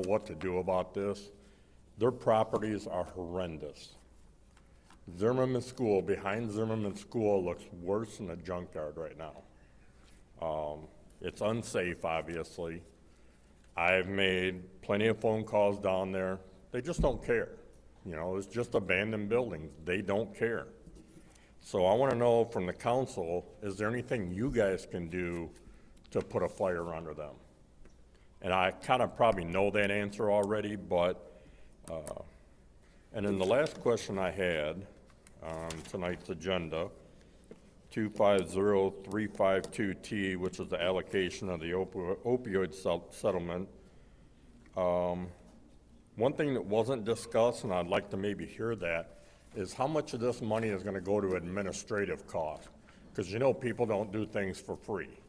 what to do about this. Their properties are horrendous. Zimmerman School, behind Zimmerman School, looks worse than a junkyard right now. It's unsafe, obviously. I've made plenty of phone calls down there. They just don't care. You know, it's just abandoned buildings. They don't care. So I want to know from the council, is there anything you guys can do to put a fire under them? And I kind of probably know that answer already, but, and then the last question I had on tonight's agenda, 250352T, which is the allocation of the opioid settlement. One thing that wasn't discussed, and I'd like to maybe hear that, is how much of this money is going to go to administrative costs? Because you know people don't do things for free.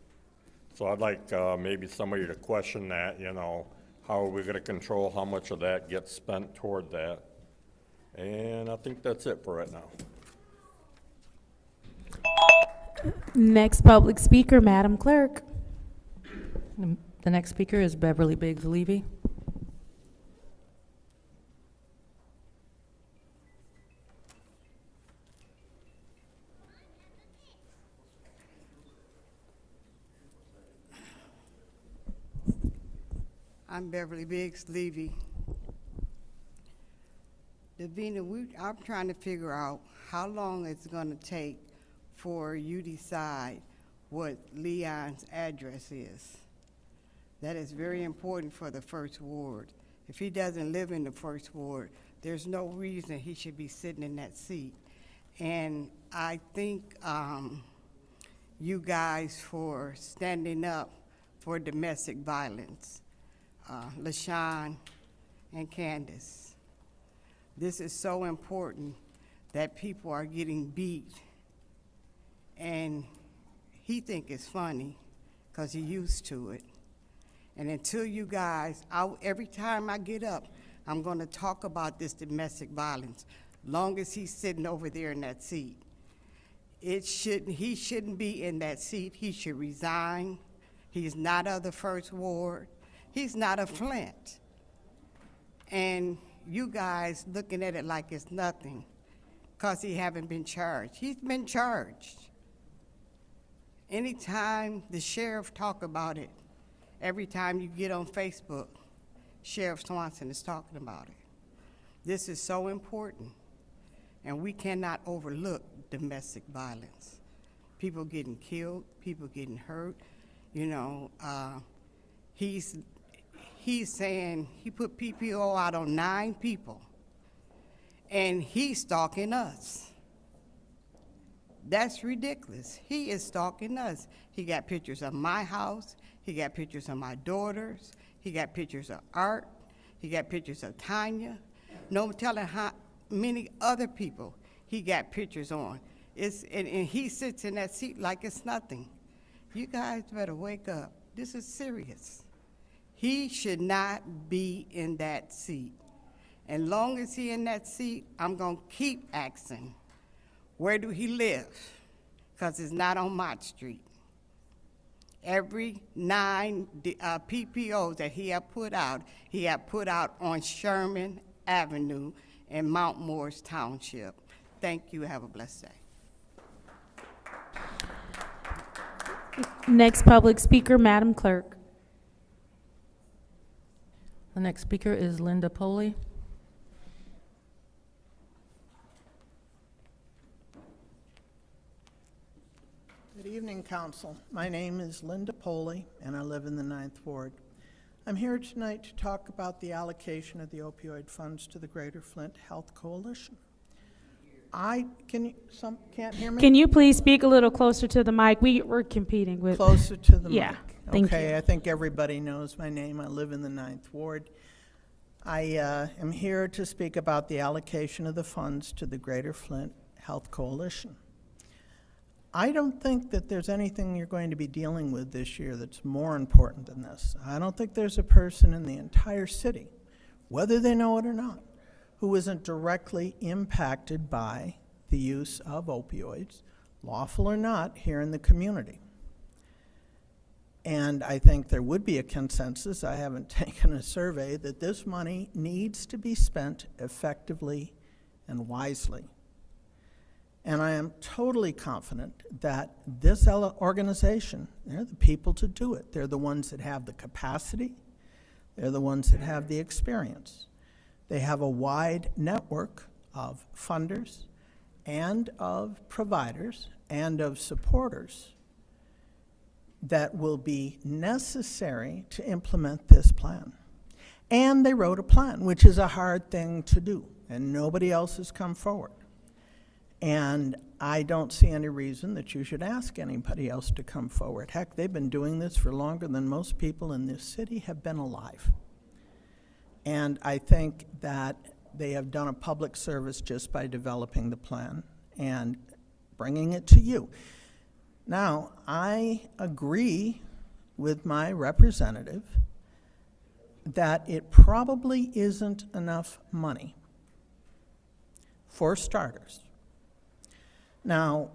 So I'd like maybe somebody to question that, you know, how are we going to control how much of that gets spent toward that? And I think that's it for right now. Next public speaker, Madam Clerk. The next speaker is Beverly Biggs Levy. I'm Beverly Biggs Levy. Davina, I'm trying to figure out how long it's going to take for you decide what Leon's address is. That is very important for the first ward. If he doesn't live in the first ward, there's no reason he should be sitting in that seat. And I think you guys for standing up for domestic violence, LaShawn and Candace. This is so important that people are getting beat. And he think it's funny because he used to it. And until you guys, every time I get up, I'm going to talk about this domestic violence. Long as he's sitting over there in that seat, he shouldn't be in that seat. He should resign. He's not of the first ward. He's not a Flint. And you guys looking at it like it's nothing because he haven't been charged. He's been charged. Anytime the sheriff talk about it, every time you get on Facebook, Sheriff Swanson is talking about it. This is so important, and we cannot overlook domestic violence. People getting killed, people getting hurt. You know, he's saying he put PPO out on 9 people, and he's stalking us. That's ridiculous. He is stalking us. He got pictures of my house. He got pictures of my daughters. He got pictures of Art. He got pictures of Tanya. No telling how many other people he got pictures on. And he sits in that seat like it's nothing. You guys better wake up. This is serious. He should not be in that seat. And long as he in that seat, I'm going to keep asking, where do he live? Because it's not on Mott Street. Every 9 PPOs that he had put out on Sherman Avenue in Mount Morris Township. Thank you. Have a blessed day. Next public speaker, Madam Clerk. The next speaker is Linda Poley. Good evening, Council. My name is Linda Poley, and I live in the 9th Ward. I'm here tonight to talk about the allocation of the opioid funds to the Greater Flint Health Coalition. Can't hear me? Can you please speak a little closer to the mic? We're competing with. Closer to the Yeah, mic. thank Okay, you. I think everybody knows my name. I live in the 9th Ward. I am here to speak about the allocation of the funds to the Greater Flint Health Coalition. I don't think that there's anything you're going to be dealing with this year that's more important than this. I don't think there's a person in the entire city, whether they know it or not, who isn't directly impacted by the use of opioids, lawful or not, here in the community. And I think there would be a consensus, I haven't taken a survey, that this money needs to be spent effectively and wisely. And I am totally confident that this organization, they're the people to do it. They're the ones that have the capacity. They're the ones that have the experience. They have a wide network of funders and of providers and of supporters that will be necessary to implement this plan. And they wrote a plan, which is a hard thing to do, and nobody else has come forward. And I don't see any reason that you should ask anybody else to come forward. Heck, they've been doing this for longer than most people in this city have been alive. And I think that they have done a public service just by developing the plan and bringing it to you. Now, I agree with my representative that it probably isn't enough money, for starters. Now,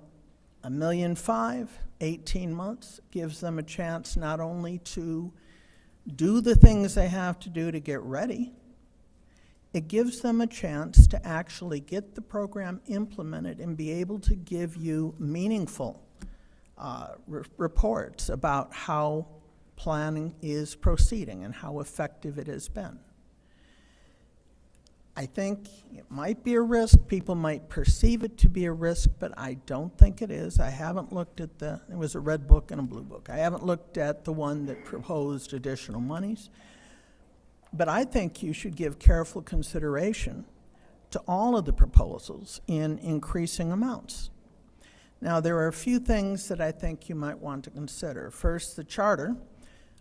$1.5 million, 18 months, gives them a chance not only to do the things they have to do to get ready, it gives them a chance to actually get the program implemented and be able to give you meaningful reports about how planning is proceeding and how effective it has been. I think it might be a risk. People might perceive it to be a risk, but I don't think it is. I haven't looked at there was a red book and a blue book. I haven't looked at the one that proposed additional monies. But I think you should give careful consideration to all of the proposals in increasing amounts. Now, there are a few things that I think you might want to consider. First, the charter.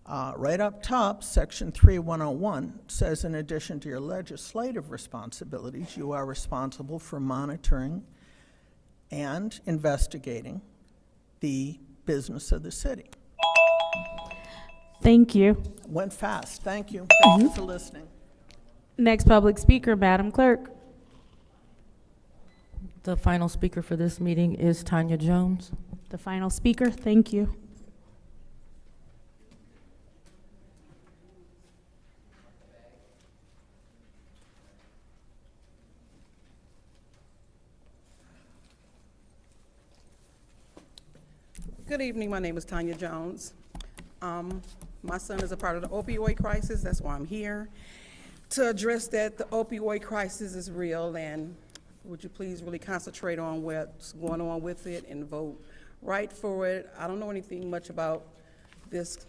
Right up top, Section 3101 says, in addition to your legislative responsibilities, you are responsible for monitoring and investigating the business of the city. Thank you. Went fast. Thank you. Thank you for listening. Next public speaker, Madam Clerk. The final speaker for this meeting is Tanya Jones. The final speaker, thank you. Good evening, my name is Tanya Jones. My son is a part of the opioid crisis, that's why I'm here, to address that the opioid crisis is real, and would you please really concentrate on what's going on with it and vote right for it. I don't know anything much about this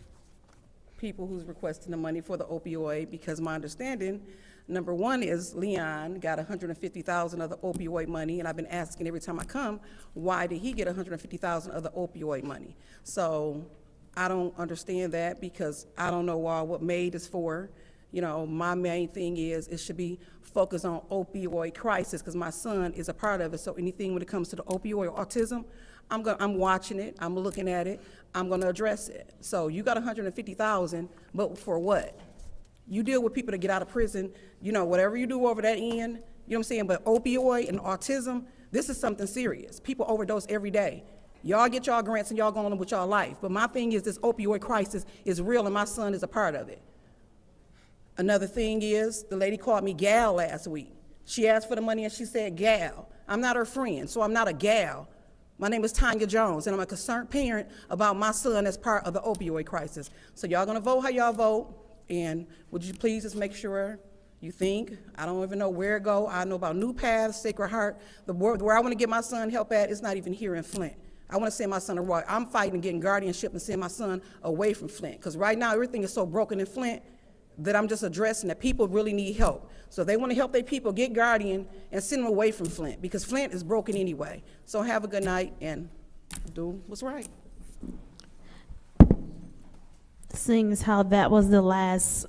people who's requesting the money for the opioid, because my understanding, number one is Leon got $150,000 of the opioid money, and I've been asking every time I come, why did he get $150,000 of the opioid money? So I don't understand that, because I don't know what MAID is for. You know, my main thing is it should be focused on opioid crisis, because my son is a part of it. So anything when it comes to the opioid or autism, I'm watching it, I'm looking at it, I'm gonna address it. So you got $150,000, but for what? You deal with people that get out of prison, you know, whatever you do over that end, you know what I'm saying? But opioid and autism, this is something serious. People overdose every day. Y'all get y'all grants and y'all go on with y'all life. But my thing is this opioid crisis is real, and my son is a part of it. Another thing is, the lady called me gal last week. She asked for the money and she said gal. I'm not her friend, so I'm not a gal. My name is Tanya Jones, and I'm a concerned parent about my son as part of the opioid crisis. So y'all gonna vote how y'all vote, and would you please just make sure you think, I don't even know where to go. I know about New Path, Sacred Heart. Where I wanna get my son help at is not even here in Flint. I wanna send my son to Roy. I'm fighting getting guardianship and send my son away from Flint, because right now everything is so broken in Flint that I'm just addressing that people really need help. So if they want to help their people, get guardian and send them away from Flint, because Flint is broken anyway. So have a good night and do what's right. Seeing as how that was the last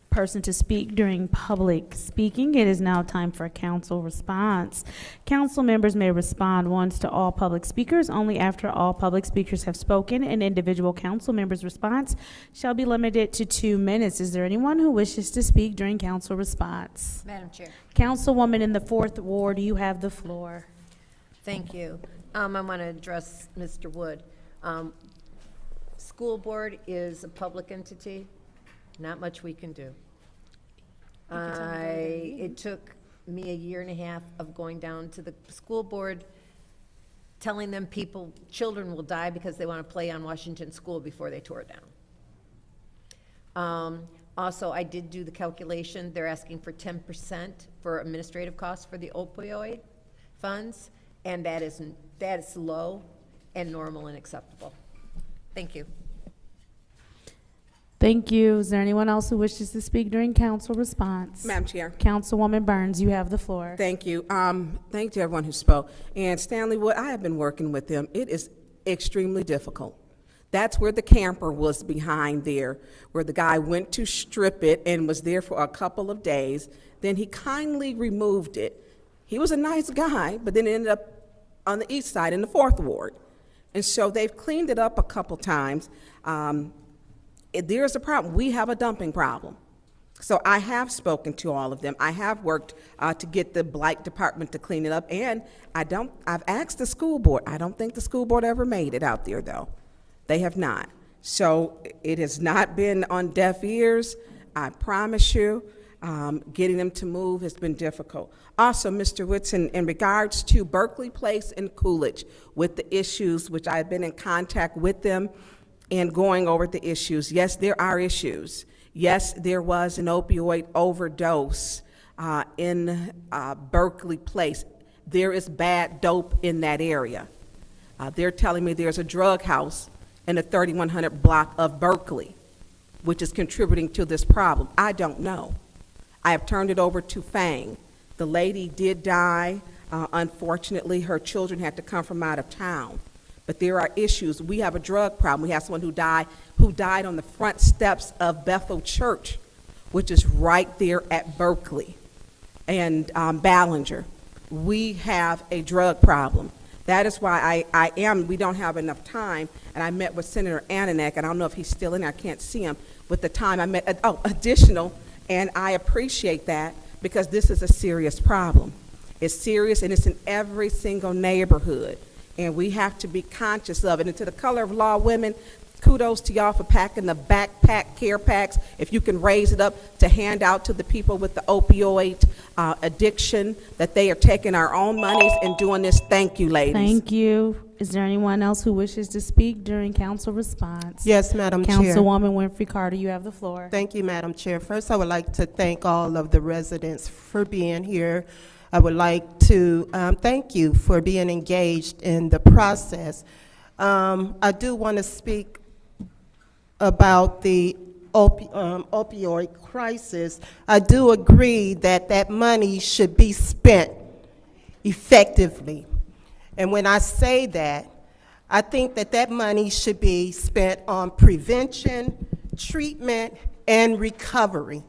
person to speak during public speaking, it is now time for a council response. Council members may respond once to all public speakers only after all public speakers have spoken. An individual council member's response shall be limited to 2 minutes. Is there anyone who wishes to speak during council response? Madam Chair. Councilwoman in the 4th Ward, you have the floor. Thank you. I want to address Mr. Wood. school board is a public entity, not much we can do. It took me a year and a half of going down to the school board, telling them children will die because they want to play on Washington School before they tore it down. Also, I did do the calculation. They're asking for 10% for administrative costs for the opioid funds, and that is low and normal and acceptable. Thank you. Thank you. Is there anyone else who wishes to speak during council response? Madam Chair. Councilwoman Burns, you have the floor. Thank you. Thank you to everyone who spoke. And Stanley Wood, I have been working with them. It is extremely difficult. That's where the camper was behind there, where the guy went to strip it and was there for a couple of days. Then he kindly removed it. He was a nice guy, but then it ended up on the east side in the 4th Ward. And so they've cleaned it up a couple times. There's a problem. We have a dumping problem. So I have spoken to all of them. I have worked to get the blight department to clean it up, and I've asked the school board. I don't think the school board ever made it out there, though. They have not. So it has not been on deaf ears. I promise you, getting them to move has been difficult. Also, Mr. Whitson, in regards to Berkeley Place and Coolidge, with the issues, which I've been in contact with them and going over the issues, yes, there are issues. Yes, there was an opioid overdose in Berkeley Place. There is bad dope in that area. They're telling me there's a drug house in the 3100 block of Berkeley, which is contributing to this problem. I don't know. I have turned it over to Fang. The lady did die. Unfortunately, her children had to come from out of town. But there are issues. We have a drug problem. We have someone who died on the front steps of Bethel Church, which is right there at Berkeley and Ballinger. We have a drug problem. That is why we don't have enough time, and I met with Senator Ananek, and I don't know if he's still in there, I can't see him, with the time I met, additional, and I appreciate that because this is a serious problem. It's serious, and it's in every single neighborhood. And we have to be conscious of it. And to the Color of Law women, kudos to y'all for packing the backpack care packs. If you can raise it up to hand out to the people with the opioid addiction, that they are taking our own monies and doing this. Thank you, ladies. Thank you. Is there anyone else who wishes to speak during council response? Yes, Madam Chair. Councilwoman Winfrey Carter, you have the floor. Thank you, Madam Chair. First, I would like to thank all of the residents for being here. I would like to thank you for being engaged in the process. I do want to speak about the opioid crisis. I do agree that that money should be spent effectively. And when I say that, I think that that money should be spent on prevention, treatment, and recovery.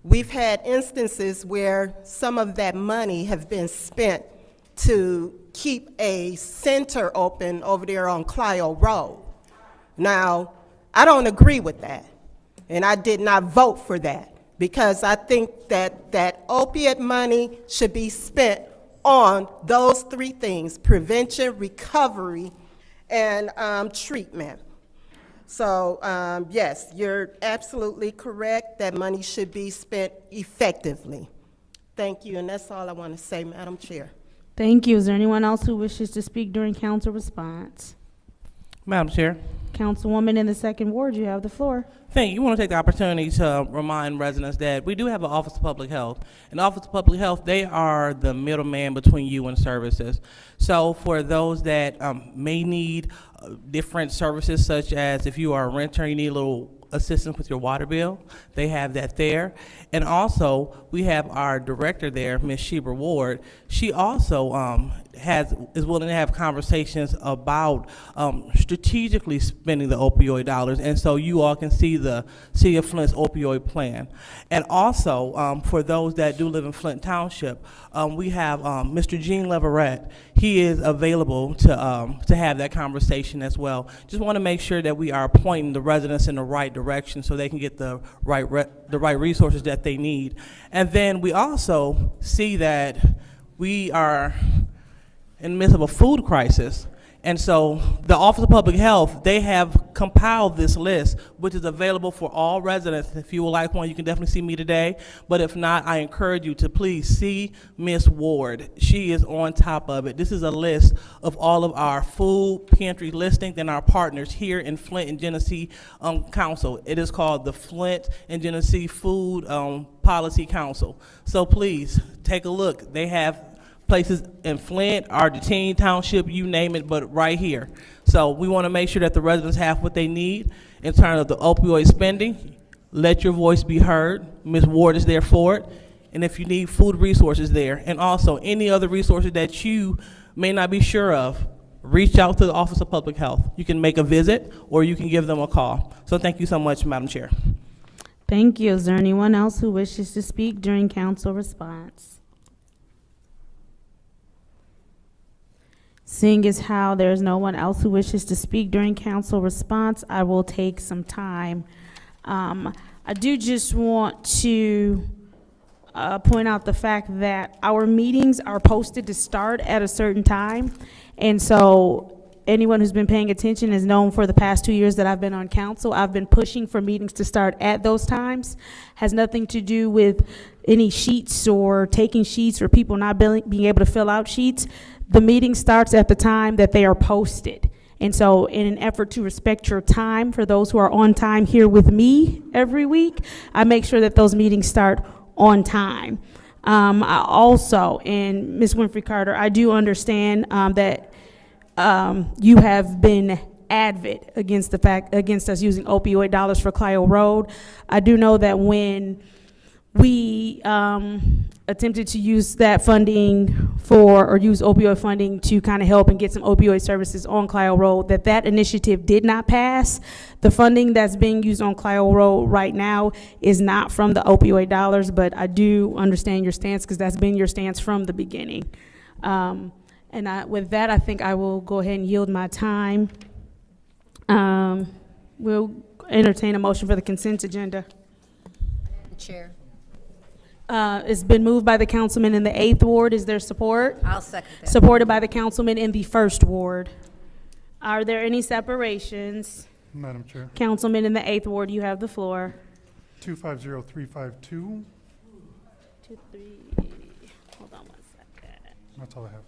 We've had instances where some of that money have been spent to keep a center open over there on Clio Road. Now, I don't agree with that, and I did not vote for that because I think that that opiate money should be spent on those three things: prevention, recovery, and treatment. So, yes, you're absolutely correct. That money should be spent effectively. Thank you, and that's all I want to say, Madam Chair. Thank you. Is there anyone else who wishes to speak during council response? Madam Chair. Councilwoman in the 2nd Ward, you have the floor. Thank you. We want to take the opportunity to remind residents that we do have an Office of Public Health. And the Office of Public Health, they are the middleman between you and services. So for those that may need different services, such as if you are a renter, you need a little assistance with your water bill, they have that there. And also, we have our director there, Ms. Sheba Ward. She also is willing to have conversations about strategically spending the opioid dollars, and so you all can see the City of Flint's opioid plan. And also, for those that do live in Flint Township, we have Mr. Gene Leverett. He is available to have that conversation as well. Just want to make sure that we are pointing the residents in the right direction so they can get the right resources that they need. And then we also see that we are in the midst of a food crisis, And so the Office of Public Health, they have compiled this list, which is available for all residents. If you would like one, you can definitely see me today. But if not, I encourage you to please see Miss Ward. She is on top of it. This is a list of all of our food pantry listings and our partners here in Flint and Genesee Council. It is called the Flint and Genesee Food Policy Council. So please take a look. They have places in Flint, Argentine Township, you name it, but right here. So we want to make sure that the residents have what they need in terms of the opioid spending. Let your voice be heard. Ms. Ward is there for it. And if you need food resources there, and also any other resources that you may not be sure of, reach out to the Office of Public Health. You can make a visit or you can give them a call. So thank you so much, Madam Chair. Thank you. Is there anyone else who wishes to speak during council response? Seeing as how there is no one else who wishes to speak during council response, I will take some time. I do just want to point out the fact that our meetings are posted to start at a certain time. And so anyone who's been paying attention has known for the past 2 years that I've been on council, I've been pushing for meetings to start at those times. Has nothing to do with any sheets or taking sheets or people not being able to fill out sheets. The meeting starts at the time that they are posted. And so in an effort to respect your time, for those who are on time here with me every week, I make sure that those meetings start on time. I also, and Ms. Winfrey Carter, I do understand that you have been advocate against us using opioid dollars for Clio Road. I do know that when we attempted to use that funding or use opioid funding to kind of help and get some opioid services on Clio Road, that initiative did not pass. The funding that's being used on Clio Road right now is not from the opioid dollars, but I do understand your stance because that's been your stance from the beginning. With that, I think I will go ahead and yield my time. We'll entertain a motion for the consent agenda. Chair, It's been moved by the councilman in the 8th Ward. Is there support? I'll second that. Supported by the councilman in the 1st Ward. Are there any separations? Madam Chair, Councilman in the 8th Ward, you have the floor. 250352, 250, that's all I have.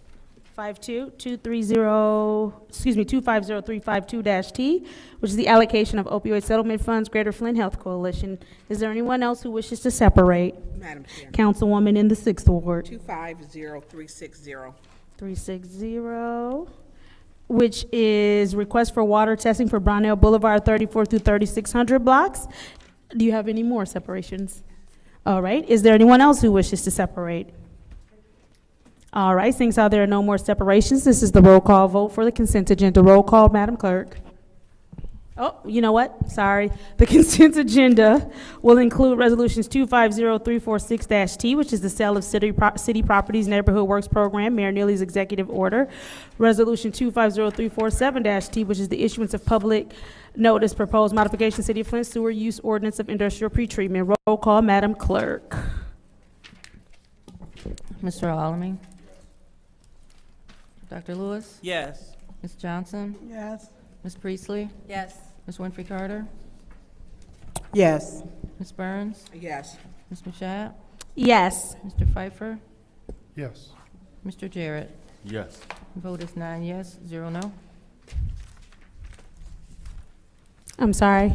250352-T, which is the allocation of opioid settlement funds, Greater Flint Health Coalition. Is there anyone else who wishes to separate? Madam Chair. Councilwoman in the 6th Ward. 250360. 360, which is request for water testing for Brownell Boulevard 34 through 3600 blocks. Do you have any more separations? All right. Is there anyone else who wishes to separate? All right. Seeing how there are no more separations, this is the roll call vote for the consent agenda. Roll call, Madam Clerk. Oh, you know what? Sorry. The consent agenda will include resolutions 250346-T, which is the sale of city properties neighborhood works program, Mayor Neely's executive order. Resolution 250347-T, which is the issuance of public notice proposed modification City of Flint sewer use ordinance of industrial pretreatment. Roll call, Madam Clerk. Mr. Alamin? Dr. Lewis? Yes. Ms. Johnson? Yes. Ms. Priestley? Yes. Ms. Winfrey Carter? Yes. Ms. Burns? Yes. Ms. Mashat? Yes. Mr. Pfeiffer? Yes. Mr. Jarrett? Yes. Vote is 9 yes, 0 no. I'm sorry.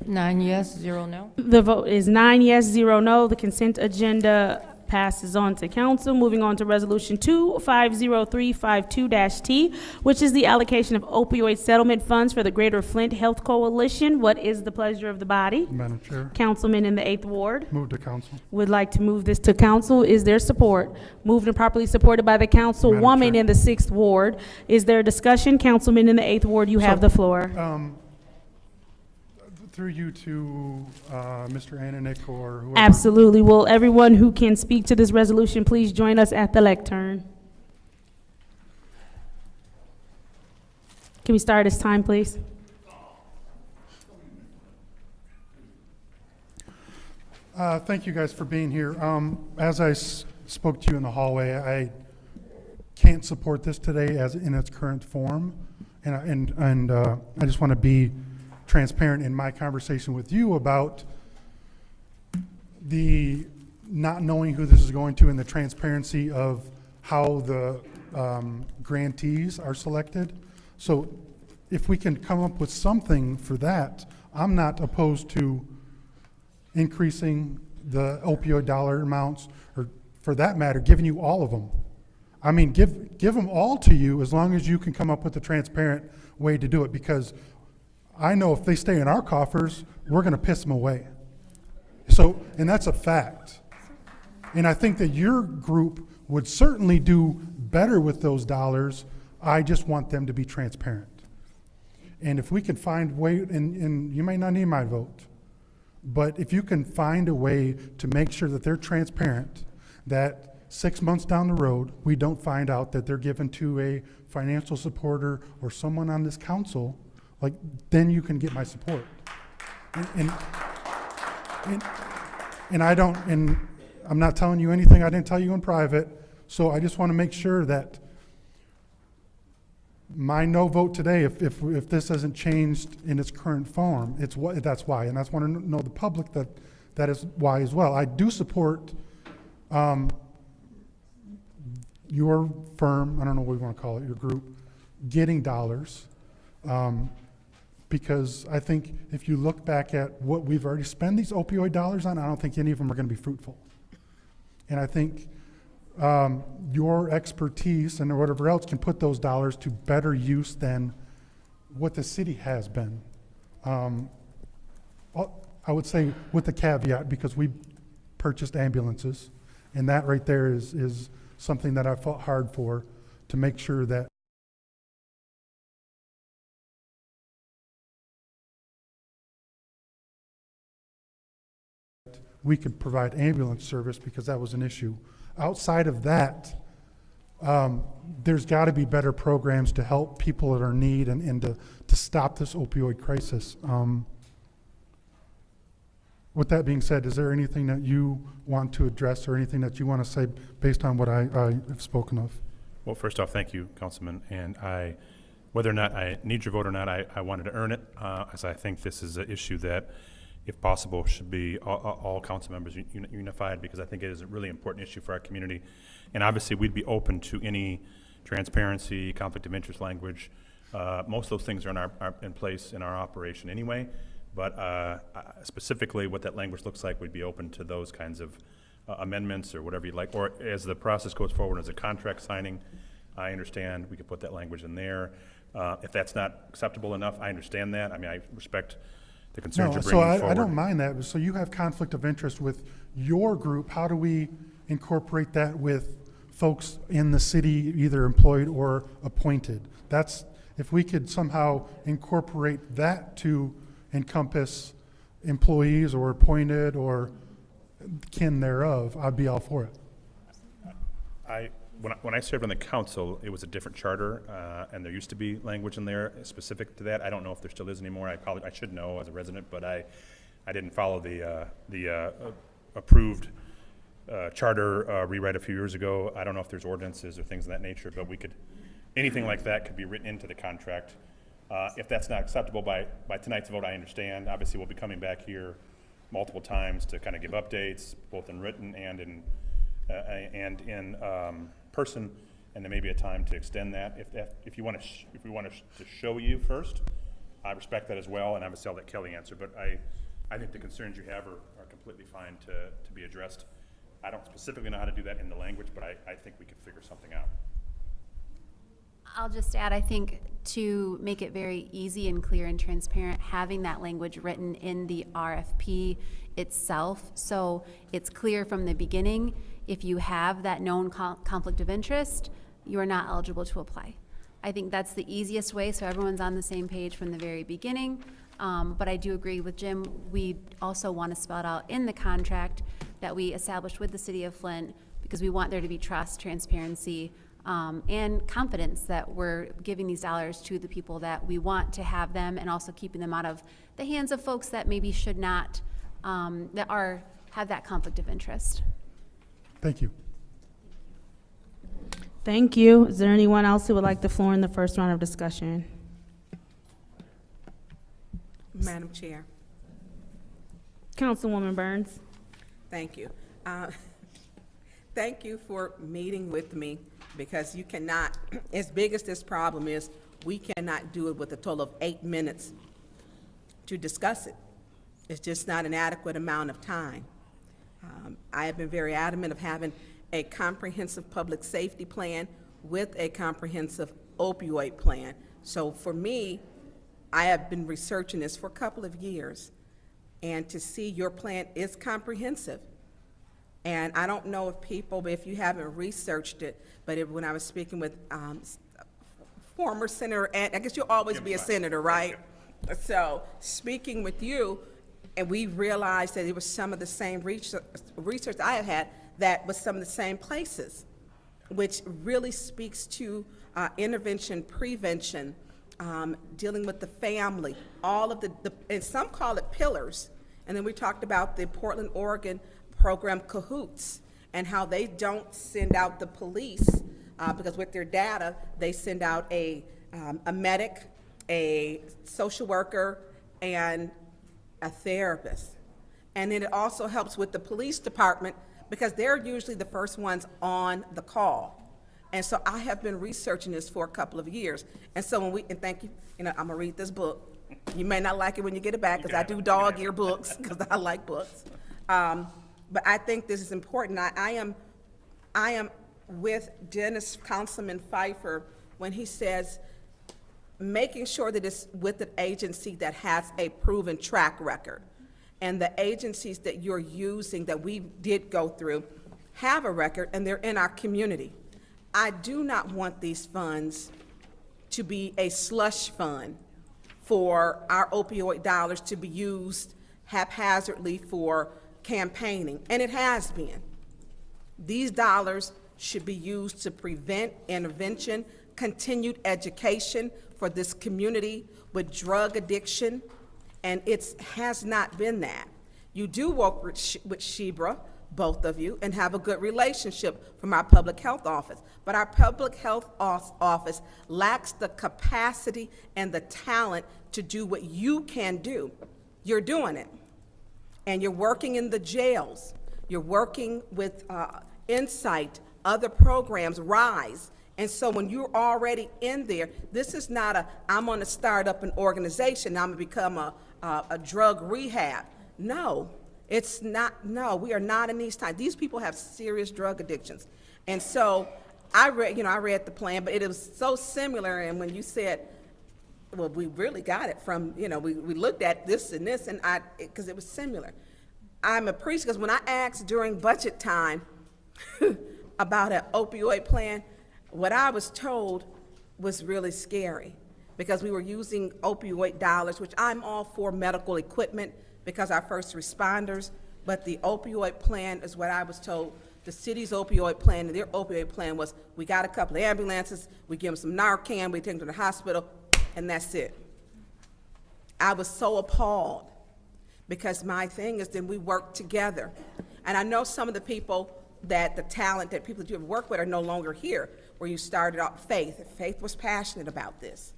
9 yes, 0 no. The vote is 9 yes, 0 no. The consent agenda passes on to council. Moving on to resolution 250352-T, which is the allocation of opioid settlement funds for the Greater Flint Health Coalition. What is the pleasure of the body? Madam Chair, Councilman in the 8th Ward move to council. would like to move this to council. Is there support? Moved and properly supported by the councilwoman Chair. in the 6th Ward. Is there discussion? Councilman in the 8th Ward, you have the floor. Through you to Mr. Ananick or whoever. Absolutely. Will everyone who can speak to this resolution please join us at the lectern? Can we start this time, please? Thank you guys for being here. As I spoke to you in the hallway, I can't support this today as in its current form. And I just want to be transparent in my conversation with you about the not knowing who this is going to and the transparency of how the grantees are selected. So if we can come up with something for that, I'm not opposed to increasing the opioid dollar amounts, or for that matter, giving you all of them. I mean, give them all to you as long as you can come up with a transparent way to do it, because I know if they stay in our coffers, we're gonna piss them away. So, and that's a fact. And I think that your group would certainly do better with those dollars. I just want them to be transparent. And if we can find a way, and you may not need my vote, but if you can find a way to make sure that they're transparent, that 6 months down the road, we don't find out that they're given to a financial supporter or someone on this council, like, then you can get my support. And I don't, and I'm not telling you anything I didn't tell you in private, so I just want to make sure that my no vote today, if this hasn't changed in its current form, that's why, and I just want to know the public that is why as well. I do support your firm, I don't know what we want to call it, your group, getting dollars, because I think if you look back at what we've already spent these opioid dollars on, I don't think any of them are going to be fruitful. And I think your expertise and whatever else can put those dollars to better use than what the city has been. I would say with the caveat, because we purchased ambulances, and that right there is something that I fought hard for, to make sure that we could provide ambulance service, because that was an issue. Outside of that, there's got to be better programs to help people that are in need and to stop this opioid crisis. With that being said, is there anything that you want to address or anything that you want to say based on what I have spoken of? Well, first off, thank you, Councilman. And whether or not I need your vote or not, I wanted to earn it, as I think this is an issue that, if possible, should be all council members unified, because I think it is a really important issue for our community. And obviously, we'd be open to any transparency, conflict of interest language. Most of those things are in place in our operation anyway, but specifically what that language looks like, we'd be open to those kinds of amendments or whatever you'd like. Or as the process goes forward as a contract signing, I understand we could put that language in there. If that's not acceptable enough, I understand that. I mean, I respect the concerns you're bringing forward. So I don't mind that. So you have conflict of interest with your group. How do we incorporate that with folks in the city, either employed or appointed? That's, if we could somehow incorporate that to encompass employees or appointed or kin thereof, I'd be all for it. When I served on the council, it was a different charter, and there used to be language in there specific to that. I don't know if there still is anymore. I should know as a resident, but I didn't follow the approved charter rewrite a few years ago. I don't know if there's ordinances or things of that nature, but anything like that could be written into the contract. If that's not acceptable by tonight's vote, I understand. Obviously, we'll be coming back here multiple times to kind of give updates, both in written and in person, and there may be a time to extend that. If we want to show you first, I respect that as well, and obviously I'll let Kelly answer. But I think the concerns you have are completely fine to be addressed. I don't specifically know how to do that in the language, but I think we could figure something out. I'll just add, I think to make it very easy and clear and transparent, having that language written in the RFP itself, so it's clear from the beginning, if you have that known conflict of interest, you are not eligible to apply. I think that's the easiest way, so everyone's on the same page from the very beginning. But I do agree with Jim. We also want to spell it out in the contract that we established with the City of Flint, because we want there to be trust, transparency, and confidence that we're giving these dollars to the people that we want to have them, and also keeping them out of the hands of folks that maybe should not, have that conflict of interest. Thank you. Thank you. Is there anyone else who would like the floor in the first round of discussion? Madam Chair, Councilwoman Burns. thank you. Thank you for meeting with me, because you cannot, as big as this problem is, we cannot do it with a total of 8 minutes to discuss it. It's just not an adequate amount of time. I have been very adamant of having a comprehensive public safety plan with a comprehensive opioid plan. So for me, I have been researching this for a couple of years, and to see your plan is comprehensive. And I don't know if people, if you haven't researched it, but when I was speaking with former Senator, and I guess you'll always be a senator, right? So speaking with you, and we realized that it was some of the same research I have had that was some of the same places, which really speaks to intervention, prevention, dealing with the family, all of the, and some call it pillars. And then we talked about the Portland, Oregon program Cahoots, and how they don't send out the police, because with their data, they send out a medic, a social worker, and a therapist. And then it also helps with the police department, because they're usually the first ones on the call. And so I have been researching this for a couple of years. And so when and thank you, I'm gonna read this book. You may not like it when you get it back, because I do dog ear books, because I like books. But I think this is important. I am with Dennis, Councilman Pfeiffer, when he says, making sure that it's with an agency that has a proven track record. And the agencies that you're using, that we did go through, have a record, and they're in our community. I do not want these funds to be a slush fund for our opioid dollars to be used haphazardly for campaigning, and it has been. These dollars should be used to prevent intervention, continued education for this community with drug addiction, and it has not been that. You do work with Shebra, both of you, and have a good relationship from our public health office. But our public health office lacks the capacity and the talent to do what you can do. You're doing it. And you're working in the jails. You're working with Insight, other programs, RISE. And so when you're already in there, this is not I'm gonna start up an organization, I'm gonna become a drug rehab. No, it's not, no, we are not in these times. These people have serious drug addictions. And so I read the plan, but it was so similar, and when you said, well, we really got it from, we looked at this, and because it was similar. I'm appreciative, because when I asked during budget time about an opioid plan, what I was told was really scary, because we were using opioid dollars, which I'm all for medical equipment, because our first responders, but the opioid plan is what I was told. The city's opioid plan, and their opioid plan was, we got a couple of ambulances, we give them some Narcan, we take them to the hospital, and that's it. I was so appalled, because my thing is then we work together. And I know some of the people that the talent that people that you have worked with are no longer here, where you started out Faith. Faith was passionate about this.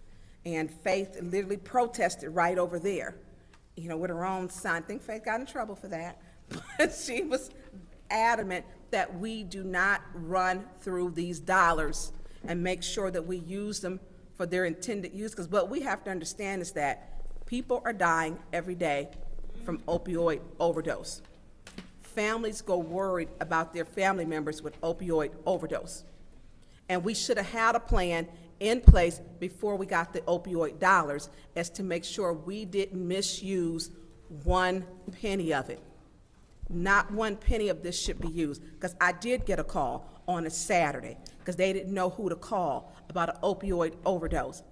And Faith literally protested right over there, with her own son. I think Faith got in trouble for that. But she was adamant that we do not run through these dollars and make sure that we use them for their intended use. Because what we have to understand is that people are dying every day from opioid overdose. Families go worried about their family members with opioid overdose. And we should have had a plan in place before we got the opioid dollars, as to make sure we didn't misuse one penny of it. Not one penny of this should be used, because I did get a call on a Saturday, because they didn't know who to call about an opioid overdose.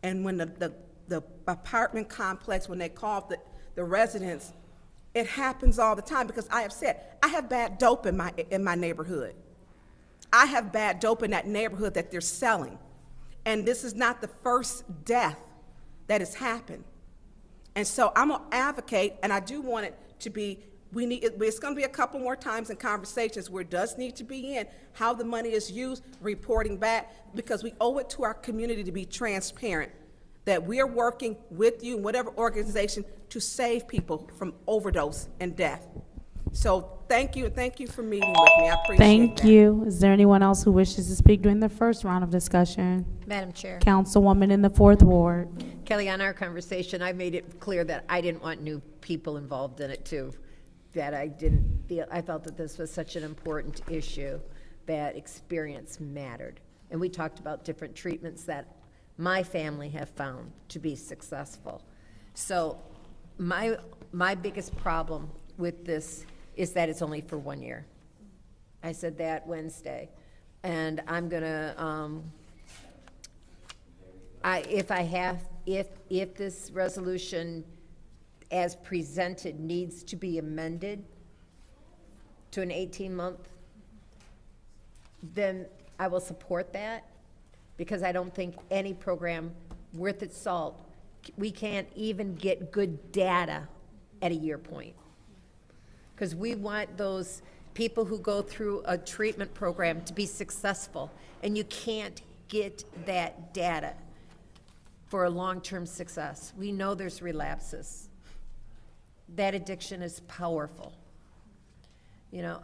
And when the apartment complex, when they called the residents, it happens all the time, because I have said, I have bad dope in my neighborhood. I have bad dope in that neighborhood that they're selling. And this is not the first death that has happened. And so I'm gonna advocate, and I do want it to be it's gonna be a couple more times in conversations where it does need to be in how the money is used, reporting back, because we owe it to our community to be transparent, that we are working with you, whatever organization, to save people from overdose and death. So thank you for meeting with me. I appreciate that. Thank you. Is there anyone else who wishes to speak during the first round of discussion? Madam Chair. Councilwoman in the 4th Ward. Kelly, on our conversation, I made it clear that I didn't want new people involved in it too. That I felt that this was such an important issue, that experience mattered. And we talked about different treatments that my family have found to be successful. So my biggest problem with this is that it's only for 1 year. I said that Wednesday. And I'm gonna, if this resolution as presented needs to be amended to an 18-month, then I will support that, because I don't think any program worth its salt, we can't even get good data at a year point. Because we want those people who go through a treatment program to be successful, and you can't get that data for a long-term success. We know there's relapses. That addiction is powerful. You know,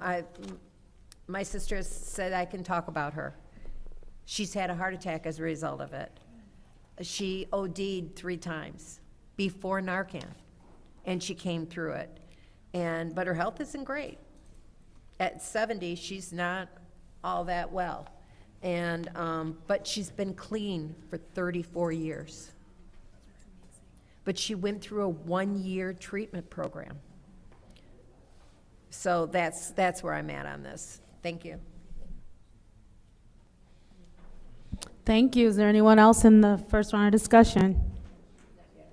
my sister has said I can talk about her. She's had a heart attack as a result of it. She OD'd 3 times before Narcan, and she came through it. But her health isn't great. At 70, she's not all that well. But she's been clean for 34 years. But she went through a 1-year treatment program. So that's where I'm at on this. Thank you. Thank you. Is there anyone else in the first round of discussion?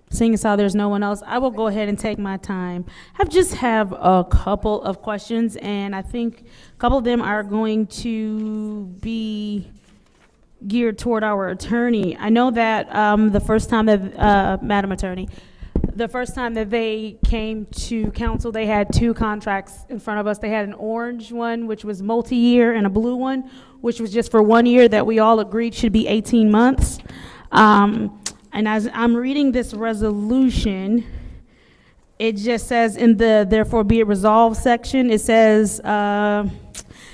Seeing as how there's no one else, I will go ahead and take my time. I just have a couple of questions, and I think a couple of them are going to be geared toward our attorney. I know that the first time that, Madam Attorney, the first time that they came to council, they had 2 contracts in front of us. They had an orange one, which was multi-year, and a blue one, which was just for 1 year, that we all agreed should be 18 months. And as I'm reading this resolution, it just says in the therefore be it resolved section, it says,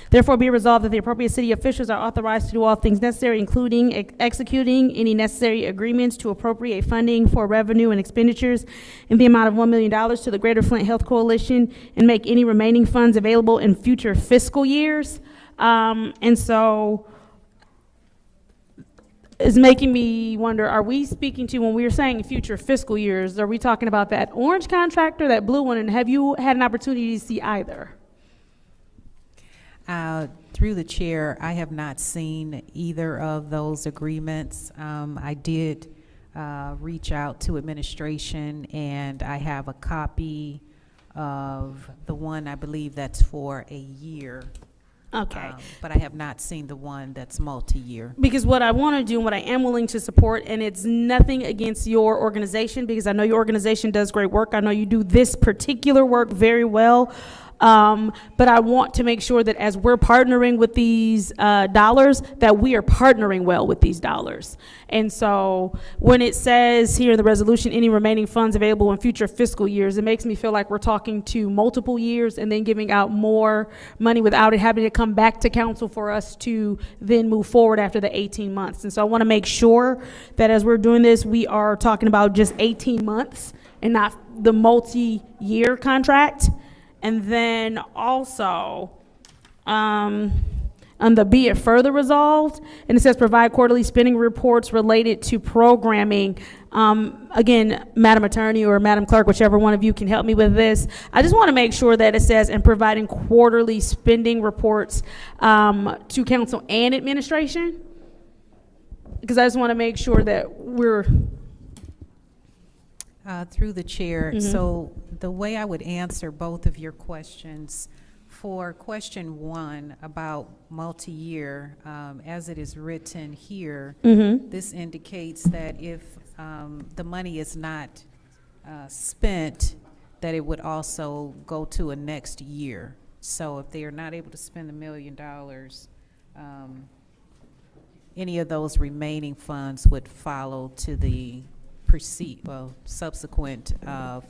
therefore be it resolved that the appropriate city officials are authorized to do all things necessary, including executing any necessary agreements to appropriate funding for revenue and expenditures in the amount of $1 million to the Greater Flint Health Coalition, and make any remaining funds available in future fiscal years. And so it's making me wonder, are we speaking to, when we were saying future fiscal years, are we talking about that orange contract or that blue one? And have you had an opportunity to see either? Through the chair, I have not seen either of those agreements. I did reach out to administration, and I have a copy of the one, I believe that's for a year. Okay. But I have not seen the one that's multi-year. Because what I want to do and what I am willing to support, and it's nothing against your organization, because I know your organization does great work. I know you do this particular work very well. But I want to make sure that as we're partnering with these dollars, that we are partnering well with these dollars. And so when it says here in the resolution, any remaining funds available in future fiscal years, it makes me feel like we're talking to multiple years and then giving out more money without it having to come back to council for us to then move forward after the 18 months. And so I want to make sure that as we're doing this, we are talking about just 18 months and not the multi-year contract. And then also, on the be it further resolved, and it says provide quarterly spending reports related to programming. Again, Madam Attorney or Madam Clerk, whichever one of you can help me with this. I just want to make sure that it says and providing quarterly spending reports to council and administration, because I just want to make sure that we're Through the chair, so the way I would answer both of your questions, for question 1 about multi-year, as it is written here, this indicates that if the money is not spent, that it would also go to a next year. So if they are not able to spend $1 million, any of those remaining funds would follow to the subsequent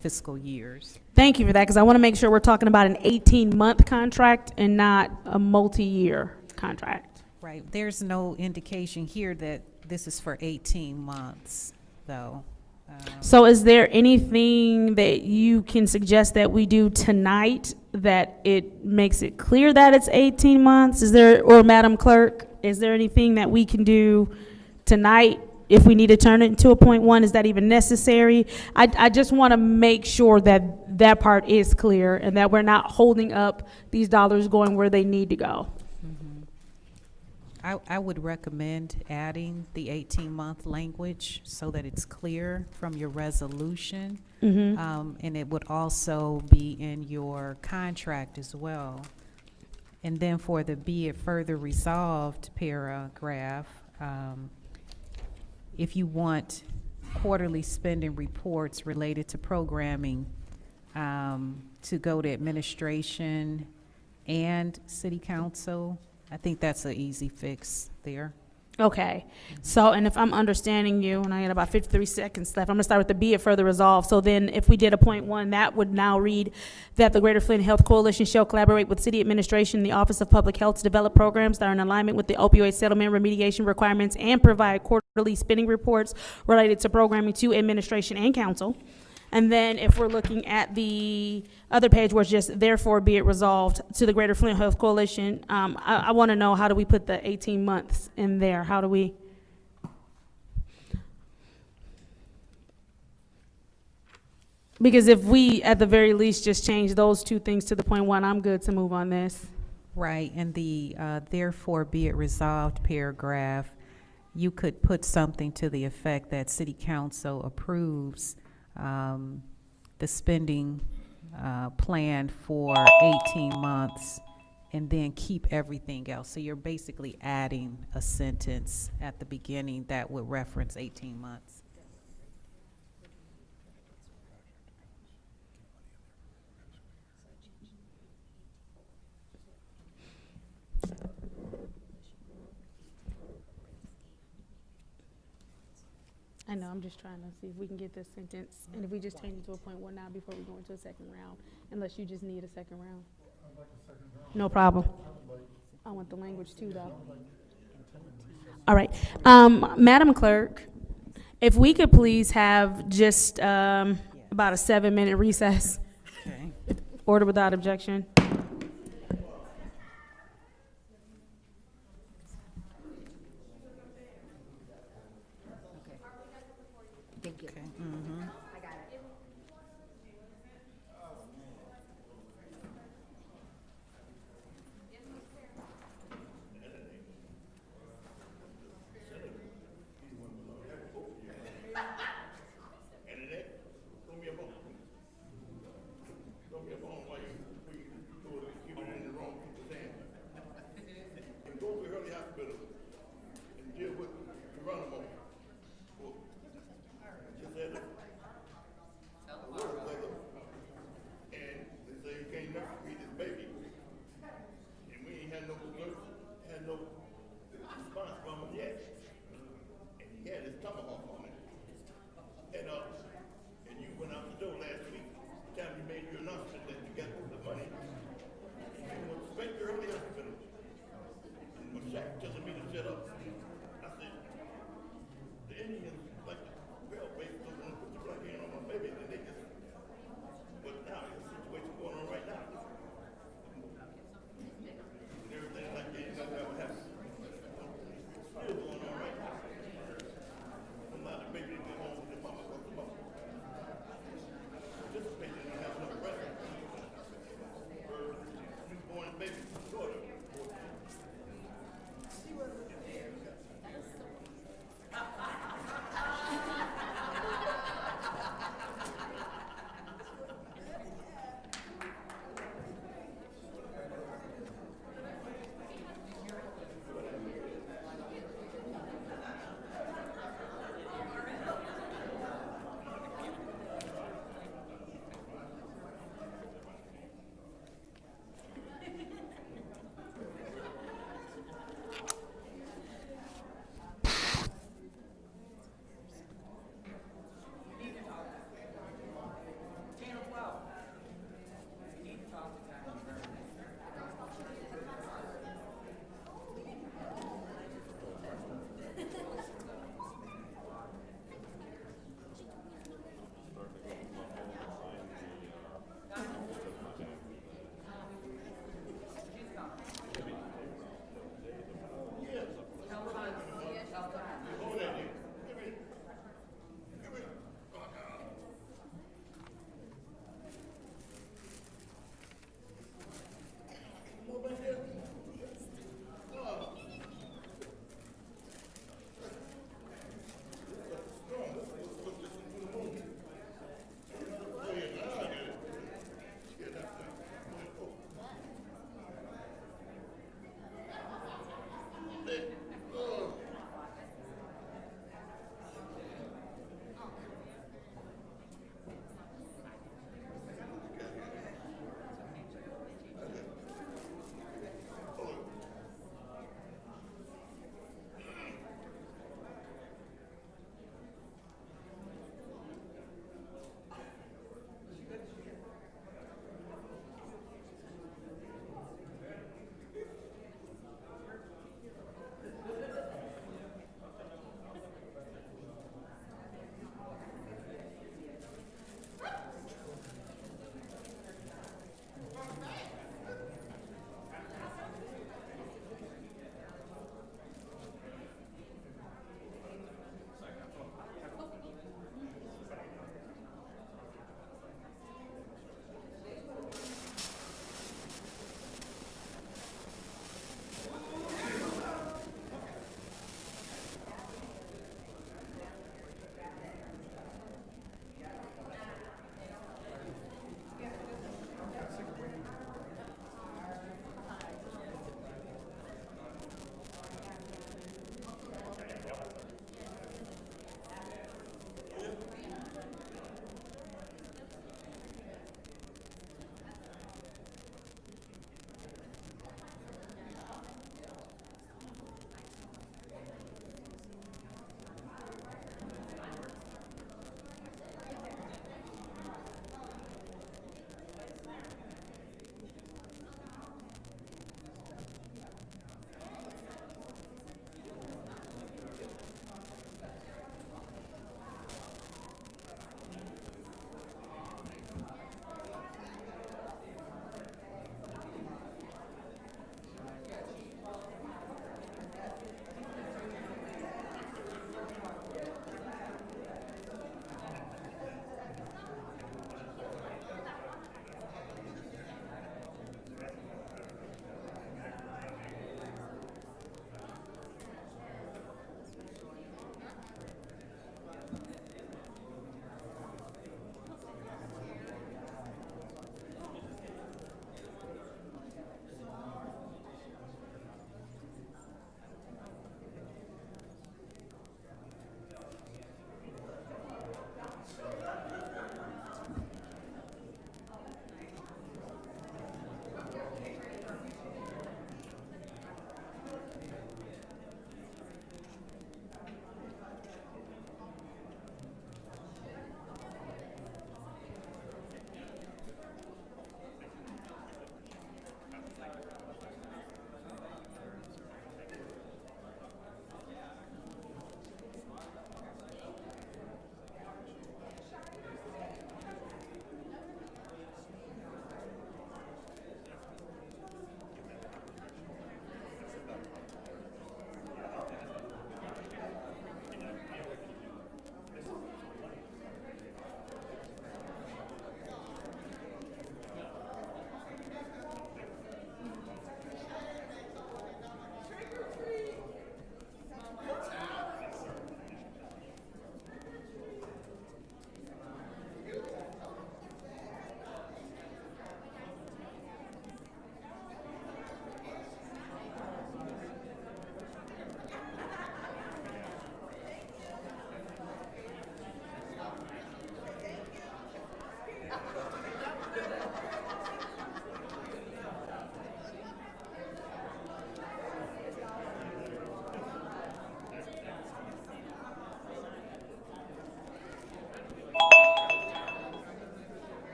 fiscal years. Thank you for that, because I want to make sure we're talking about an 18-month contract and not a multi-year contract. Right, there's no indication here that this is for 18 months, though. So is there anything that you can suggest that we do tonight that it makes it clear that it's 18 months? Is there, or Madam Clerk, is there anything that we can do tonight if we need to turn it into a .1? Is that even necessary? I just want to make sure that that part is clear and that we're not holding up these dollars going where they need to go. I would recommend adding the 18-month language so that it's clear from your resolution. And it would also be in your contract as well. And then for the be it further resolved paragraph, if you want quarterly spending reports related to programming to go to administration and city council, I think that's an easy fix there. Okay, so, and if I'm understanding you, and I got about 53 seconds left, I'm gonna start with the be it further resolved. So then if we did a .1, that would now read that the Greater Flint Health Coalition shall collaborate with city administration and the Office of Public Health to develop programs that are in alignment with the opioid settlement remediation requirements and provide quarterly spending reports related to programming to administration and council. And then if we're looking at the other page where it's just therefore be it resolved to the Greater Flint Health Coalition, I want to know, how do we put the 18 months in there? How do we? Because if we, at the very least, just change those two things to the .1, I'm good to move on this. Right, and the therefore be it resolved paragraph, you could put something to the effect that city council approves the spending plan for 18 months and then keep everything else. So you're basically adding a sentence at the beginning that would reference 18 months. I know, I'm just trying to see if we can get this sentence, and if we just change it to a .1 now before we go into a second round, unless you just need a second round. No problem. I want the language too, though. All right, Madam Clerk, if we could please have just about a 7-minute recess. Okay. Order without objection. Thank you. Okay. I got it.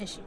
issue.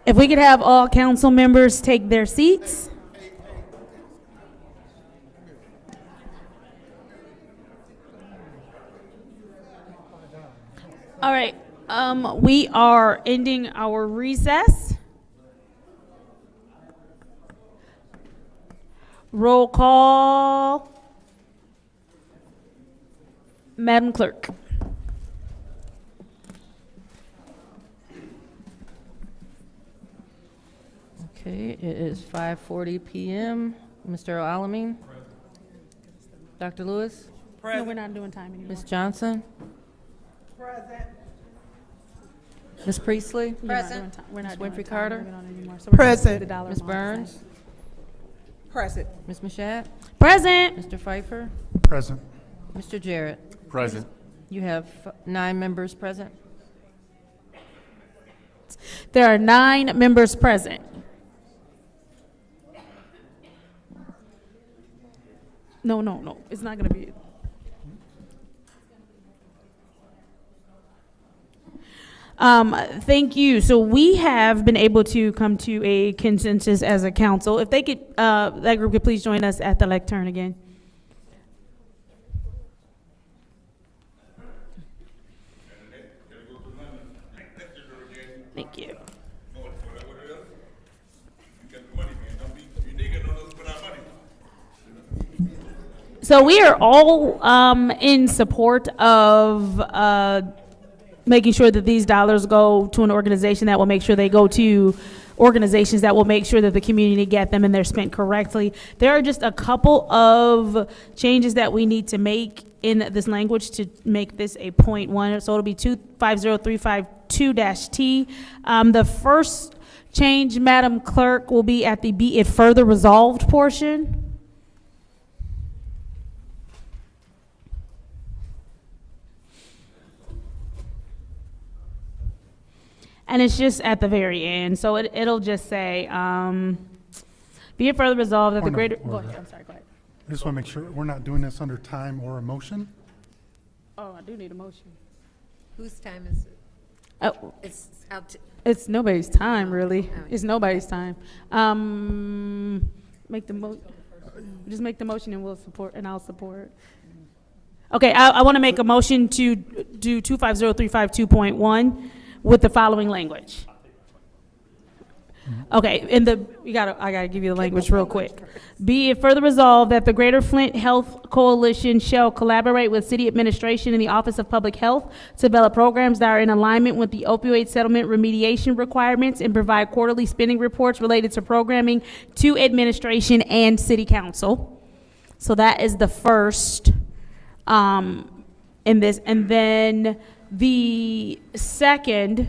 If we could have all council members take their seats. All right, we are ending our recess. Roll call. Madam Clerk. Okay, it is 5:40 PM. Mr. Alamin? Dr. Lewis? No, we're not doing time anymore. Ms. Johnson? Ms. Priestley? Present. We're not Ms. doing Winfrey time Carter? limit on it anymore, so we're gonna Present. do the dollar Ms. amount the same. Burns? Present. Ms. Mashat? Present. Mr. Pfeiffer? Present. Mr. Jarrett? Present. You have 9 members present. There are 9 members present. No, it's not gonna be. Thank you. So we have been able to come to a consensus as a council. If they could, that group could please join us at the lectern again. Thank you. So we are all in support of making sure that these dollars go to an organization that will make sure they go to organizations that will make sure that the community get them and they're spent correctly. There are just a couple of changes that we need to make in this language to make this a .1. So it'll be 250352-T. The first change, Madam Clerk, will be at the "be it further resolved" portion. And it's just at the very end, so it'll just say, be it further resolved that the Point greater, of go order. ahead, I'm sorry, go ahead. I just want to make sure we're not doing this under time or emotion. Oh, I do need a motion. Whose time is it? Oh, It's out to, it's nobody's time, really. It's nobody's time. Just make the motion and we'll support, and I'll support. Okay, I want to make a motion to do 250352.1 with the following language. Okay, I gotta give you the language real quick. Be it further resolved that the Greater Flint Health Coalition shall collaborate with city administration and the Office of Public Health to develop programs that are in alignment with the opioid settlement remediation requirements and provide quarterly spending reports related to programming to administration and city council. So that is the first, in this, and then the second,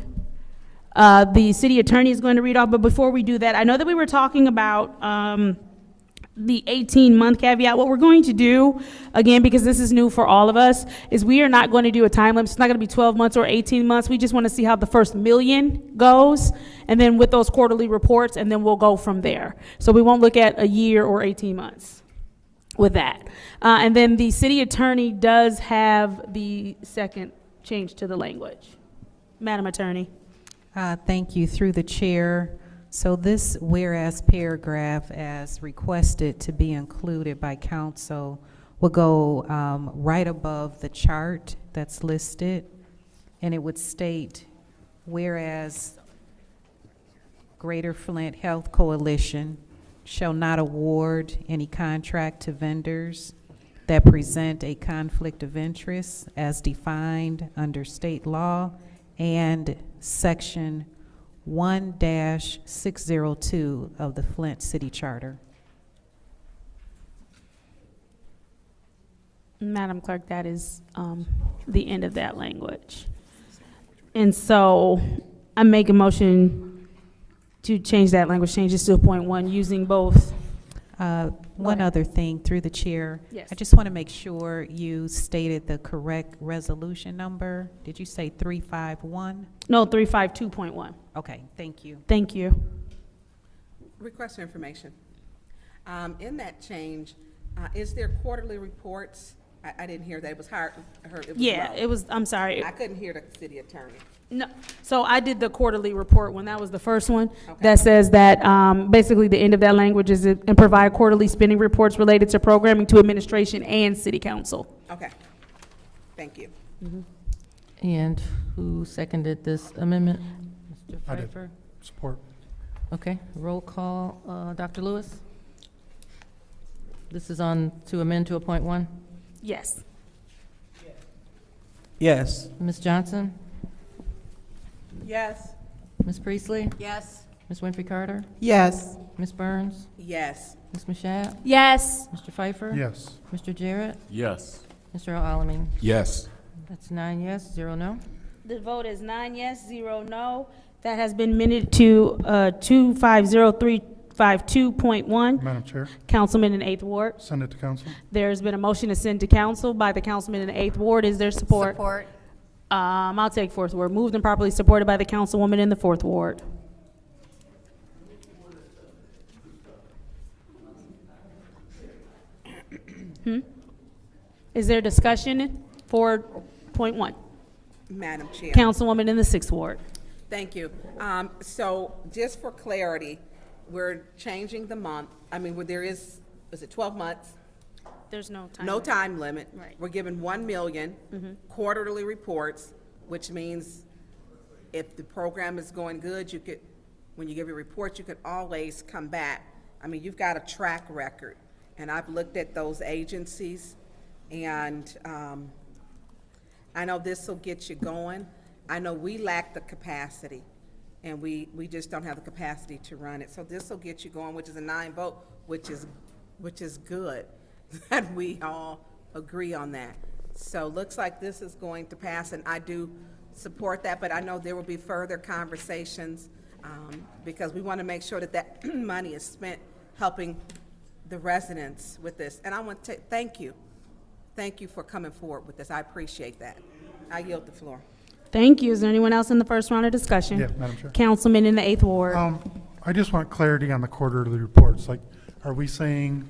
the city attorney is going to read off, but before we do that, I know that we were talking about the 18-month caveat. What we're going to do, again, because this is new for all of us, is we are not going to do a time limit. It's not going to be 12 months or 18 months. We just want to see how the first million goes, and then with those quarterly reports, and then we'll go from there. So we won't look at a year or 18 months with that. And then the city attorney does have the second change to the language. Madam Attorney. Thank you. Through the chair. So this whereas paragraph, as requested to be included by council, will go right above the chart that's listed, and it would state, whereas Greater Flint Health Coalition shall not award any contract to vendors that present a conflict of interest as defined under state law and section 1-602 of the Flint City Charter. Madam Clerk, that is the end of that language. And so I make a motion to change that language, change this to a .1 using both. One other thing, through the chair. Yes. I just want to make sure you stated the correct resolution number. Did you say 351? No, 352.1. Okay, thank you. Thank you. Request for information. In that change, is there quarterly reports I didn't hear that. It was hard, I heard it was Yeah, low. it was, I'm sorry. I couldn't hear the city attorney. No, so I did the quarterly report when that was the first one. Okay. That says that, basically the end of that language is and provide quarterly spending reports related to programming to administration and city council. Okay, thank you. And who seconded this amendment? Mr. I did. Pfeiffer? Support. Okay, roll call, Dr. Lewis? This is on to amend to appoint one? Yes. Yes. Ms. Johnson? Yes. Ms. Priestley? Yes. Ms. Winfrey Carter? Yes. Ms. Burns? Yes. Ms. Mashat? Yes. Mr. Pfeiffer? Yes. Mr. Jarrett? Yes. Mr. Alamin? Yes. That's 9 yes, 0 no. The vote is 9 yes, 0 no. That has been minute to 250352.1. Madam Chair, Councilman in the 8th Ward. send it to council. There's been a motion to send to council by the councilman in the 8th Ward. Is there support? Support. I'll take 4th Ward. Moved and properly supported by the councilwoman in the 4th Ward. Is there discussion for point 1? Madam Chair. Councilwoman in the 6th Ward. Thank you. So just for clarity, we're changing the month. I mean, where there is it 12 months? There's no time. No time limit. Right. We're given 1 million quarterly reports, which means if the program is going good, you could, when you give your report, you could always come back. I mean, you've got a track record, and I've looked at those agencies, and I know this will get you going. I know we lack the capacity, and we just don't have the capacity to run it. So this will get you going, which is a 9 vote, which is good that we all agree on that. So looks like this is going to pass, and I do support that, but I know there will be further conversations because we want to make sure that that money is spent helping the residents with this. And I want to thank you. Thank you for coming forward with this. I appreciate that. I yield the floor. Thank you. Is there anyone else in the first round of discussion? Yeah, Madam Chair. Councilman in the 8th Ward. I just want clarity on the quarterly reports. Like, are we saying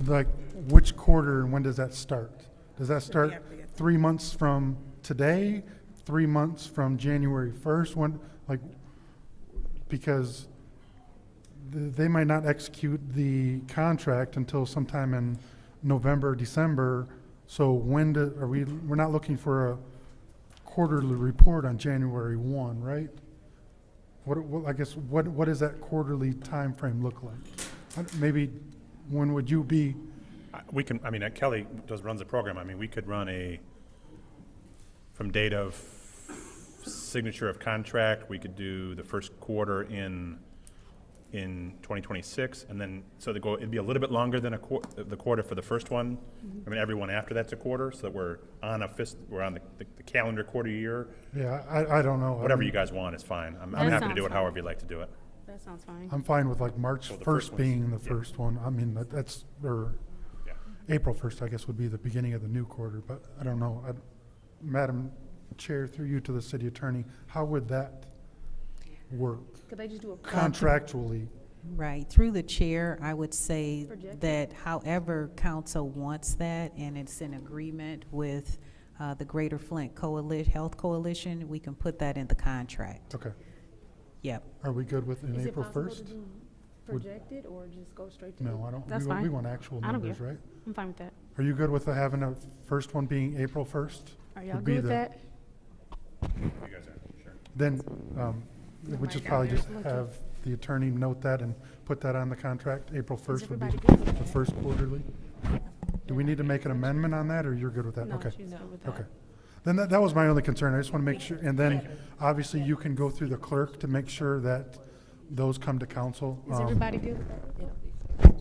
like, which quarter and when does that start? Does that start 3 months from today, 3 months from January 1st? When, like, because they might not execute the contract until sometime in November, December. So when we're not looking for a quarterly report on January 1, right? I guess, what does that quarterly time frame look like? Maybe, when would you be? We can, I mean, Kelly runs the program. I mean, we could run from date of signature of contract, we could do the first quarter in 2026, and then, so it'd be a little bit longer than the quarter for the first one. I mean, everyone after that's a quarter, so that we're on the calendar quarter year. Yeah, I don't know. Whatever you guys want is fine. I'm happy to do it however you'd like to do it. That sounds fine. I'm fine with like March So the first 1st one's- being the first one. I mean, or Yeah. April 1st, I guess, would be the beginning of the new quarter, but I don't know. Madam Chair, through you to the city attorney, how would that work Could they just do a contractually? Right, through the chair, I would say Projected. that however council wants that, and it's in agreement with the Greater Flint Health Coalition, we can put that in the contract. Okay. Yep. Are we good with Is it April possible 1st? to do projected or just go straight to? No, I don't. That's We fine. want actual I don't numbers, care. right? I'm fine with that. Are you good with having a first one being April 1st? Are y'all Would be good with the- that? You guys are, sure. Then, we just probably just have the attorney note that and put that on the contract. April 1st would be everybody good with the first quarterly. Do we need to make an amendment on that, or you're good with that? No, Okay. she's good with that. Okay. Then that was my only concern. I just want to make sure, and then obviously you can go through the clerk to make sure that those come to council. Is everybody good with that?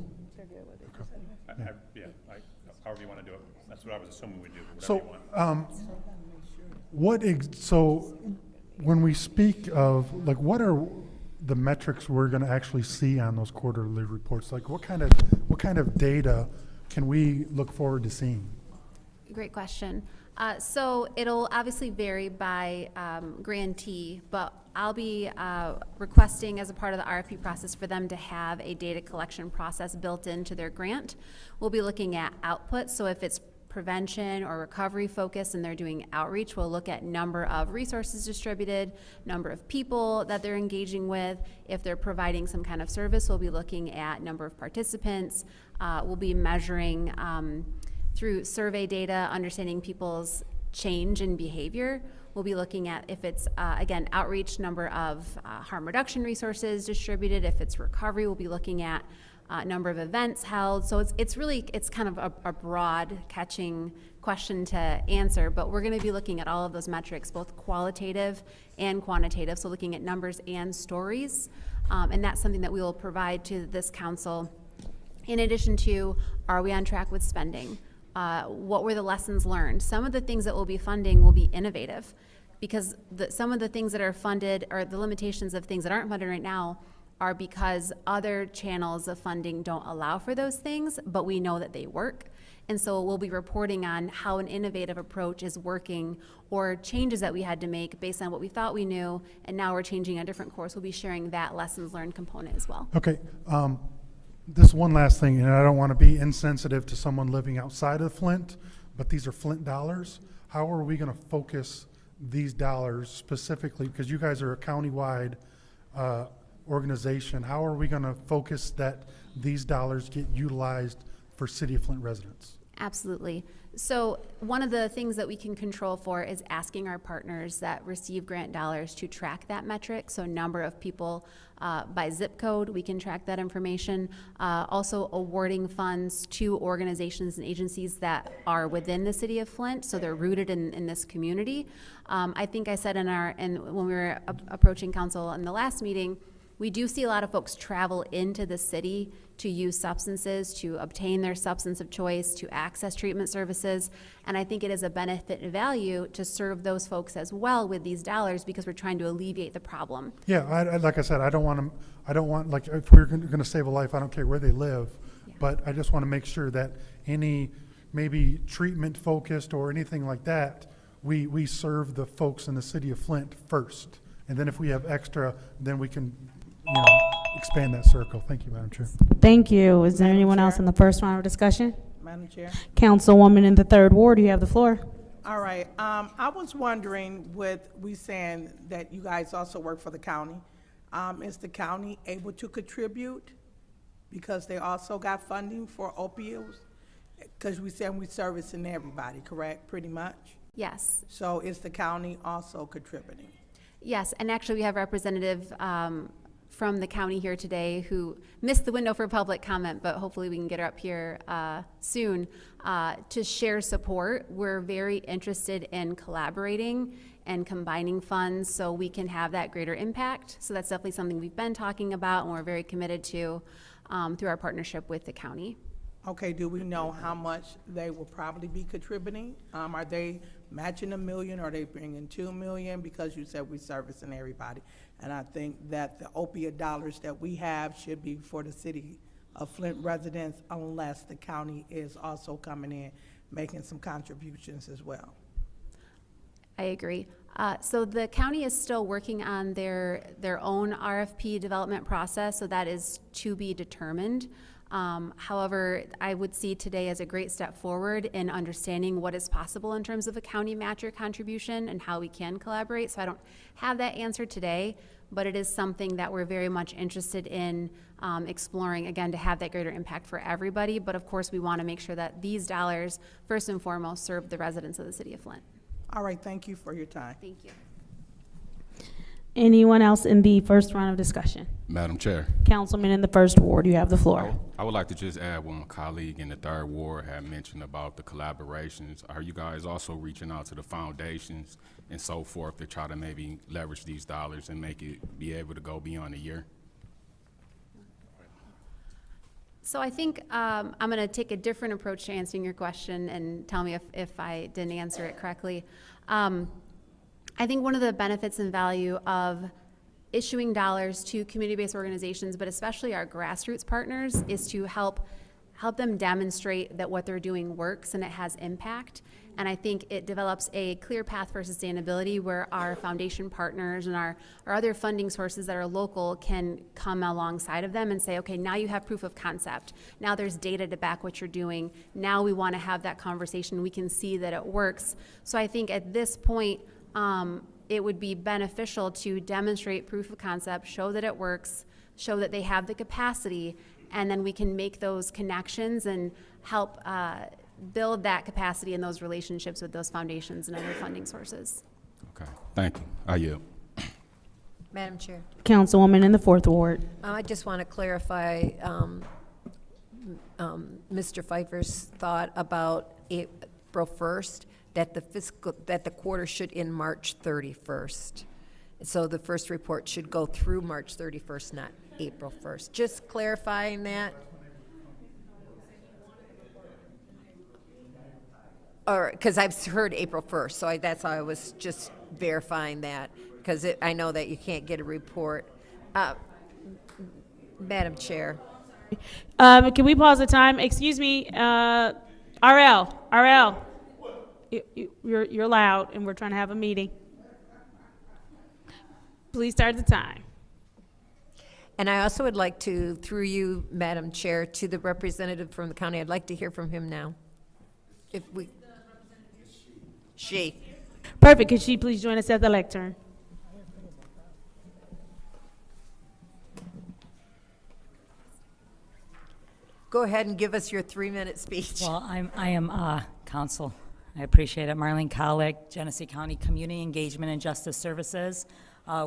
However you want to do it. That's what I was assuming we'd do, whatever So, you want. so when we speak of, like, what are the metrics we're going to actually see on those quarterly reports? Like, what kind of data can we look forward to seeing? Great question. So it'll obviously vary by grantee, but I'll be requesting as a part of the RFP process for them to have a data collection process built into their grant. We'll be looking at output, so if it's prevention or recovery focused and they're doing outreach, we'll look at number of resources distributed, number of people that they're engaging with. If they're providing some kind of service, we'll be looking at number of participants. We'll be measuring through survey data, understanding people's change in behavior. We'll be looking at if it's, again, outreach, number of harm reduction resources distributed. If it's recovery, we'll be looking at number of events held. So it's really, it's kind of a broad catching question to answer, but we're going to be looking at all of those metrics, both qualitative and quantitative, so looking at numbers and stories. And that's something that we will provide to this council. In addition to, are we on track with spending? What were the lessons learned? Some of the things that we'll be funding will be innovative, because some of the things that are funded, or the limitations of things that aren't funded right now, are because other channels of funding don't allow for those things, but we know that they work. And so we'll be reporting on how an innovative approach is working, or changes that we had to make based on what we thought we knew, and now we're changing a different course. We'll be sharing that lessons learned component as well. Okay, this one last thing, and I don't want to be insensitive to someone living outside of Flint, but these are Flint dollars. How are we going to focus these dollars specifically? Because you guys are a countywide organization. How are we going to focus that these dollars get utilized for City of Flint residents? Absolutely. So one of the things that we can control for is asking our partners that receive grant dollars to track that metric. So number of people by zip code, we can track that information. Also awarding funds to organizations and agencies that are within the City of Flint, so they're rooted in this community. I think I said when we were approaching council in the last meeting, we do see a lot of folks travel into the city to use substances, to obtain their substance of choice, to access treatment services. And I think it is a benefit and value to serve those folks as well with these dollars, because we're trying to alleviate the problem. Yeah, like I said, I don't want, like, if we're going to save a life, I don't care where they live, but I just want to make sure that any maybe treatment focused or anything like that, we serve the folks in the City of Flint first. And then if we have extra, then we can, expand that circle. Thank you, Madam Chair. Thank you. Is there anyone else in the first round of discussion? Madam Chair. Councilwoman in the 3rd Ward, you have the floor. All right, I was wondering, with we saying that you guys also work for the county, is the county able to contribute because they also got funding for opioids? Because we said we servicing everybody, correct, pretty much? Yes. So is the county also contributing? Yes, and actually we have representative from the county here today who missed the window for public comment, but hopefully we can get her up here soon to share support. We're very interested in collaborating and combining funds so we can have that greater impact. So that's definitely something we've been talking about and we're very committed to through our partnership with the county. Okay, do we know how much they will probably be contributing? Are they matching $1 million, or are they bringing $2 million? Because you said we're servicing everybody. And I think that the opioid dollars that we have should be for the City of Flint residents, unless the county is also coming in, making some contributions as well. I agree. So the county is still working on their own RFP development process, so that is to be determined. However, I would see today as a great step forward in understanding what is possible in terms of a county matcher contribution and how we can collaborate. So I don't have that answer today, but it is something that we're very much interested in exploring, again, to have that greater impact for everybody. But of course, we want to make sure that these dollars, first and foremost, serve the residents of the City of Flint. All right, thank you for your time. Thank you. Anyone else in the first round of discussion? Madam Chair. Councilman in the 1st Ward, you have the floor. I would like to just add what my colleague in the 3rd Ward had mentioned about the collaborations. Are you guys also reaching out to the foundations and so forth to try to maybe leverage these dollars and make it be able to go beyond a year? So I think I'm going to take a different approach to answering your question, and tell me if I didn't answer it correctly. I think one of the benefits and value of issuing dollars to community-based organizations, but especially our grassroots partners, is to help help them demonstrate that what they're doing works and it has impact. And I think it develops a clear path for sustainability where our foundation partners and our other funding sources that are local can come alongside of them and say, okay, now you have proof of concept. Now there's data to back what you're doing. Now we want to have that conversation. We can see that it works. So I think at this point, it would be beneficial to demonstrate proof of concept, show that it works, show that they have the capacity, and then we can make those connections and help build that capacity and those relationships with those foundations and other funding sources. Okay, thank you. I yield. Madam Chair. Councilwoman in the 4th Ward. I just want to clarify Mr. Pfeiffer's thought about April 1st, that the quarter should end March 31st. So the first report should go through March 31st, not April 1st. Just clarifying that. Or, because I've heard April 1st, so that's why I was just verifying that, because I know that you can't get a report. Madam Chair. Can we pause the time? Excuse me, RL, you're loud and we're trying to have a meeting. Please start the time. And I also would like to, through you, Madam Chair, to the representative from the county, I'd like to hear from him now. If we, she. Perfect. Could she please join us at the lectern? Go ahead and give us your 3-minute speech. Well, I am counsel. I appreciate it. Marlene Colick, Genesee County Community Engagement and Justice Services.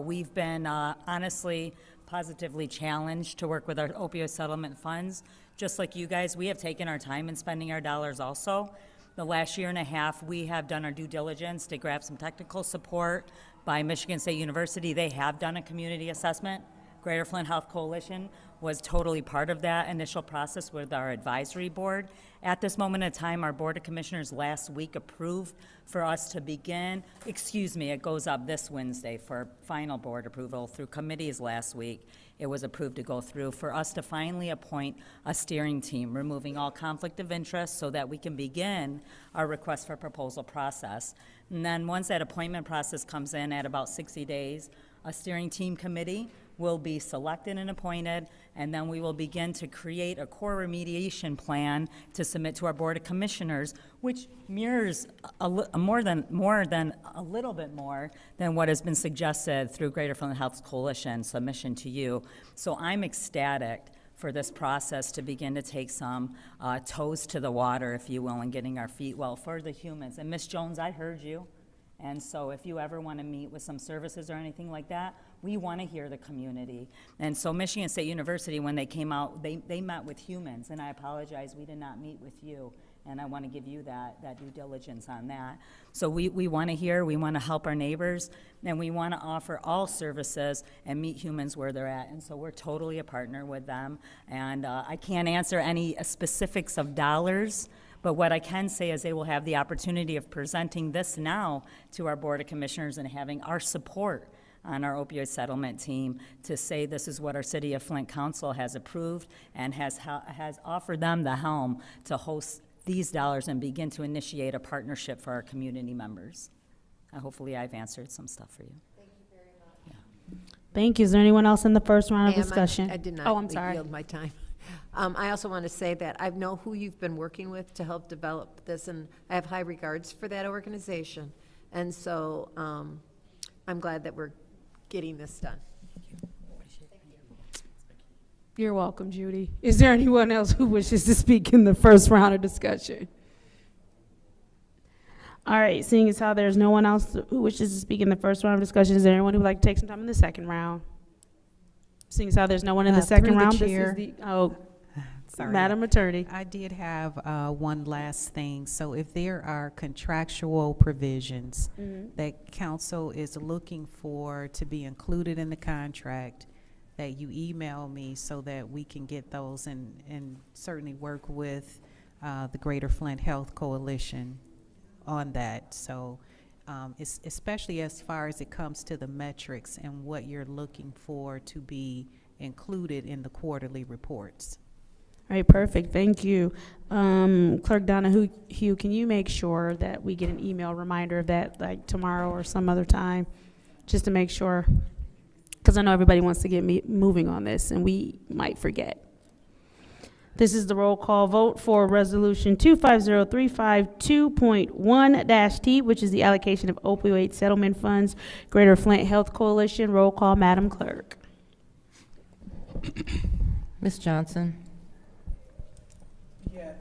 We've been honestly positively challenged to work with our opioid settlement funds. Just like you guys, we have taken our time in spending our dollars also. The last year and a half, we have done our due diligence to grab some technical support by Michigan State University. They have done a community assessment. Greater Flint Health Coalition was totally part of that initial process with our advisory board. At this moment in time, our Board of Commissioners last week approved for us to begin, it goes up this Wednesday for final board approval through committees last week. It was approved to go through for us to finally appoint a steering team, removing all conflict of interest so that we can begin our request for proposal process. And then once that appointment process comes in at about 60 days, a steering team committee will be selected and appointed, and then we will begin to create a core remediation plan to submit to our Board of Commissioners, which mirrors more than a little bit more than what has been suggested through Greater Flint Health Coalition submission to you. So I'm ecstatic for this process to begin to take some toes to the water, if you will, and getting our feet well for the humans. And Ms. Jones, I heard you. And so if you ever want to meet with some services or anything like that, we want to hear the community. And so Michigan State University, when they came out, they met with humans, and I apologize, we did not meet with you. And I want to give you that due diligence on that. So we want to hear, we want to help our neighbors, and we want to offer all services and meet humans where they're at. And so we're totally a partner with them. And I can't answer any specifics of dollars, but what I can say is they will have the opportunity of presenting this now to our Board of Commissioners and having our support on our opioid settlement team to say this is what our City of Flint Council has approved and has offered them the helm to host these dollars and begin to initiate a partnership for our community members. Hopefully I've answered some stuff for you. Thank you very much. Yeah. Thank you. Is there anyone else in the first round of discussion? I did not Oh, I'm sorry. yield my time. I also want to say that I know who you've been working with to help develop this, and I have high regards for that organization. And so I'm glad that we're getting this done. You're welcome, Judy. Is there anyone else who wishes to speak in the first round of discussion? All right, seeing as how there's no one else who wishes to speak in the first round of discussion, is there anyone who would like to take some time in the second round? Seeing as how there's no one in the second Through the round, chair. Sorry. Madam Attorney. I did have one last thing. So if there are contractual provisions that council is looking for to be included in the contract, that you email me so that we can get those and certainly work with the Greater Flint Health Coalition on that. So especially as far as it comes to the metrics and what you're looking for to be included in the quarterly reports. All right, perfect, thank you. Clerk Donahue, can you make sure that we get an email reminder of that, like tomorrow or some other time? Just to make sure, because I know everybody wants to get moving on this, and we might forget. This is the roll call vote for Resolution 250352.1-T, which is the allocation of opioid settlement funds, Greater Flint Health Coalition. Roll call, Madam Clerk. Ms. Johnson? Yes.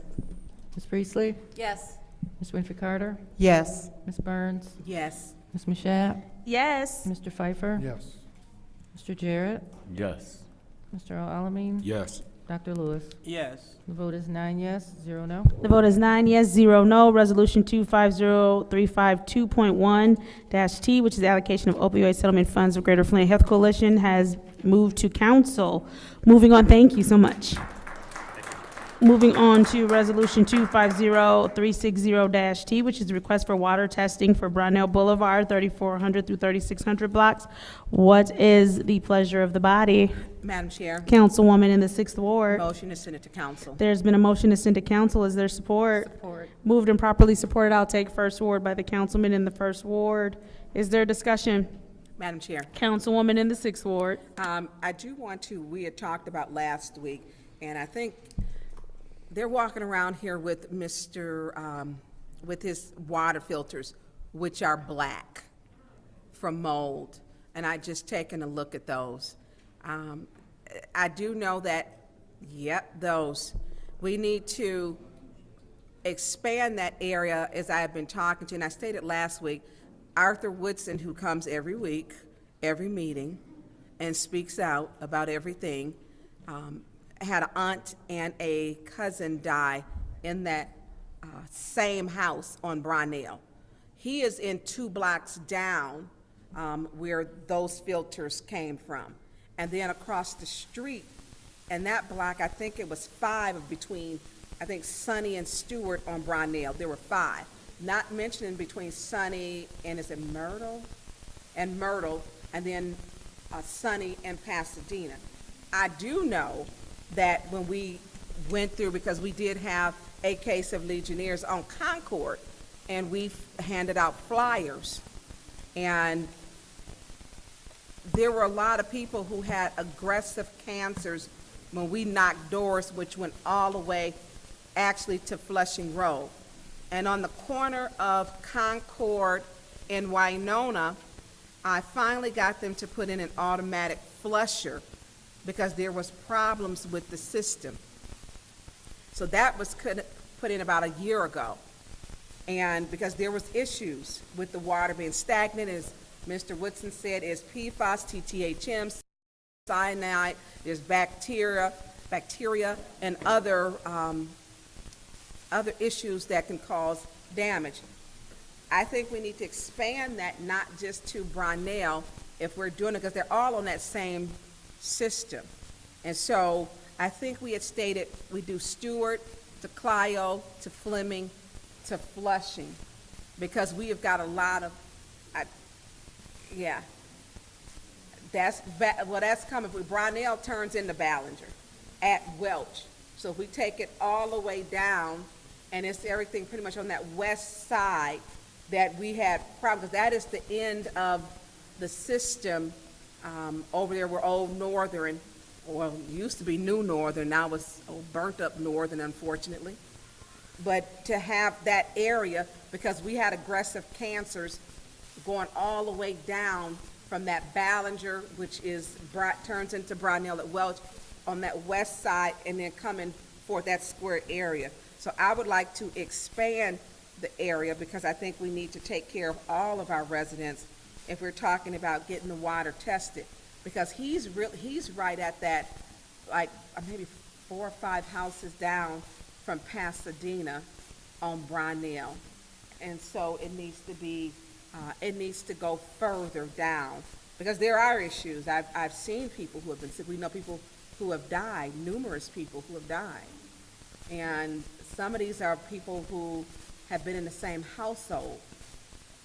Ms. Priestley? Yes. Ms. Winfrey Carter? Yes. Ms. Burns? Yes. Ms. Mashat? Yes. Mr. Pfeiffer? Yes. Mr. Jarrett? Yes. Mr. Alamin? Yes. Dr. Lewis? Yes. The vote is 9 yes, 0 no. The vote is 9 yes, 0 no. Resolution 250352.1-T, which is the allocation of opioid settlement funds of Greater Flint Health Coalition, has moved to council. Moving on, thank you so much. Moving on to Resolution 250360-T, which is the request for water testing for Brownell Boulevard, 3400 through 3600 blocks. What is the pleasure of the body? Madam Chair, Councilwoman in the 6th Ward. motion to send it to council. There's been a motion to send to council. Is there support? Support. Moved and properly supported. I'll take 1st Ward by the councilman in the 1st Ward. Is there discussion? Madam Chair, Councilwoman in the 6th Ward. I do want to, we had talked about last week, and I think they're walking around here with with his water filters, which are black from mold, and I just taken a look at those. I do know that, yep, those. We need to expand that area, as I have been talking to, and I stated last week, Arthur Woodson, who comes every week, every meeting, and speaks out about everything, had an aunt and a cousin die in that same house on Brownell. He is in 2 blocks down where those filters came from. And then across the street, in that block, I think it was 5 between, I think, Sunny and Stewart on Brownell. There were 5. Not mentioning between Sunny and, is it Myrtle? And Myrtle, and then Sunny and Pasadena. I do know that when we went through, because we did have a case of Legionnaires on Concord, and we handed out flyers, and there were a lot of people who had aggressive cancers when we knocked doors, which went all the way actually to Flushing Road. And on the corner of Concord and Winona, I finally got them to put in an automatic flusher because there was problems with the system. So that was put in about a year ago. And because there was issues with the water being stagnant, as Mr. Woodson said, is PFAS, TTHM, cyanide, there's bacteria, and other issues that can cause damage. I think we need to expand that, not just to Brownell, if we're doing it, because they're all on that same system. And so I think we had stated we do Stewart to Clio to Fleming to Flushing, because we have got a lot of, that's coming. Brownell turns into Ballinger at Welch. So if we take it all the way down, and it's everything pretty much on that west side that we had problems, because that is the end of the system over there where Old Northern, well, used to be New Northern, now it's burnt up Northern, unfortunately. But to have that area, because we had aggressive cancers going all the way down from that Ballinger, which is turns into Brownell at Welch on that west side, and then coming for that square area. So I would like to expand the area, because I think we need to take care of all of our residents if we're talking about getting the water tested, because he's right at that, like maybe 4 or 5 houses down from Pasadena on Brownell. And so it needs to be, it needs to go further down, because there are issues. I've seen people who have been sick. We know people who have died, numerous people who have died. And some of these are people who have been in the same household,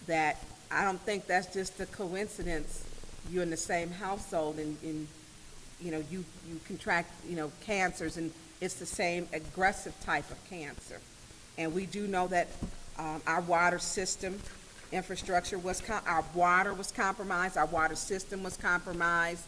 that I don't think that's just a coincidence. You're in the same household, and you contract, cancers, and it's the same aggressive type of cancer. And we do know that our water system infrastructure our water was compromised, our water system was compromised,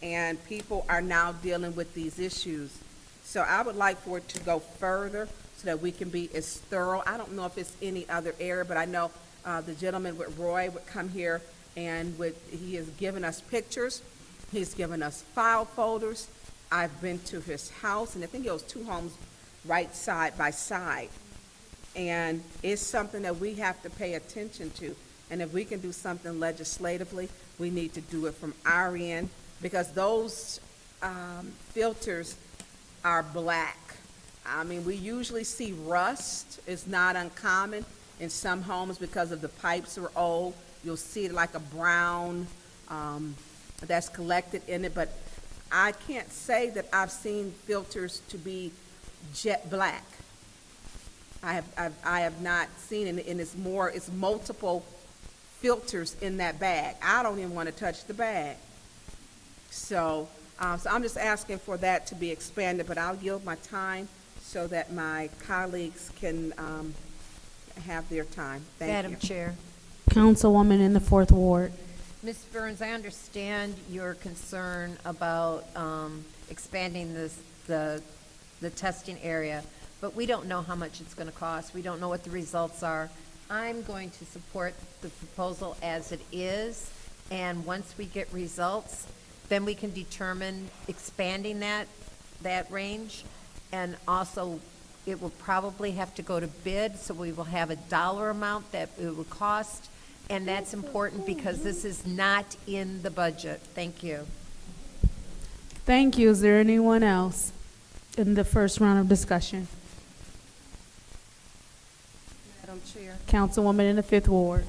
and people are now dealing with these issues. So I would like for it to go further so that we can be as thorough. I don't know if it's any other area, but I know the gentleman with Roy would come here and he has given us pictures. He's given us file folders. I've been to his house, and I think it was 2 homes right side by side. And it's something that we have to pay attention to. And if we can do something legislatively, we need to do it from our end, because those filters are black. I mean, we usually see rust. It's not uncommon in some homes because of the pipes are old. You'll see like a brown that's collected in it, but I can't say that I've seen filters to be jet black. I have not seen it, and it's multiple filters in that bag. I don't even want to touch the bag. So I'm just asking for that to be expanded, but I'll yield my time so that my colleagues can have their time. Thank you. Madam Chair. Councilwoman in the 4th Ward. Ms. Burns, I understand your concern about expanding the testing area, but we don't know how much it's going to cost. We don't know what the results are. I'm going to support the proposal as it is, and once we get results, then we can determine expanding that range. And also, it will probably have to go to bid, so we will have a dollar amount that it will cost. And that's important because this is not in the budget. Thank you. Thank you. Is there anyone else in the first round of discussion? Madam Chair. Councilwoman in the 5th Ward.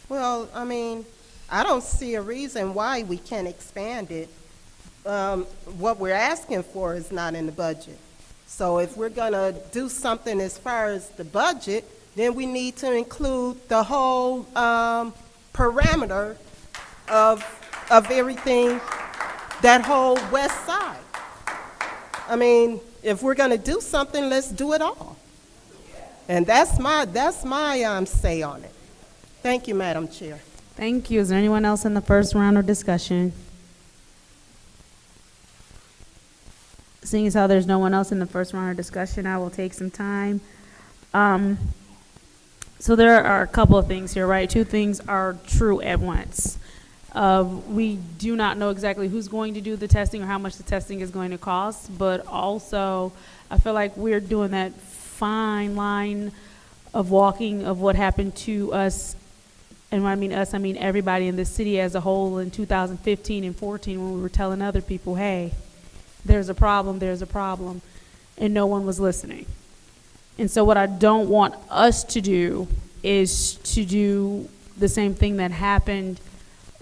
Well, I mean, I don't see a reason why we can't expand it. What we're asking for is not in the budget. So if we're gonna do something as far as the budget, then we need to include the whole parameter of everything, that whole west side. I mean, if we're gonna do something, let's do it all. And that's my say on it. Thank you, Madam Chair. Thank you. Is there anyone else in the first round of discussion? Seeing as how there's no one else in the first round of discussion, I will take some time. So there are a couple of things here, right? 2 things are true at once. We do not know exactly who's going to do the testing or how much the testing is going to cost, but also I feel like we're doing that fine line of walking of what happened to us. And when I mean us, I mean everybody in the city as a whole in 2015 and 14 when we were telling other people, hey, there's a problem, and no one was listening. And so what I don't want us to do is to do the same thing that happened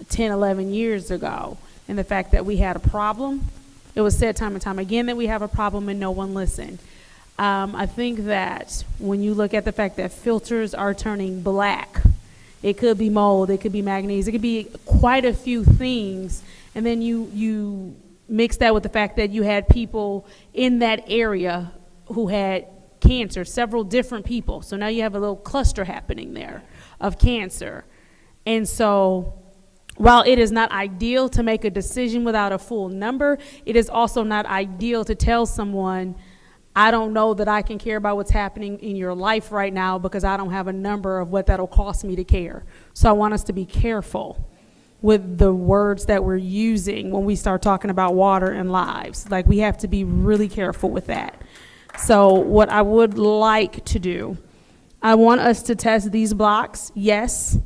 10, 11 years ago. And the fact that we had a problem, it was said time and time again that we have a problem and no one listened. I think that when you look at the fact that filters are turning black, it could be mold, it could be manganese, it could be quite a few things. And then you mix that with the fact that you had people in that area who had cancer, several different people. So now you have a little cluster happening there of cancer. And so while it is not ideal to make a decision without a full number, it is also not ideal to tell someone, I don't know that I can care about what's happening in your life right now because I don't have a number of what that'll cost me to care. So I want us to be careful with the words that we're using when we start talking about water and lives. Like, we have to be really careful with that. So what I would like to do, I want us to test these blocks, yes.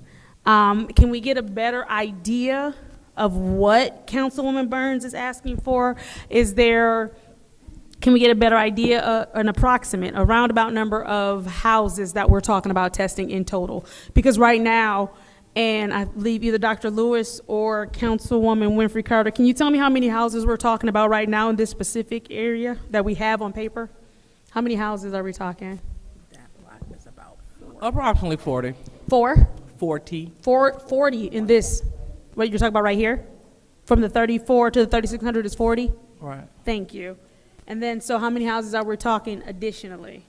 Can we get a better idea of what Councilwoman Burns is asking for? Can we get a better idea, an approximate, a roundabout number of houses that we're talking about testing in total? Because right now, and I believe either Dr. Lewis or Councilwoman Winfrey Carter, can you tell me how many houses we're talking about right now in this specific area that we have on paper? How many houses are we talking? That block is about 4. Approximately 40. 4? 40. 40 in this, what you're talking about right here? from the 34 to the 3,600 is 40? Right. Thank you. And then, so how many houses are we talking additionally?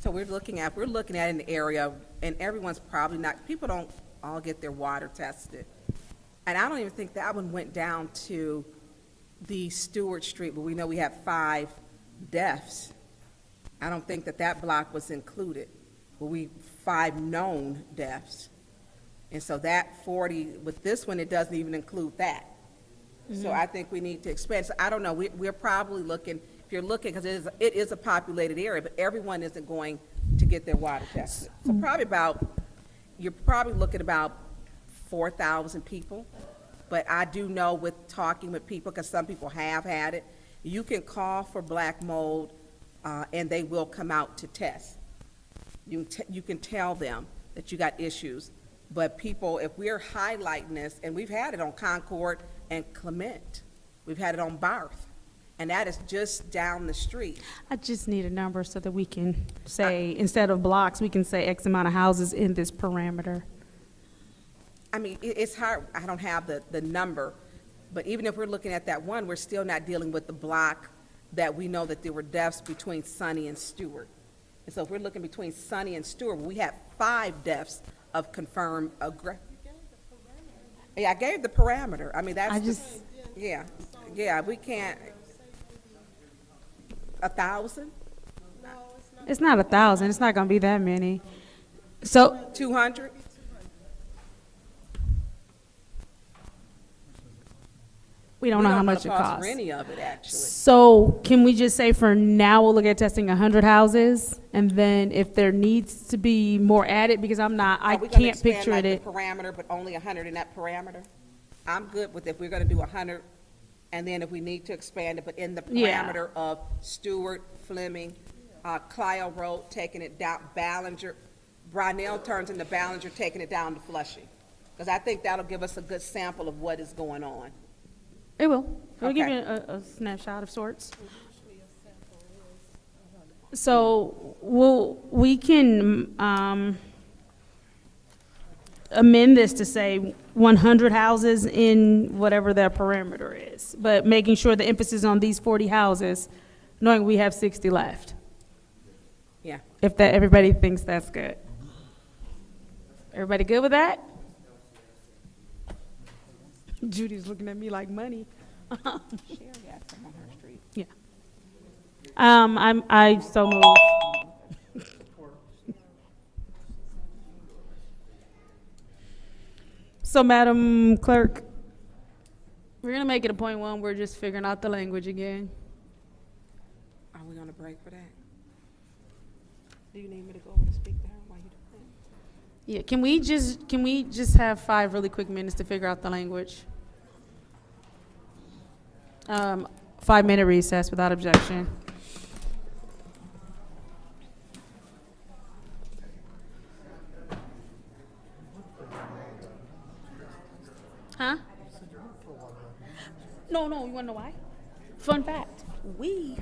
So we're looking at an area, and everyone's probably not, people don't all get their water tested. And I don't even think that one went down to the Stewart Street, but we know we have 5 deaths. I don't think that block was included, but 5 known deaths. And so that 40, with this one, it doesn't even include that. So I think we need to expand. So I don't know, we're probably looking, if you're looking, because it is a populated area, but everyone isn't going to get their water tested. So you're probably looking about 4,000 people. But I do know with talking with people, because some people have had it, you can call for black mold, and they will come out to test. You can tell them that you got issues. But people, if we're highlighting this, and we've had it on Concord and Clement, we've had it on Barth, and that is just down the street. I just need a number so that we can say, instead of blocks, we can say X amount of houses in this parameter. I mean, it's hard, I don't have the number, but even if we're looking at that one, we're still not dealing with the block that we know that there were deaths between Sunny and Stewart. And so if we're looking between Sunny and Stewart, we have 5 deaths of confirmed Yeah, I gave the parameter. I mean, that's yeah, we can't, 1,000? It's not 1,000, it's not gonna be that many. So, 200? we don't know how much it For costs. any of it, actually. So can we just say for now, we'll look at testing 100 houses? And then if there needs to be more added, because I can't picture Are we gonna expand it. like the parameter, but only 100 in that parameter? I'm good with if we're gonna do 100, and then if we need to expand it, but in the Yeah. parameter of Stewart, Fleming, Clio Road, taking it down, Ballinger, Brownell turns into Ballinger, taking it down to Flushing. Because I think that'll give us a good sample of what is going on. It will. It'll give Okay. you a snapshot of sorts. So we can amend this to say 100 houses in whatever their parameter is, but making sure the emphasis on these 40 houses, knowing we have 60 left. Yeah. If that, everybody thinks that's good. Everybody good with that? Judy's looking at me like money. Yeah. I so move. So, Madam Clerk, we're gonna make it a point one, we're just figuring out the language again. Are we on a break for that? Do you need me to go over to speak to her while you do that? Yeah, can we just have 5 really quick minutes to figure out the language? 5-minute recess without objection. Huh? No, you wanna know why? Fun fact, we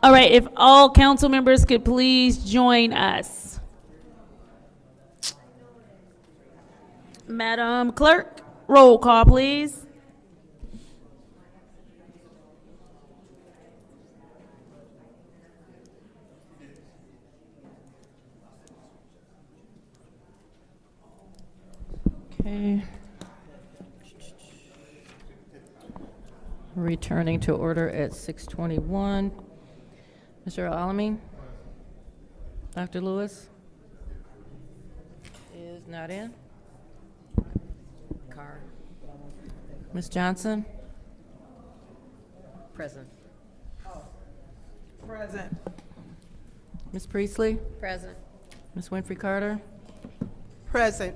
All right, if all council members could please join us. Madam Clerk, roll call, please. Okay. Returning to order at 6:21. Mr. Alamin? Dr. Lewis? Is not in. Carr. Ms. Johnson? Present. Present. Ms. Priestley? Present. Ms. Winfrey Carter? Present.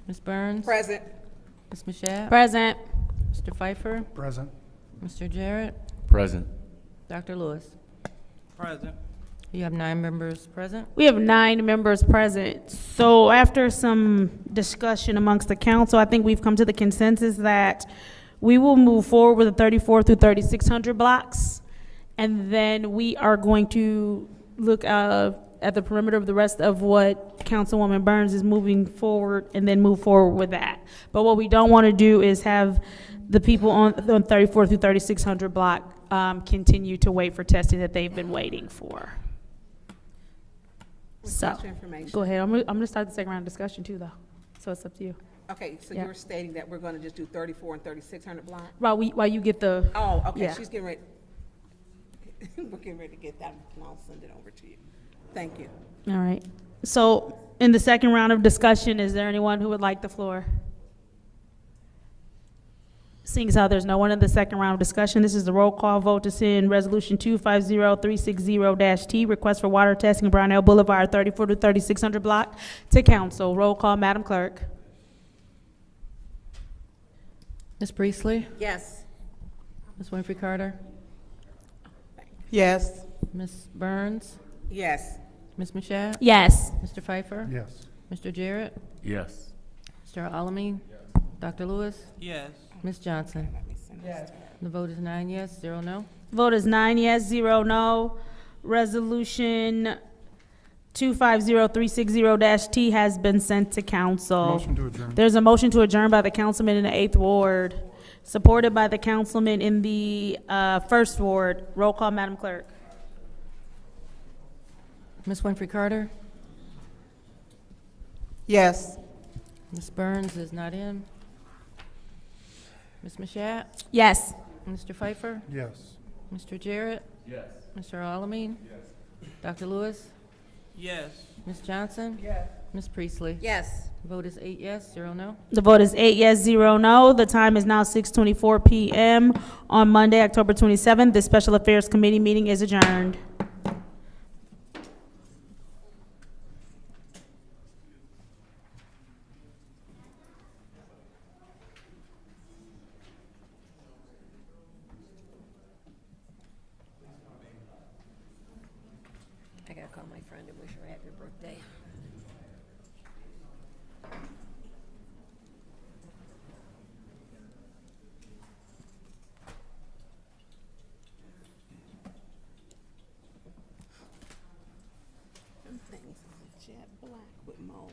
Ms. Burns? Present. Ms. Mashat? Present. Mr. Pfeiffer? Present. Mr. Jarrett? Present. Dr. Lewis? Present. You have 9 members present. We have 9 members present. So after some discussion amongst the council, I think we've come to the consensus that we will move forward with the 34 through 3600 blocks. And then we are going to look at the perimeter of the rest of what Councilwoman Burns is moving forward and then move forward with that. But what we don't want to do is have the people on 34 through 3600 block continue to wait for testing that they've been waiting for. So, Request for information. go ahead. I'm gonna start the second round of discussion too, though. So it's up to you. Okay, so Yeah. you're stating that we're gonna just do 34 and 3600 block? While you get the, Oh, okay, Yeah. she's getting ready. We're getting ready to get that, and I'll send it over to you. Thank you. all right. So in the second round of discussion, is there anyone who would like the floor? Seeing as how there's no one in the second round of discussion, this is the roll call vote to send Resolution 250360-T, request for water testing in Brownell Boulevard, 34 to 3600 block, to council. Roll call, Madam Clerk. Ms. Priestley? Yes. Ms. Winfrey Carter? Yes. Ms. Burns? Yes. Ms. Mashat? Yes. Mr. Pfeiffer? Yes. Mr. Jarrett? Yes. Mr. Alamin? Dr. Lewis? Yes. Ms. Johnson? Yes. The vote is 9 yes, 0 no. Vote is 9 yes, 0 no. Resolution 250360-T has been sent to council. Motion to adjourn. There's a motion to adjourn by the councilman in the 8th Ward, supported by the councilman in the 1st Ward. Roll call, Madam Clerk. Ms. Winfrey Carter? Yes. Ms. Burns is not in. Ms. Mashat? Yes. Mr. Pfeiffer? Yes. Mr. Jarrett? Yes. Mr. Alamin? Yes. Dr. Lewis? Yes. Ms. Johnson? Yes. Ms. Priestley? Yes. Vote is 8 yes, 0 no. The vote is 8 yes, 0 no. The time is now 6:24 p.m. on Monday, October 27th. The Special Affairs Committee meeting is adjourned. I gotta call my friend and wish her a happy birthday. Them things are jet black with mold.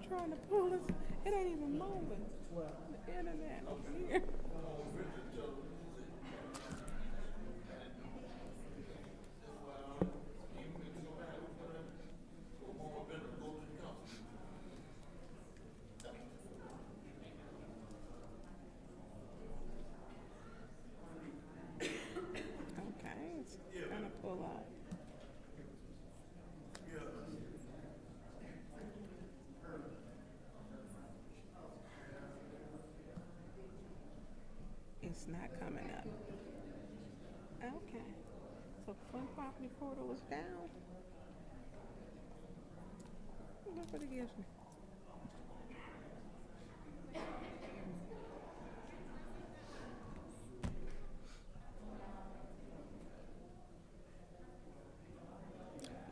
trying to pull this, it ain't even moving. The internet over here. Okay, it's gonna pull up. It's not coming up. Okay, so Flint Property Portal is down. Look what it gives me.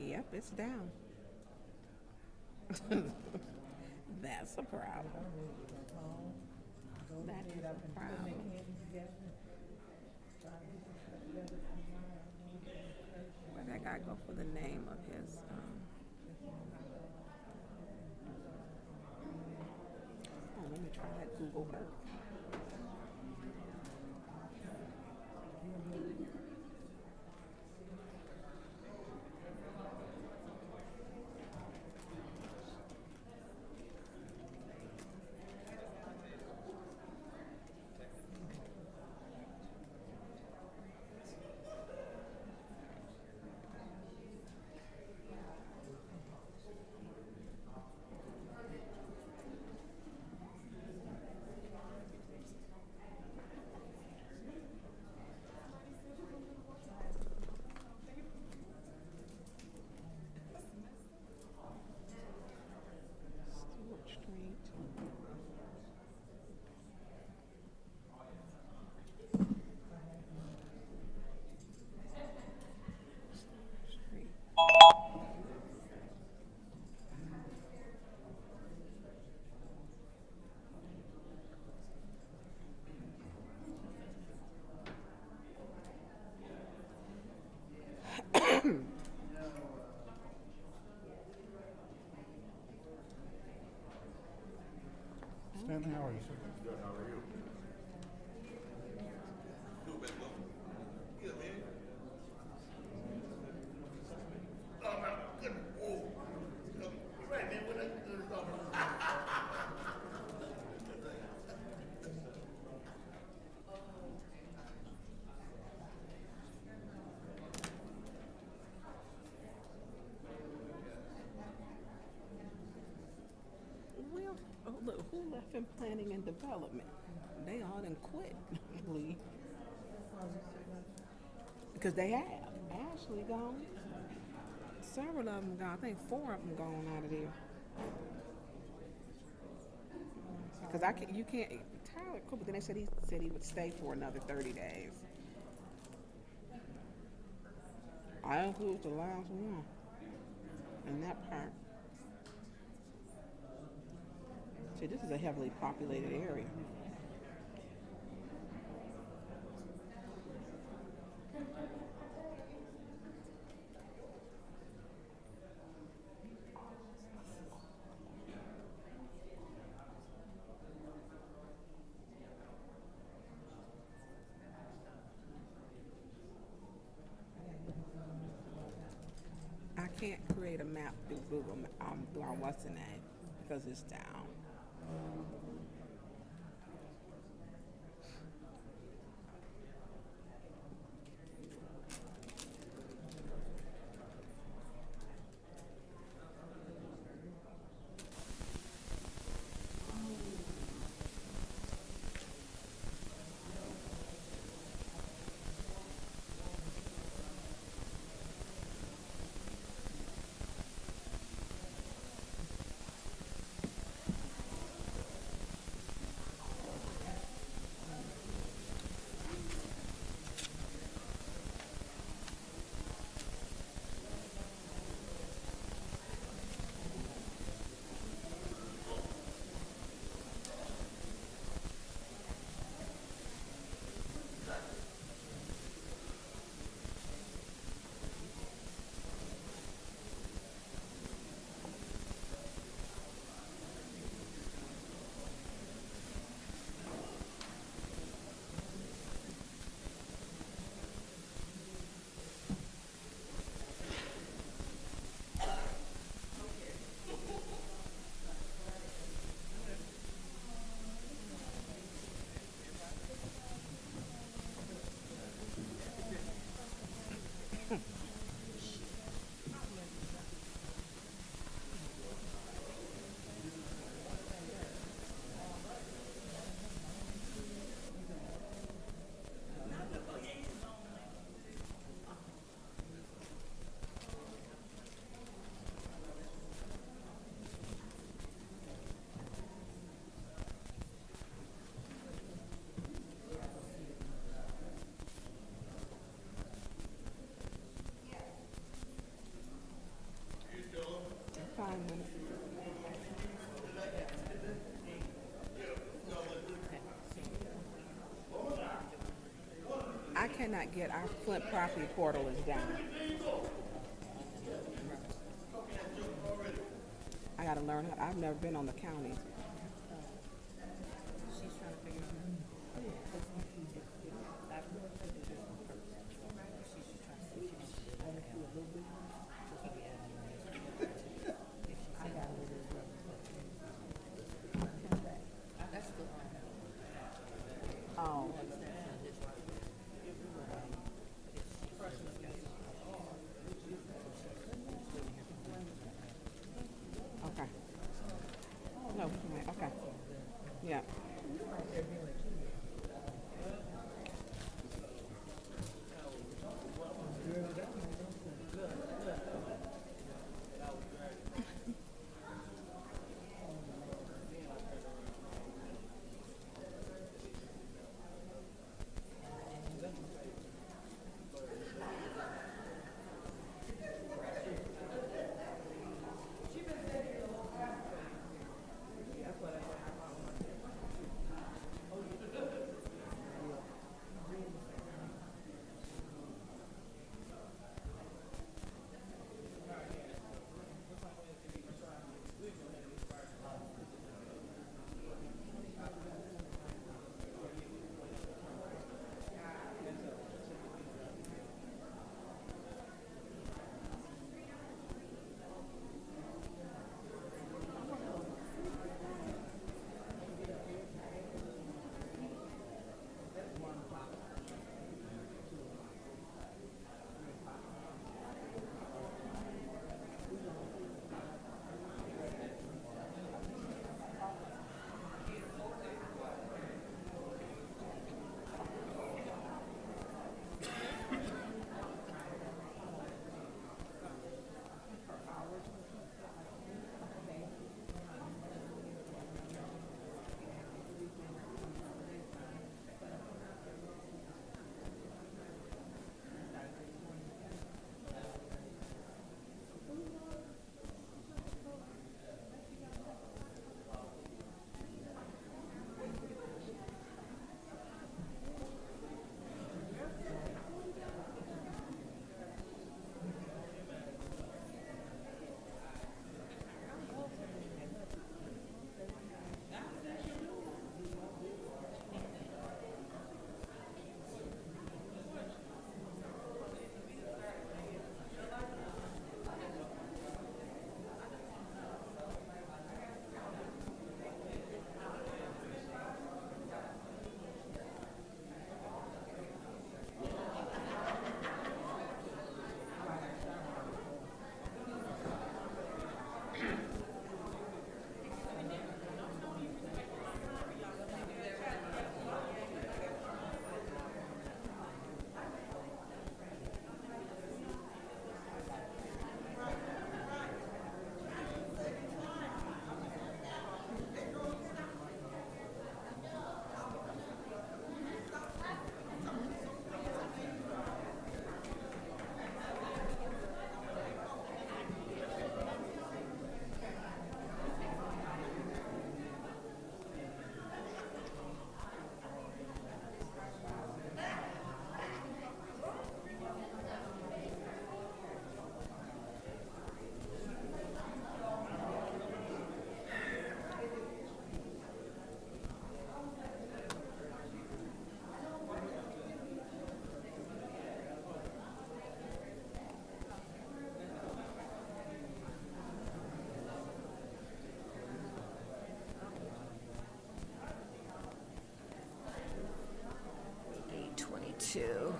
Yep, it's down. That's a problem. That is a problem. Where that guy go for the name of his, oh, let me try that Google Earth. Stewart Street. Street. Stanley, how are you, sir? Well, oh look, who left in planning and development? They all done quit, Lee. Because they have. Ashley gone. Several of them gone. I think 4 of them gone out of there. Because you can't, Tyler cool, but then they said he would stay for another 30 days. I include the last one in that part. See, this is a heavily populated area. I can't create a map through Google, what's the name, because it's down. cannot get, our Flint property portal is down. I gotta learn how, I've never been on the county. Oh. Okay. No, okay. Yeah. Two.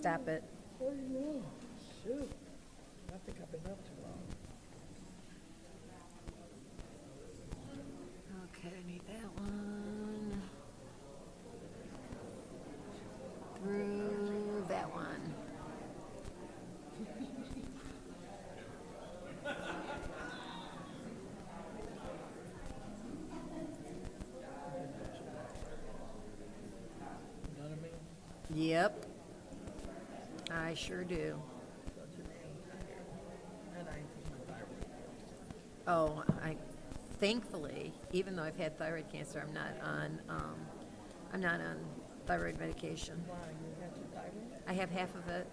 Stop it. Shoot, I think I've been up too long. Okay, I need that one. Through that one. You know what I mean? Yep. I sure do. And I ain't taking my thyroid. Oh, thankfully, even though I've had thyroid cancer, I'm not on thyroid medication. Why, you got your thyroid? I have half of it.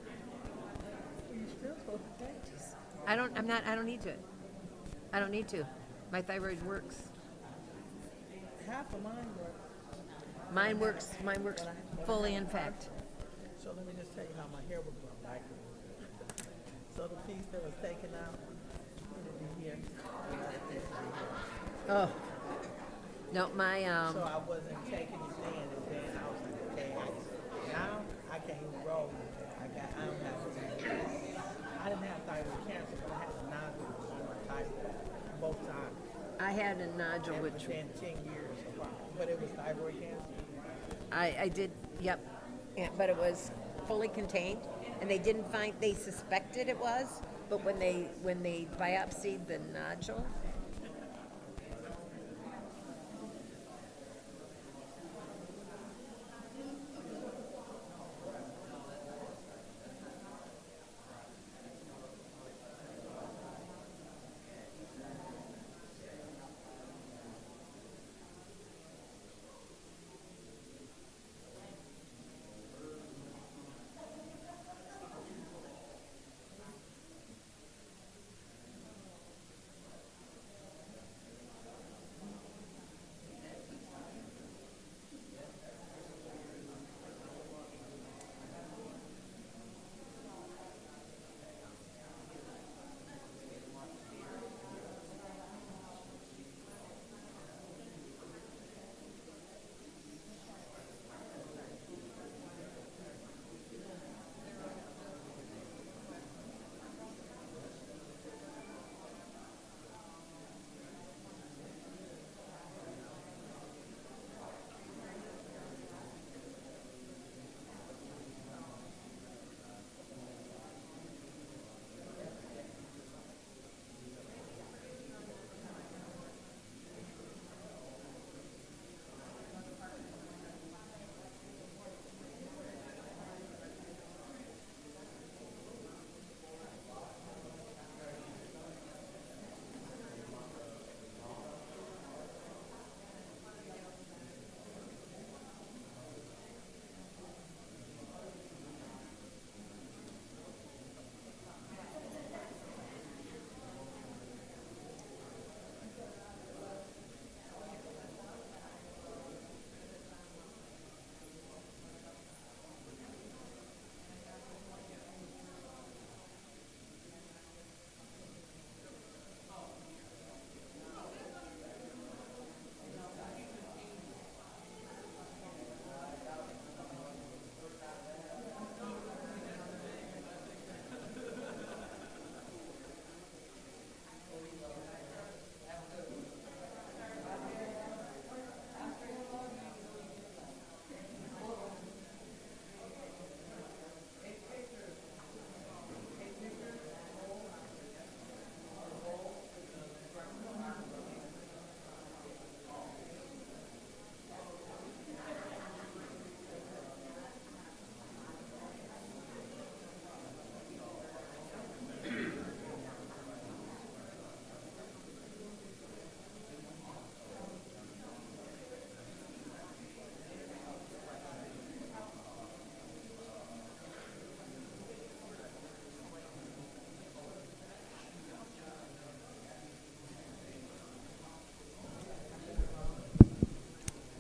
You still supposed to take this. I don't need to. I don't need to. My thyroid works. Half of mine work. Mine works fully, in fact. So let me just tell you how my hair would grow back. So the piece that was taken out, it'll be here. Oh. No, my, So I wasn't taking it then, and then I was like, okay, now I can't even roll. I don't have I didn't have thyroid cancer, but I had a nodule on my thyroid both times. I had a nodule, And which within 10 years, but it was thyroid cancer. I did, yep. Yeah, but it was fully contained, and they suspected it was, but when they biopsied the nodule,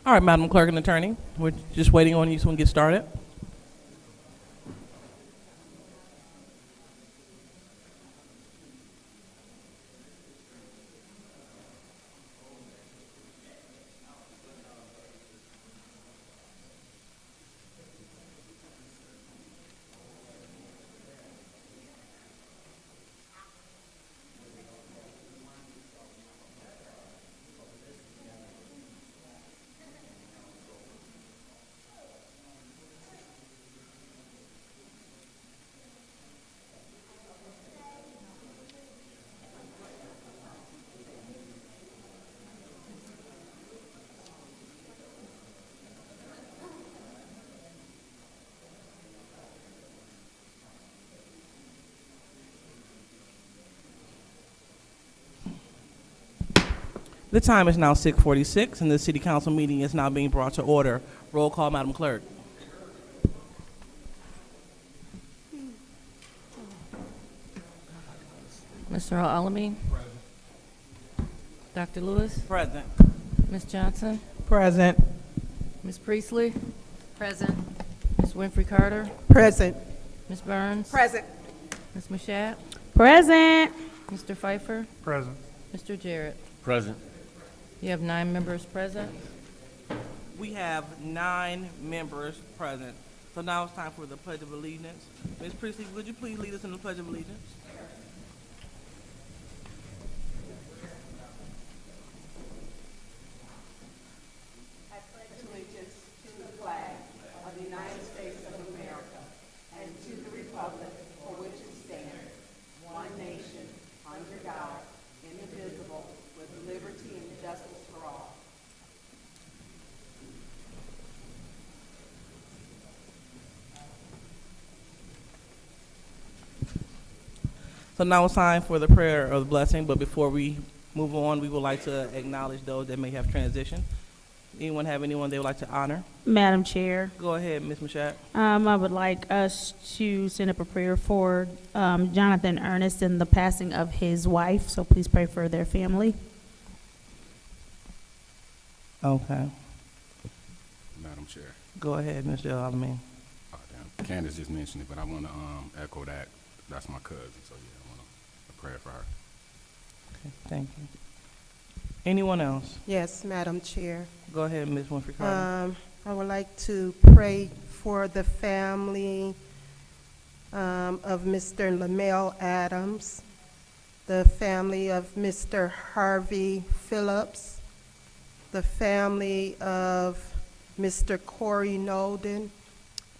All right, Madam Clerk and Attorney, we're just waiting on you so we can get started. The time is now 6:46, and the city council meeting is now being brought to order. Roll call, Madam Clerk. Mr. Alamin? Dr. Lewis? Present. Ms. Johnson? Present. Ms. Priestley? Present. Ms. Winfrey Carter? Present. Ms. Burns? Present. Ms. Mashat? Present. Mr. Pfeiffer? Present. Mr. Jarrett? Present. You have 9 members present. We have 9 members present. So now it's time for the Pledge of Allegiance. Ms. Priestley, would you please lead us in the Pledge of Allegiance? So now it's time for the prayer of the blessing, but before we move on, we would like to acknowledge those that may have transitioned. Anyone have anyone they would like to honor? Madam Chair, Go ahead, Ms. Mashat. I would like us to send up a prayer for Jonathan Ernest and the passing of his wife, so please pray for their family. Okay. Madam Chair. Go ahead, Mr. Alamin. Oh, damn. Candace just mentioned it, but I want to echo that. That's my cousin, so yeah, I want a prayer for her. Okay, thank you. Anyone else? Yes, Madam Chair. Go ahead, Ms. Winfrey Carter. I would like to pray for the family of Mr. Lamel Adams, the family of Mr. Harvey Phillips, the family of Mr. Corey Nolden,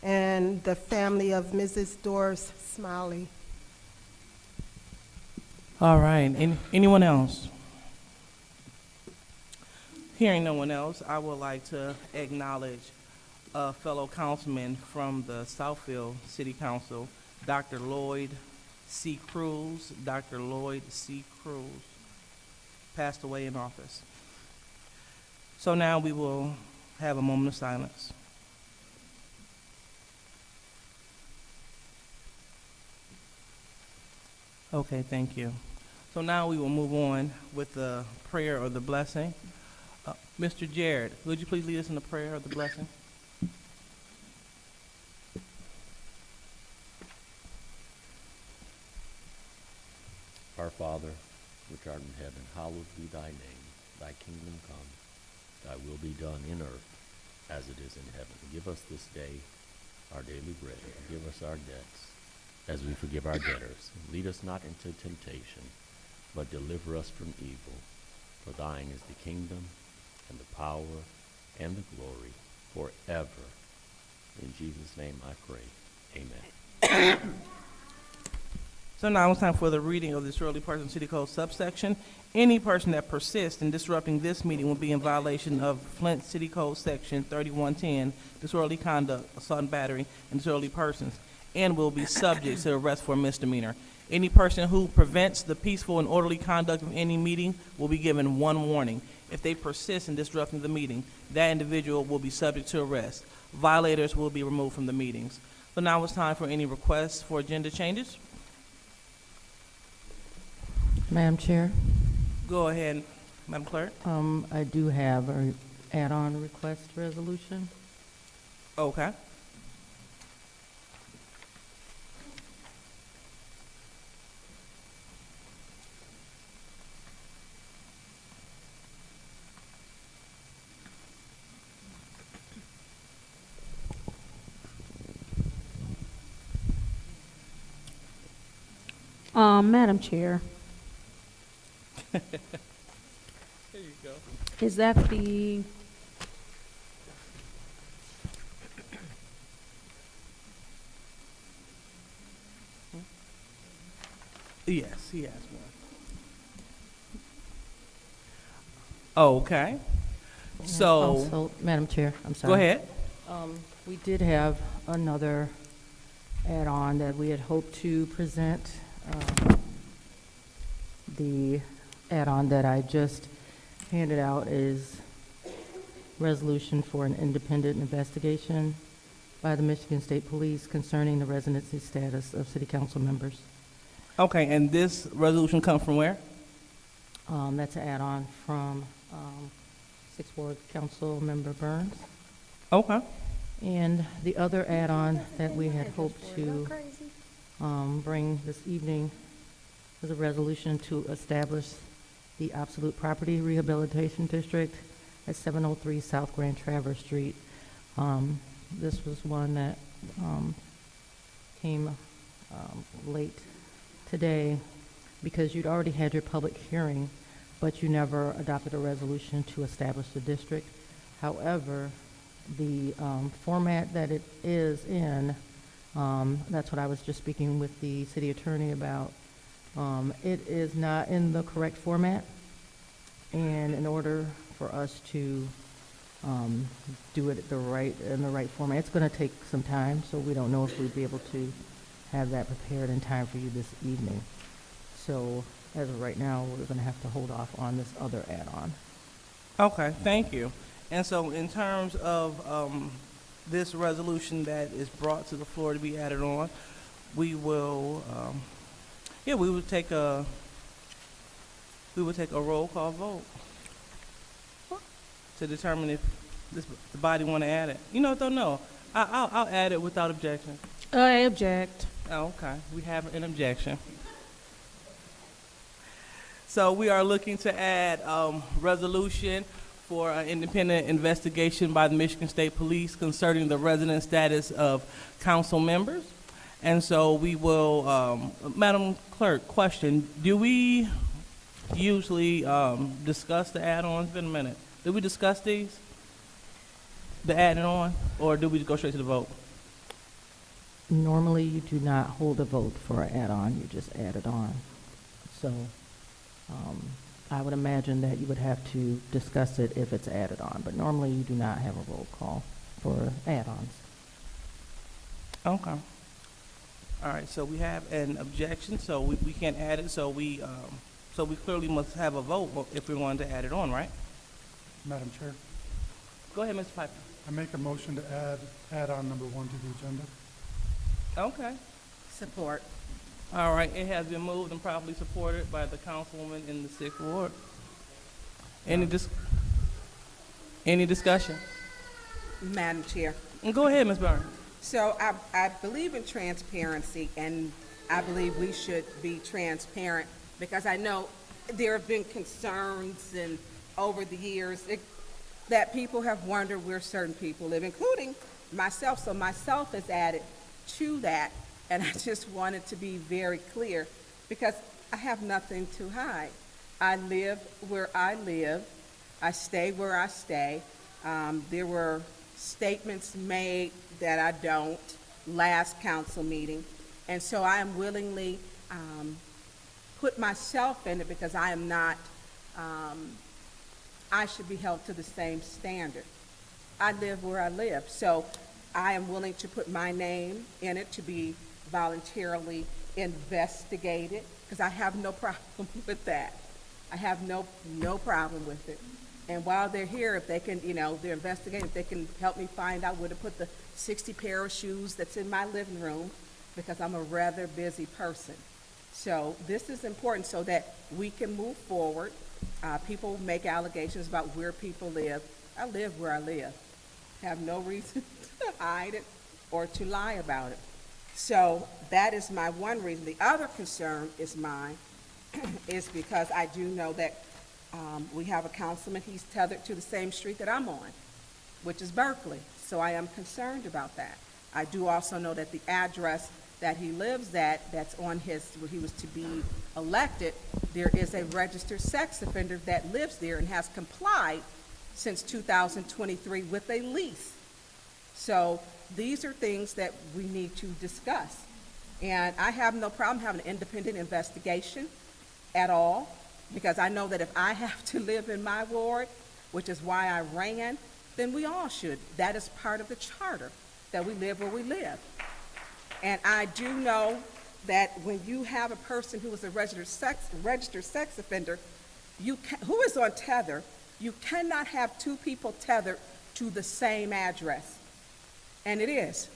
and the family of Mrs. Doris Smiley. All right, anyone else? Hearing no one else, I would like to acknowledge a fellow councilman from the Southfield City Council, Dr. Lloyd C. Cruz. Dr. Lloyd C. Cruz passed away in office. So now we will have a moment of silence. Okay, thank you. So now we will move on with the prayer or the blessing. Mr. Jarrett, would you please lead us in the prayer of the blessing? Our Father, which art in heaven, hallowed be thy name. Thy kingdom come, thy will be done in earth as it is in heaven. Give us this day our daily bread. Forgive us our debts as we forgive our debtors. Lead us not into temptation, but deliver us from evil. For thine is the kingdom and the power and the glory forever. In Jesus' name I pray. Amen. So now it's time for the reading of the Disorderly Person City Code subsection. Any person that persists in disrupting this meeting will be in violation of Flint City Code Section 3110, disorderly conduct, assault and battery, and disorderly persons, and will be subject to arrest for misdemeanor. Any person who prevents the peaceful and orderly conduct of any meeting will be given one warning. If they persist in disrupting the meeting, that individual will be subject to arrest. Violators will be removed from the meetings. So now it's time for any requests for agenda changes. Madam Chair, Go ahead, Madam Clerk. I do have a add-on request resolution. Okay. Madam Chair, There you go. is that the, Yes, he has one. Okay. So, Also, Madam Chair, I'm sorry. go ahead. We did have another add-on that we had hoped to present. The add-on that I just handed out is resolution for an independent investigation by the Michigan State Police concerning the residency status of city council members. Okay, and this resolution comes from where? That's an add-on from Sixth Ward Council Member Burns. Okay. And the other add-on that we had hoped to bring this evening is a resolution to establish the Absolute Property Rehabilitation District at 703 South Grand Traverse Street. This was one that came late today because you'd already had your public hearing, but you never adopted a resolution to establish the district. However, the format that it is in, that's what I was just speaking with the city attorney about. It is not in the correct format, and in order for us to do it in the right format, it's going to take some time, so we don't know if we'd be able to have that prepared in time for you this evening. So as of right now, we're going to have to hold off on this other add-on. Okay, thank you. And so in terms of this resolution that is brought to the floor to be added on, we will, we would take a roll call vote to determine if the body want to add it. You know what, though? No, I'll add it without objection. I object. Oh, okay, we have an objection. So we are looking to add resolution for an independent investigation by the Michigan State Police concerning the resident status of council members. And so we will, Madam Clerk, question, do we usually discuss the add-ons? It's been a minute. Did we discuss these? The adding on, or do we go straight to the vote? Normally, you do not hold a vote for an add-on, you just add it on. So I would imagine that you would have to discuss it if it's added on, but normally you do not have a roll call for add-ons. Okay. All right, so we have an objection, so we can't add it, so we clearly must have a vote if we wanted to add it on, right? Madam Chair, Go ahead, Mr. Piper. I make a motion to add on number 1 to the agenda. Okay. Support. All right, it has been moved and properly supported by the councilwoman in the 6th Ward. Any discussion? Madam Chair. Go ahead, Ms. Burns. So I believe in transparency, and I believe we should be transparent because I know there have been concerns and over the years that people have wondered where certain people live, including myself. So myself is added to that, and I just wanted to be very clear because I have nothing to hide. I live where I live. I stay where I stay. There were statements made that I don't last council meeting, and so I am willingly put myself in it because I am not, I should be held to the same standard. I live where I live, so I am willing to put my name in it to be voluntarily investigated because I have no problem with that. I have no problem with it. And while they're here, if they can, they're investigating, if they can help me find out where to put the 60 pair of shoes that's in my living room, because I'm a rather busy person. So this is important so that we can move forward. People make allegations about where people live. I live where I live. Have no reason to hide it or to lie about it. So that is my one reason. The other concern is mine, is because I do know that we have a councilman, he's tethered to the same street that I'm on, which is Berkeley. So I am concerned about that. I do also know that the address that he lives at, that's on where he was to be elected, there is a registered sex offender that lives there and has complied since 2023 with a lease. So these are things that we need to discuss. And I have no problem having an independent investigation at all, because I know that if I have to live in my ward, which is why I ran, then we all should. That is part of the charter, that we live where we live. And I do know that when you have a person who is a registered sex offender, who is on tether, You cannot have two people tethered to the same address. And it is.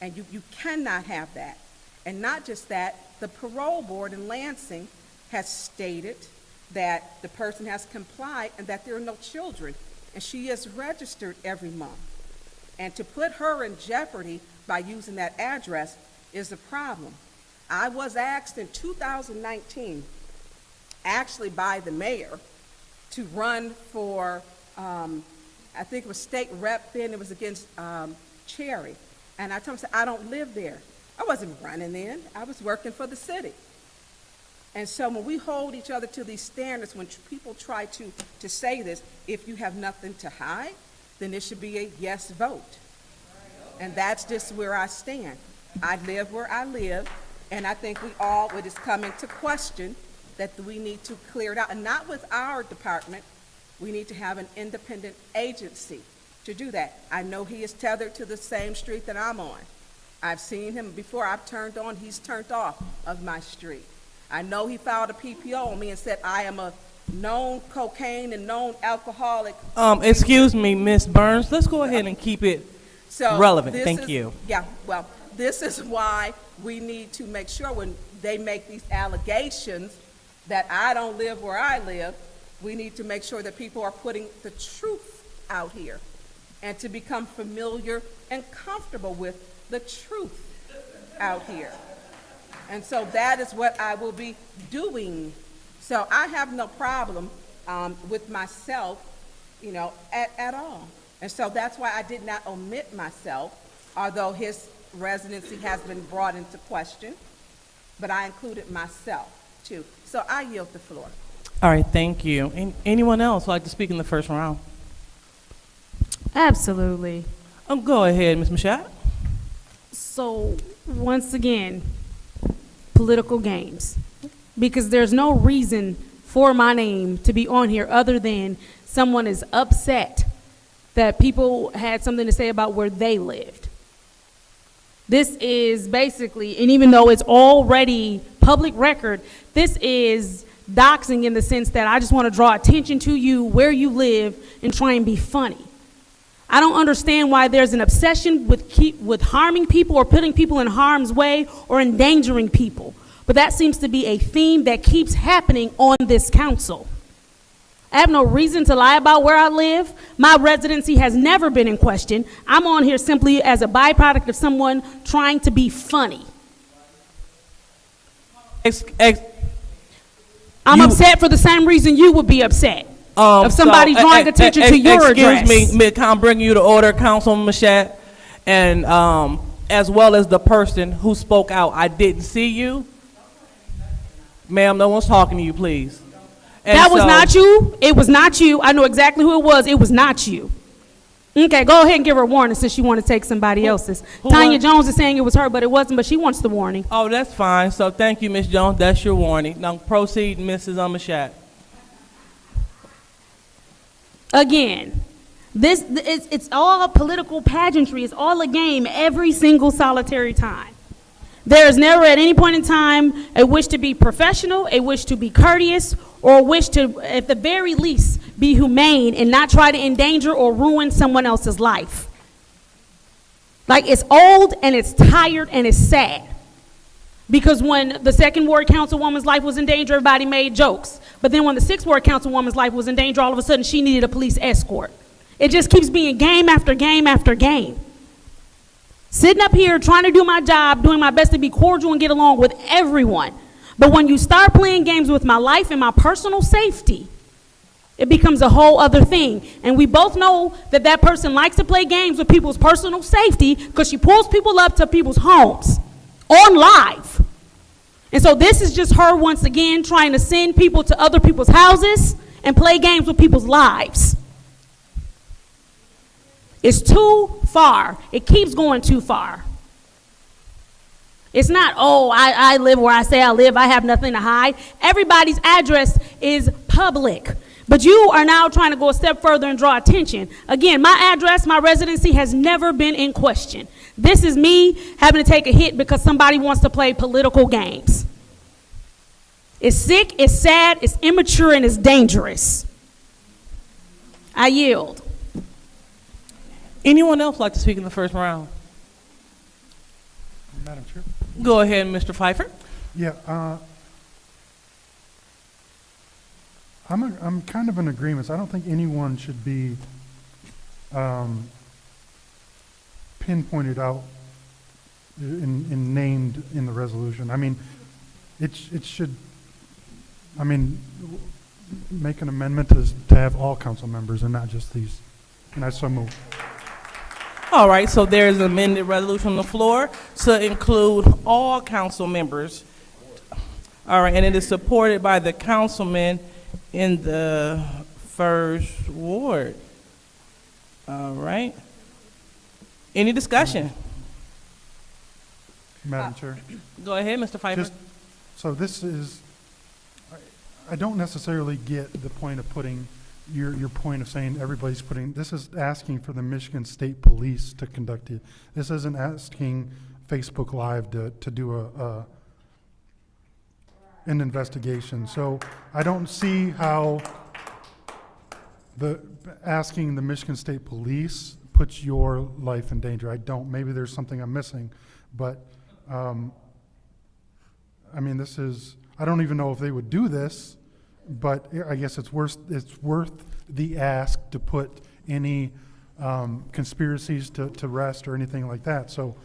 And you cannot have that. And not just that, the parole board in Lansing has stated that the person has complied and that there are no children. And she is registered every month. And to put her in jeopardy by using that address is a problem. I was asked in 2019, actually by the mayor, to run for, I think it was state rep then, it was against Cherry. And I told him, I don't live there. I wasn't running then, I was working for the city. And so when we hold each other to these standards, when people try to say this, if you have nothing to hide, then it should be a yes vote. And that's just where I stand. I live where I live, and I think we all, it is coming to question that we need to clear it out. And not with our department, we need to have an independent agency to do that. I know he is tethered to the same street that I'm on. I've seen him before. I've turned on, he's turned off of my street. I know he filed a PPO on me and said I am a known cocaine and known alcoholic. Excuse me, Ms. Burns, let's go ahead and keep it relevant. Thank you. Yeah, well, this is why we need to make sure when they make these allegations that I don't live where I live, we need to make sure that people are putting the truth out here and to become familiar and comfortable with the truth out here. And so that is what I will be doing. So I have no problem with myself, you know, at all. And so that's why I did not omit myself, although his residency has been brought into question, but I included myself too. So I yield the floor. All right, thank you. Anyone else like to speak in the first round? Absolutely. Go ahead, Ms. Mashat. So, once again, political games. Because there's no reason for my name to be on here other than someone is upset that people had something to say about where they lived. This is basically, and even though it's already public record, this is doxing in the sense that I just want to draw attention to you, where you live, and try and be funny. I don't understand why there's an obsession with harming people or putting people in harm's way or endangering people. But that seems to be a theme that keeps happening on this council. I have no reason to lie about where I live. My residency has never been in question. I'm on here simply as a byproduct of someone trying to be funny. I'm upset for the same reason you would be upset. Of somebody drawing attention to your address. Excuse me, can I bring you to order, Councilman Mashat? And as well as the person who spoke out, I didn't see you. Ma'am, no one's talking to you, please. And that was not you. It was not you. I know exactly who it was. It was not you. Okay, go ahead and give her a warning since you want to take somebody else's. Tanya Jones is saying it was her, but it wasn't, but she wants the warning. Oh, that's fine. So thank you, Ms. Jones. That's your warning. Now proceed, Mrs. Mashat. Again, it's all political pageantry. It's all a game every single solitary time. There is never at any point in time a wish to be professional, a wish to be courteous, or a wish to, at the very least, be humane and not try to endanger or ruin someone else's life. Like, it's old and it's tired and it's sad. Because when the second ward councilwoman's life was in danger, everybody made jokes. But then when the sixth ward councilwoman's life was in danger, all of a sudden she needed a police escort. It just keeps being game after game after game. Sitting up here trying to do my job, doing my best to be cordial and get along with everyone. But when you start playing games with my life and my personal safety, it becomes a whole other thing. And we both know that that person likes to play games with people's personal safety because she pulls people up to people's homes on live. And so this is just her once again trying to send people to other people's houses and play games with people's lives. It's too far. It keeps going too far. It's not, oh, I live where I say I live. I have nothing to hide. Everybody's address is public. But you are now trying to go a step further and draw attention. Again, my address, my residency has never been in question. This is me having to take a hit because somebody wants to play political games. It's sick, it's sad, it's immature, and it's dangerous. I yield. Anyone else like to speak in the first round? Madam Chair? Go ahead, Mr. Pfeiffer. Yeah, I'm kind of in agreement. I don't think anyone should be pinpointed out and named in the resolution. I mean, it should, I mean, make an amendment to have all council members and not just these. And I so move. All right, so there's an amended resolution on the floor to include all council members. All right, and it is supported by the councilman in the first ward. All right. Any discussion? Madam Chair. Go ahead, Mr. Pfeiffer. Just, so this is, I don't necessarily get the point of putting, your point of saying everybody's putting, this is asking for the Michigan State Police to conduct it. This isn't asking Facebook Live to do an investigation. So I don't see how asking the Michigan State Police puts your life in danger. I don't, maybe there's something I'm missing, but I mean, this is, I don't even know if they would do this, but I guess it's worth the ask to put any conspiracies to rest or anything like that. So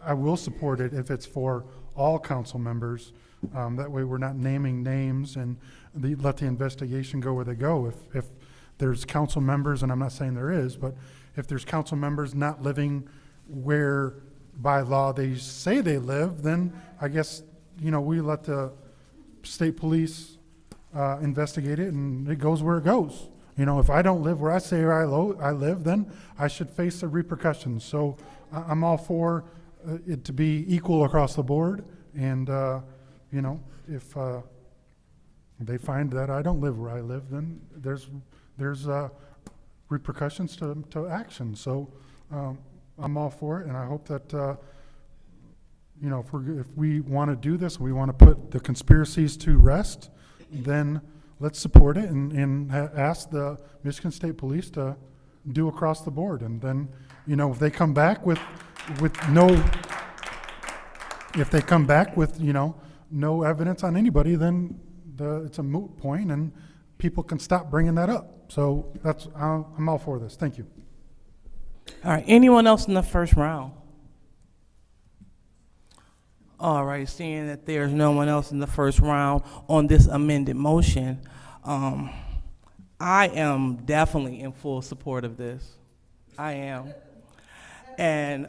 I will support it if it's for all council members. That way we're not naming names and let the investigation go where they go. If there's council members, and I'm not saying there is, but if there's council members not living where by law they say they live, then I guess, you know, we let the state police investigate it, and it goes where it goes. You know, if I don't live where I say I live, then I should face the repercussions. So I'm all for it to be equal across the board, and you know, if they find that I don't live where I live, then there's repercussions to action. So I'm all for it, and I hope that you know, if we want to do this, we want to put the conspiracies to rest, then let's support it and ask the Michigan State Police to do across the board. And then, you know, if they come back with you know, no evidence on anybody, then it's a moot point, and people can stop bringing that up. So I'm all for this. Thank you. All right, anyone else in the first round? All right, seeing that there's no one else in the first round on this amended motion, I am definitely in full support of this. I am. And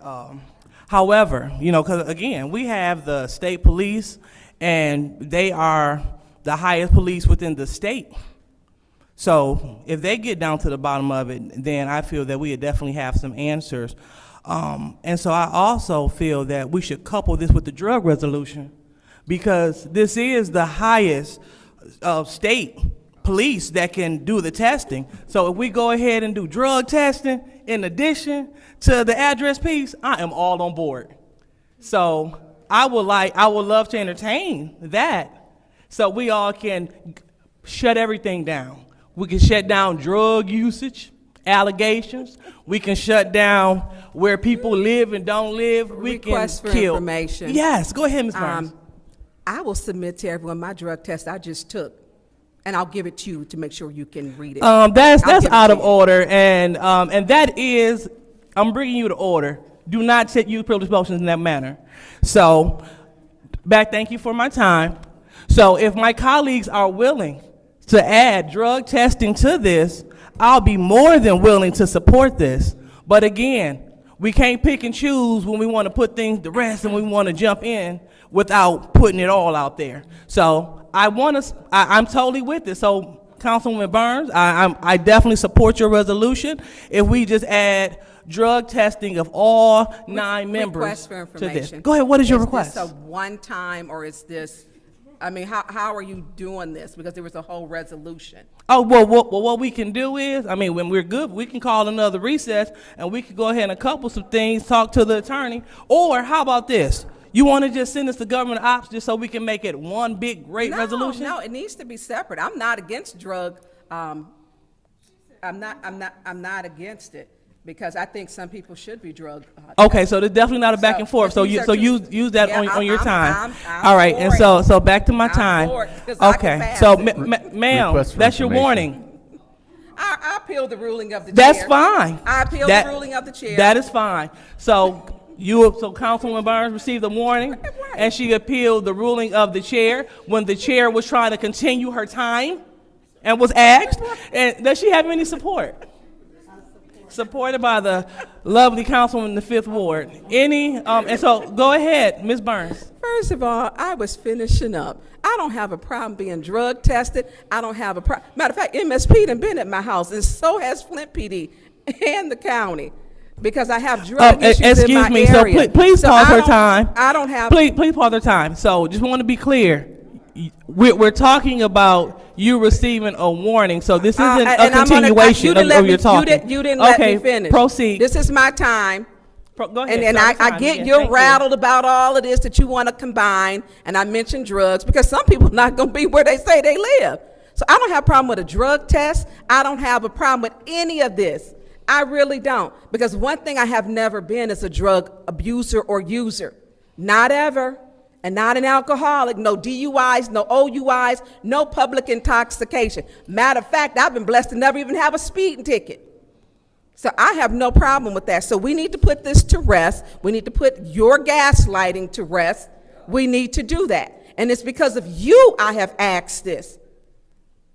however, you know, because again, we have the state police, and they are the highest police within the state. So if they get down to the bottom of it, then I feel that we definitely have some answers. And so I also feel that we should couple this with the drug resolution, because this is the highest state police that can do the testing. So if we go ahead and do drug testing in addition to the address piece, I am all on board. So I would love to entertain that, so we all can shut everything down. We can shut down drug usage, allegations. We can shut down where people live and don't live. We Request can for kill. information. Yes, go ahead, Ms. Burns. I will submit to everyone my drug test I just took, and I'll give it to you to make sure you can read it. That's I'll give it out to of you. order, and that is, I'm bringing you to order. Do not use privileged motions in that manner. So, thank you for my time. So if my colleagues are willing to add drug testing to this, I'll be more than willing to support this. But again, we can't pick and choose when we want to put things to rest and we want to jump in without putting it all out there. So I'm totally with it. So Councilwoman Burns, I definitely support your resolution. If we just add drug testing of all 9 members Request for to this. information. Go ahead, what is your request? Is this a one-time, or is this, I mean, how are you doing this? Because there was a whole resolution. Oh, well, what we can do is, I mean, when we're good, we can call another recess, and we can go ahead and couple some things, talk to the attorney. Or how about this? You want to just send us the government ops just so we can make it one big, great resolution? No, it needs to be separate. I'm not against drug I'm not against it, because I think some people should be drug. Okay, so there's definitely not a back and forth. So these are two- use that Yeah, on your time. I'm All right, for and it. so back to my I'm time. for it, 'cause I can Okay, pass so it. ma'am, Request for that's your information. warning. I appeal the ruling of the chair. That's fine. I appeal That- the ruling of the chair. That is fine. So Councilwoman Burns received a warning, and she appealed the ruling of the chair when the chair was trying to continue her time and was asked. And does she have any support? Supported by the lovely councilwoman in the 5th Ward. And so go ahead, Ms. Burns. First of all, I was finishing up. I don't have a problem being drug tested. I don't have a problem. Matter of fact, MSP done been at my house, and so has Flint PD and the county, because I have drug issues in my Excuse me, area. so please pause her time. I don't have. Please pause her time. So just want to be clear. We're talking about you receiving a warning, so this isn't a continuation of your talking. You didn't let me finish. Okay, proceed. This is my time. Go ahead. And I get you're rattled about all of this that you want to combine, and I mentioned drugs, because some people are not going to be where they say they live. So I don't have a problem with a drug test. I don't have a problem with any of this. I really don't. Because one thing I have never been is a drug abuser or user. Not ever. And not an alcoholic. No DUIs, no OUIs, no public intoxication. Matter of fact, I've been blessed to never even have a speeding ticket. So I have no problem with that. So we need to put this to rest. We need to put your gaslighting to rest. We need to do that. And it's because of you I have asked this.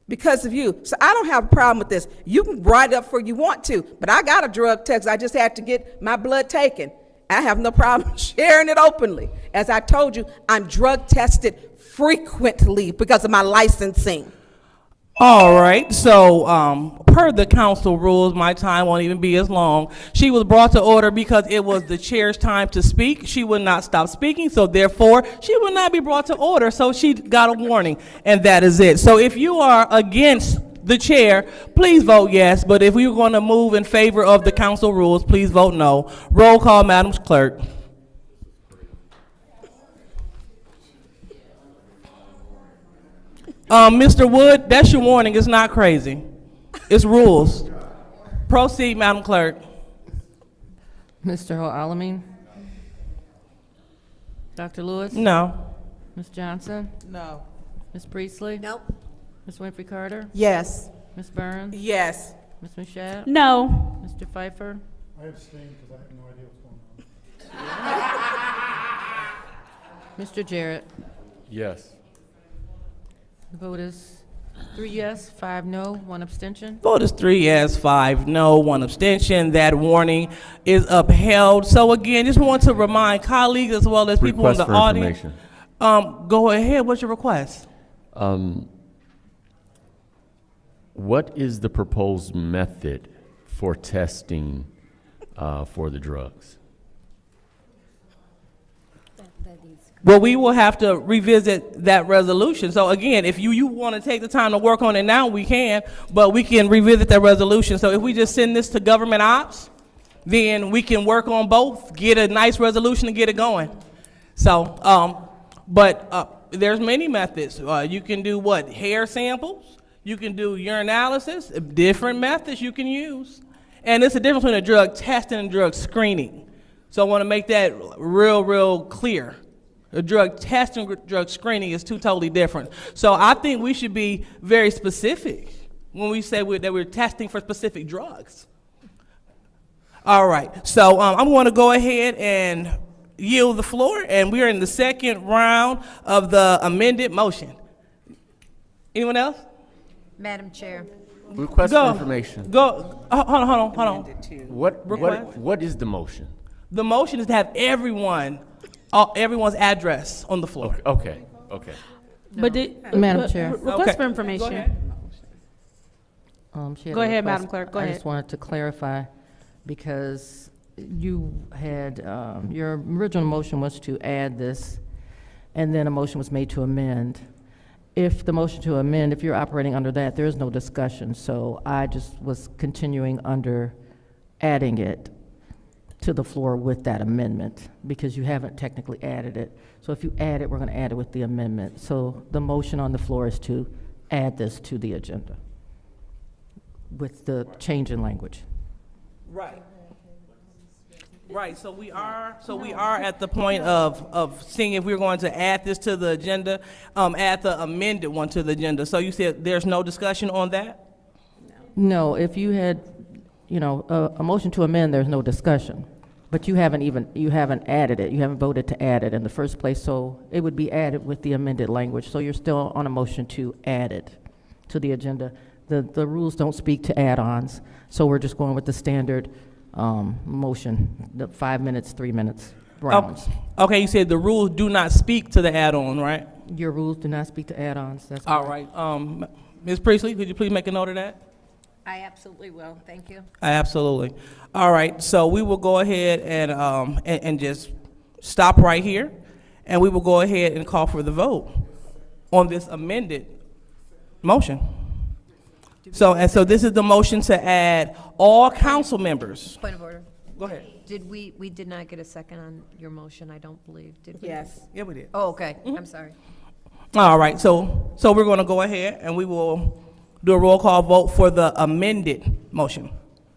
Because of you. So I don't have a problem with this. You can write it up for you want to, but I got a drug test. I just had to get my blood taken. I have no problem sharing it openly. As I told you, I'm drug tested frequently because of my licensing. All right, so per the council rules, my time won't even be as long. She was brought to order because it was the chair's time to speak. She would not stop speaking, so therefore she would not be brought to order. So she got a warning, and that is it. So if you are against the chair, please vote yes. But if you're going to move in favor of the council rules, please vote no. Roll call, Madam Clerk. Mr. Wood, that's your warning. It's not crazy. It's rules. Proceed, Madam Clerk. Mr. Alamin? Dr. Lewis? No. Ms. Johnson? No. Ms. Priestley? Nope. Ms. Winfrey Carter? Yes. Ms. Burns? Yes. Ms. Mashat? No. Mr. Pfeiffer? I abstain because I have no idea what's going on. Mr. Jarrett? Yes. The vote is 3 yes, 5 no, 1 abstention. Vote is 3 yes, 5 no, 1 abstention. That warning is upheld. So again, just want to remind colleagues as well as people in Request the for audience. information. Go ahead. What's your request? What is the proposed method for testing for the drugs? Well, we will have to revisit that resolution. So again, if you want to take the time to work on it now, we can, but we can revisit that resolution. So if we just send this to government ops, then we can work on both, get a nice resolution and get it going. So, there's many methods. You can do what? Hair samples. You can do urinalysis, different methods you can use. And it's a difference between a drug testing and drug screening. So I want to make that real clear. A drug testing and drug screening is two totally different. So I think we should be very specific when we say that we're testing for specific drugs. All right, so I'm going to go ahead and yield the floor, and we are in the second round of the amended motion. Anyone else? Madam Chair. Request for information. Hold on. What is the motion? The motion is to have everyone's address on the floor. Okay. But Madam Chair. Request for information. She had Go a ahead, request. Madam Clerk, go I ahead. just wanted to clarify, because you had, your original motion was to add this, and then a motion was made to amend. If the motion to amend, if you're operating under that, there is no discussion, so I just was continuing under adding it to the floor with that amendment, because you haven't technically added it. So if you add it, we're going to add it with the amendment. So the motion on the floor is to add this to the agenda. with the change in language. Right. Right, so we are at the point of seeing if we're going to add this to the agenda, add the amended one to the agenda. So you said there's no discussion on that? No, if you had, a motion to amend, there's no discussion. But you haven't added it, you haven't voted to add it in the first place, so it would be added with the amended language. So you're still on a motion to add it to the agenda. The rules don't speak to add-ons, so we're just going with the standard motion, the 5 minutes, 3 minutes rounds. Okay, you said the rules do not speak to the add-on, right? Your rules do not speak to add-ons, that's All correct. right, Ms. Priestley, could you please make a note of that? I absolutely will, thank you. Absolutely. All right, so we will go ahead and just stop right here, and we will go ahead and call for the vote on this amended motion. So this is the motion to add all council members. Point of order. Go ahead. We did not get a second on your motion, I don't believe, did we? Yes. Yeah, we did. Oh, okay, I'm sorry. All right, so we're going to go ahead and we will do a roll call vote for the amended motion.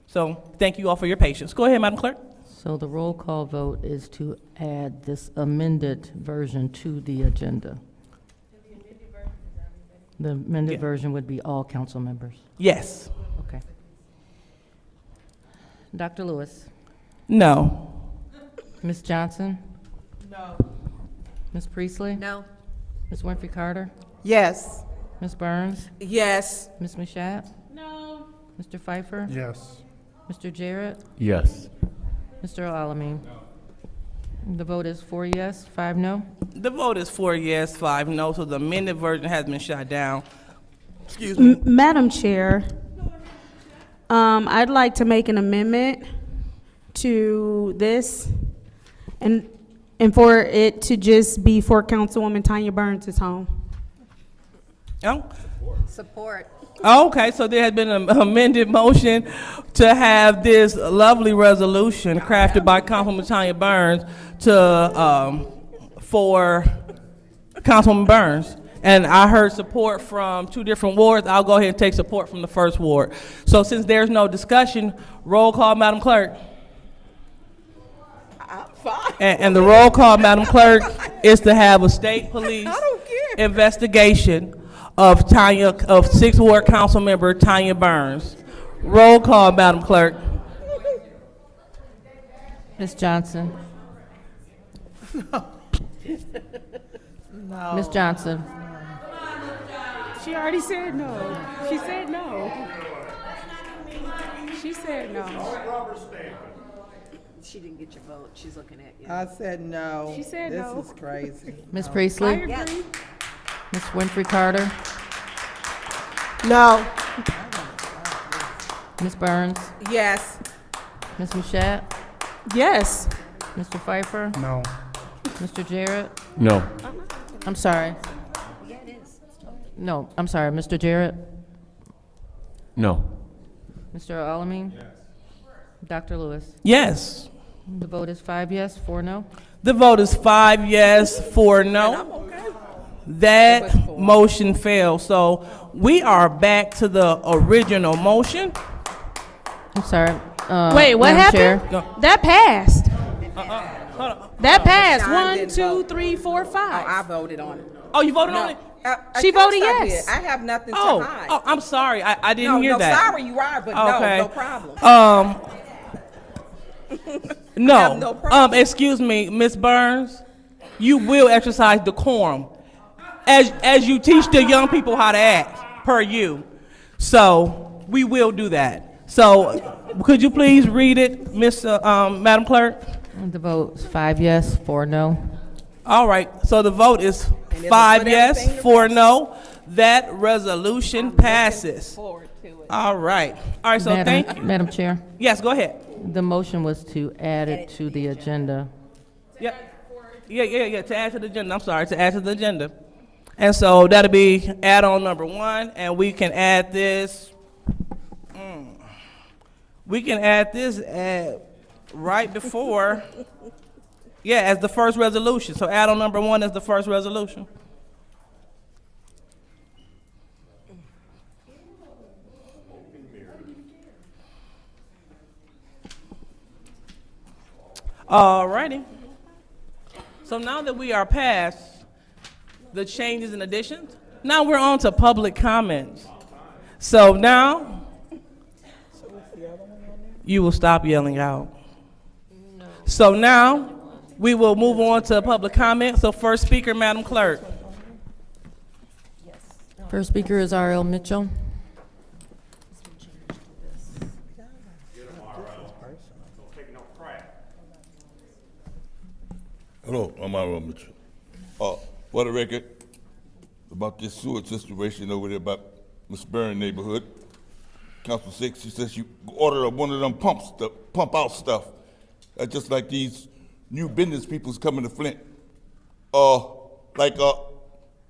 So thank you all for your patience. Go ahead, Madam Clerk. So the roll call vote is to add this amended version to the agenda. The amended version would be all council members. Yes. Okay. Dr. Lewis? No. Ms. Johnson? No. Ms. Priestley? No? Ms. Winfrey Carter? Yes. Ms. Burns? Yes. Ms. Mashat? No. Mr. Pfeiffer? Yes. Mr. Jarrett? Yes. Mr. Alamin? The vote is 4 yes, 5 no. The vote is 4 yes, 5 no, so the amended version has been shot down. Excuse me. Madam Chair, I'd like to make an amendment to this and for it to just be for Councilwoman Tanya Burns' home. Oh. Support. Okay, so there has been an amended motion to have this lovely resolution crafted by Councilwoman Tanya Burns for Councilwoman Burns. And I heard support from 2 different wards. I'll go ahead and take support from the first ward. So since there's no discussion, roll call, Madam Clerk. And the roll call, Madam Clerk, is to have a state police investigation of 6th Ward Council Member Tanya Burns. Roll call, Madam Clerk. Ms. Johnson? No. Ms. Johnson? She already said no. She said no. She said no. She didn't get your vote, she's looking at you. I said no. She said no. This is crazy. Ms. Priestley? Yes. Ms. Winfrey Carter? No. Ms. Burns? Yes. Ms. Mashat? Yes. Mr. Pfeiffer? No. Mr. Jarrett? No. I'm sorry. No, I'm sorry, Mr. Jarrett? No. Mr. Alamin? Dr. Lewis? Yes. The vote is 5 yes, 4 no. The vote is 5 yes, 4 no. That motion failed. So we are back to the original motion. I'm sorry. Wait, what Madam happened? Chair. That passed. Hold on. That passed. Sean 1, didn't 2, vote. 3, 4, Oh, 5. I voted on it. Oh, you voted on it? She Of course voted I yes. did. I have nothing to Oh, hide. I'm sorry. I didn't hear no, that. sorry you are, but Okay. no problem. No. no problem. Excuse me, Ms. Burns. You will exercise decorum as you teach the young people how to act, per you. So we will do that. So could you please read it, Madam Clerk? The vote is 5 yes, 4 no. All right. So the vote is 5 yes, 4 no. That resolution passes. All right. All right. So thank you. Madam Chair, Yes. Go ahead. the motion was to add it to the agenda. Yeah. To add to the agenda. I'm sorry, to add to the agenda. And so that'll be add-on number 1, and we can add this. We can add this right before, as the first resolution. So add-on number 1 is the first resolution. All righty. So now that we are past the changes and additions, now we're on to public comments. So now, you will stop yelling out. So now, we will move on to public comment. So first speaker, Madam Clerk. First speaker is R.L. Mitchell. Hello, I'm R.L. Mitchell. For the record, about this sewer situation over there about Miss Byrne neighborhood, Council 6, she says she ordered one of them pumps to pump out stuff. That's just like these new business people's coming to Flint.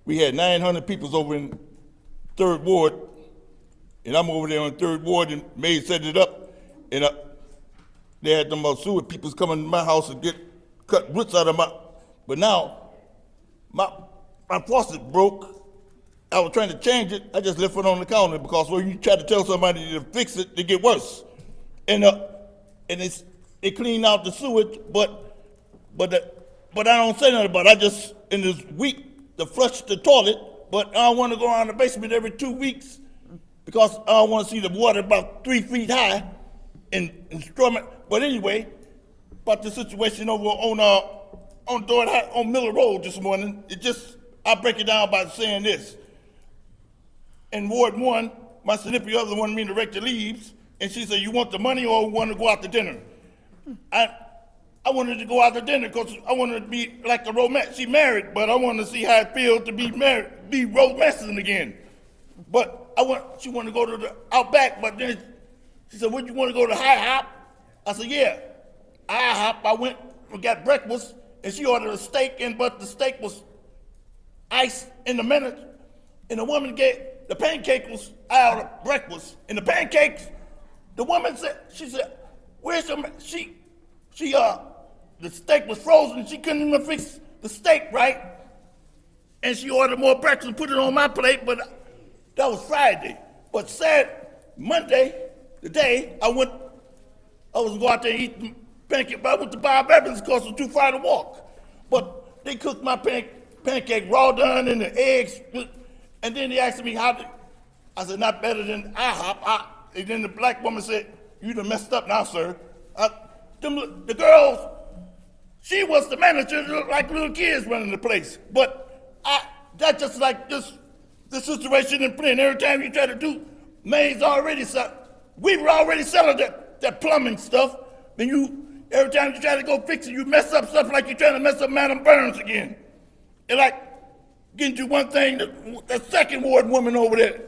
We had 900 peoples over in 3rd Ward, and I'm over there on 3rd Ward, and May set it up, and they had them sewer peoples coming to my house and get cut roots out of my, but now, my faucet broke. I was trying to change it. I just left it on the counter because when you try to tell somebody to fix it, they get worse. And they clean out the sewage, but I don't say nothing about it. I just in this week to flush the toilet, but I don't want to go around the basement every 2 weeks because I don't want to see the water about 3 feet high and storm it. But anyway, about the situation over on Miller Road this morning, I break it down by saying this. In Ward 1, my significant other wanted me to rake the leaves, and she said, you want the money or want to go out to dinner? I wanted to go out to dinner because I wanted to be like a romance. She married, but I wanted to see how it feels to be married, be romancing again. But she wanted to go to the Outback, but then she said, would you want to go to High Hop? I said, yeah. High Hop, I went and got breakfast, and she ordered a steak, but the steak was iced in the minute, and the woman gave, the pancake was out of breakfast, and the pancakes, the woman said, she said, where's your, the steak was frozen, she couldn't even fix the steak right, and she ordered more breakfast and put it on my plate, but that was Friday. But Monday, the day, I was going to go out there and eat the pancake, but I went to Bob Evans because it was too far to walk. But they cooked my pancake raw done and the eggs, and then they asked me I said, not better than IHOP. And then the black woman said, you done messed up now, sir. The girls, she was the manager, looked like little kids running the place. But that's just like the situation in Flint. Every time you try to do, we were already selling that plumbing stuff. Then every time you try to go fix it, you mess up stuff like you're trying to mess up Madam Burns again. And like, getting to one thing, the 2nd Ward woman over there,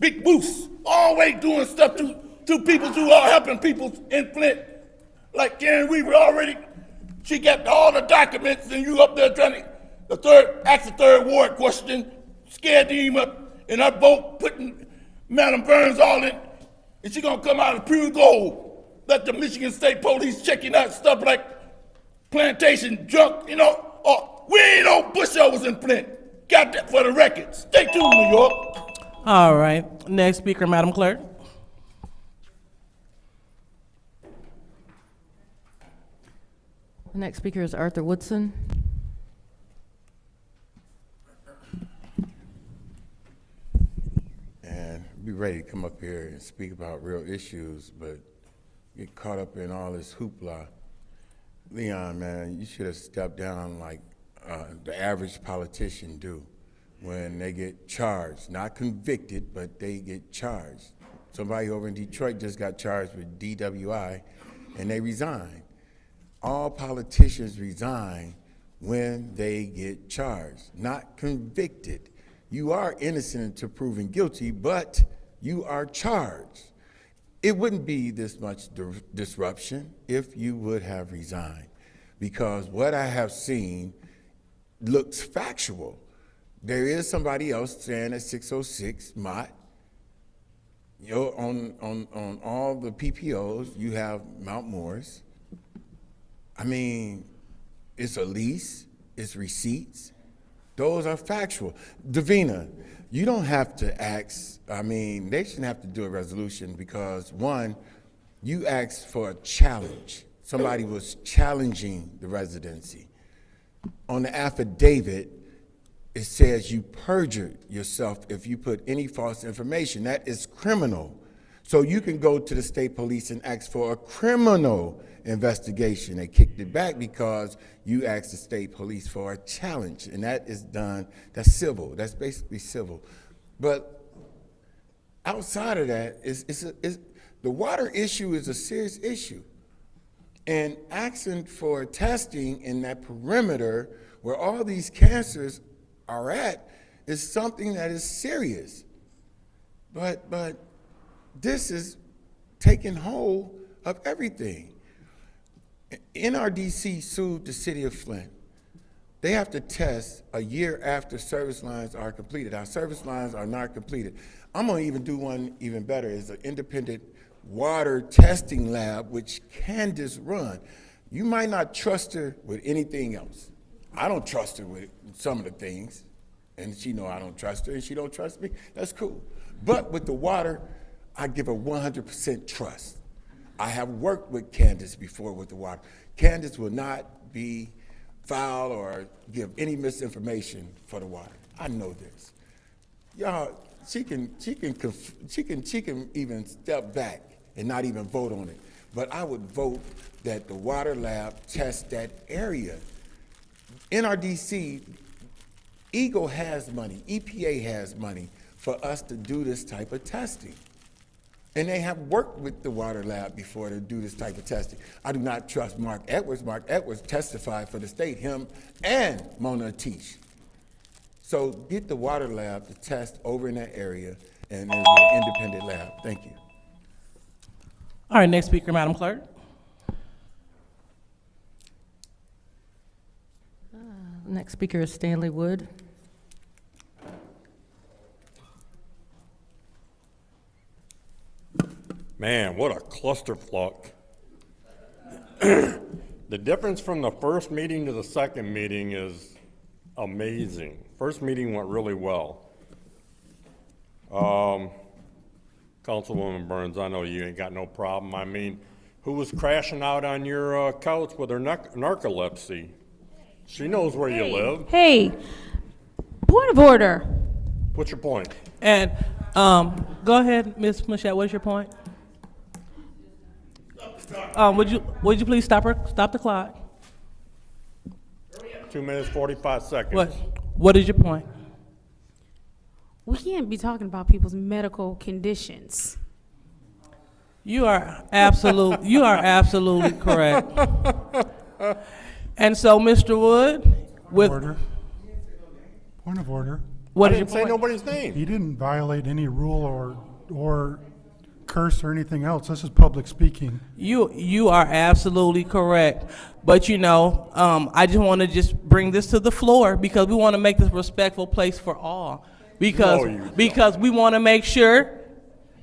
Big Boost, always doing stuff to people who are helping people in Flint. Like Karen Weaver she got all the documents, and you up there trying to, ask the 3rd Ward question, scared him up, and I vote putting Madam Burns all in, and she gonna come out of pure gold. Let the Michigan State Police checking out stuff like plantation junk, we ain't no pushovers in Flint. Got that for the record. Stay tuned, New York. All right. Next speaker, Madam Clerk. The next speaker is Arthur Woodson. And be ready to come up here and speak about real issues, but get caught up in all this hoopla. Leon, man, you should have stepped down like the average politician do when they get charged, not convicted, but they get charged. Somebody over in Detroit just got charged with DWI, and they resigned. All politicians resign when they get charged, not convicted. You are innocent until proven guilty, but you are charged. It wouldn't be this much disruption if you would have resigned, because what I have seen looks factual. There is somebody else staying at 606 Mott. On all the PPOs, you have Mount Morris. I mean, it's a lease, it's receipts. Those are factual. Davina, you don't have to ask, they shouldn't have to do a resolution because, one, you asked for a challenge somebody was challenging the residency. On the affidavit, it says you perjured yourself if you put any false information. That is criminal. So you can go to the state police and ask for a criminal investigation. They kicked it back because you asked the state police for a challenge, and that is done, that's civil, that's basically civil. But outside of that, the water issue is a serious issue. And asking for testing in that perimeter where all these cancers are at is something that is serious. But this is taking hold of everything. NRDC sued the city of Flint. They have to test a year after service lines are completed. Our service lines are not completed. I'm gonna even do one even better. It's an independent water testing lab, which Candace run. You might not trust her with anything else. I don't trust her with some of the things, and she know I don't trust her, and she don't trust me. That's cool. But with the water, I give her 100% trust. I have worked with Candace before with the water. Candace will not be foul or give any misinformation for the water. I know this. Y'all, she can even step back and not even vote on it. But I would vote that the water lab test that area. NRDC, EGLE has money, EPA has money for us to do this type of testing. And they have worked with the water lab before to do this type of testing. I do not trust Mark Edwards. Mark Edwards testified for the state, him and Mona Atish. So get the water lab to test over in that area, and it'll be an independent lab. Thank you. All right, next speaker, Madam Clerk. Next speaker is Stanley Wood. Man, what a clusterfuck. The difference from the first meeting to the second meeting is amazing. First meeting went really well. Councilwoman Burns, I know you ain't got no problem. I mean, who was crashing out on your couch with her narcolepsy? She knows where you live. Hey, point of order. What's your point? And go ahead, Ms. Machette, what's your point? Would you please stop the clock? 2 minutes, 45 seconds. What is your point? We can't be talking about people's medical conditions. You are absolutely correct. And so, Mr. Wood, with Order. Point of order. what I is your didn't say point? nobody's name. He didn't violate any rule or curse or anything else. This is public speaking. You are absolutely correct. But I just want to just bring this to the floor because we want to make this a respectful place for all. Because we want to make sure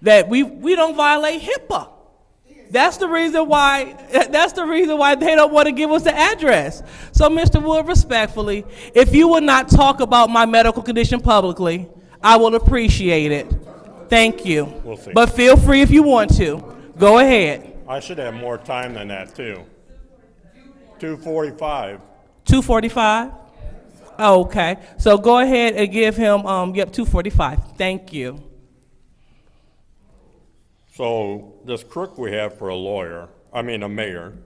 that we don't violate HIPAA. That's the reason why they don't want to give us the address. So, Mr. Wood, respectfully, if you would not talk about my medical condition publicly, I will appreciate it. Thank you. We'll see. But feel free if you want to. Go ahead. I should have more time than that, too. 2:45. 2:45? Okay. So go ahead and give him 2:45. Thank you. So this crook we have for a mayor,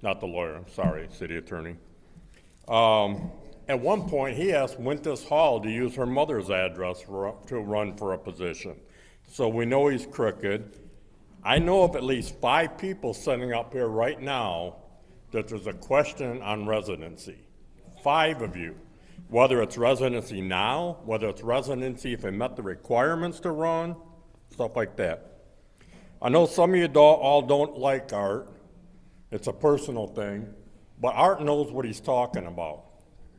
not the lawyer, sorry, city attorney. At one point, he asked Wintis Hall to use her mother's address to run for a position. So we know he's crooked. I know of at least 5 people sitting up here right now that there's a question on residency. 5 of you. Whether it's residency now, whether it's residency if it met the requirements to run, stuff like that. I know some of you all don't like Art. It's a personal thing. But Art knows what he's talking about.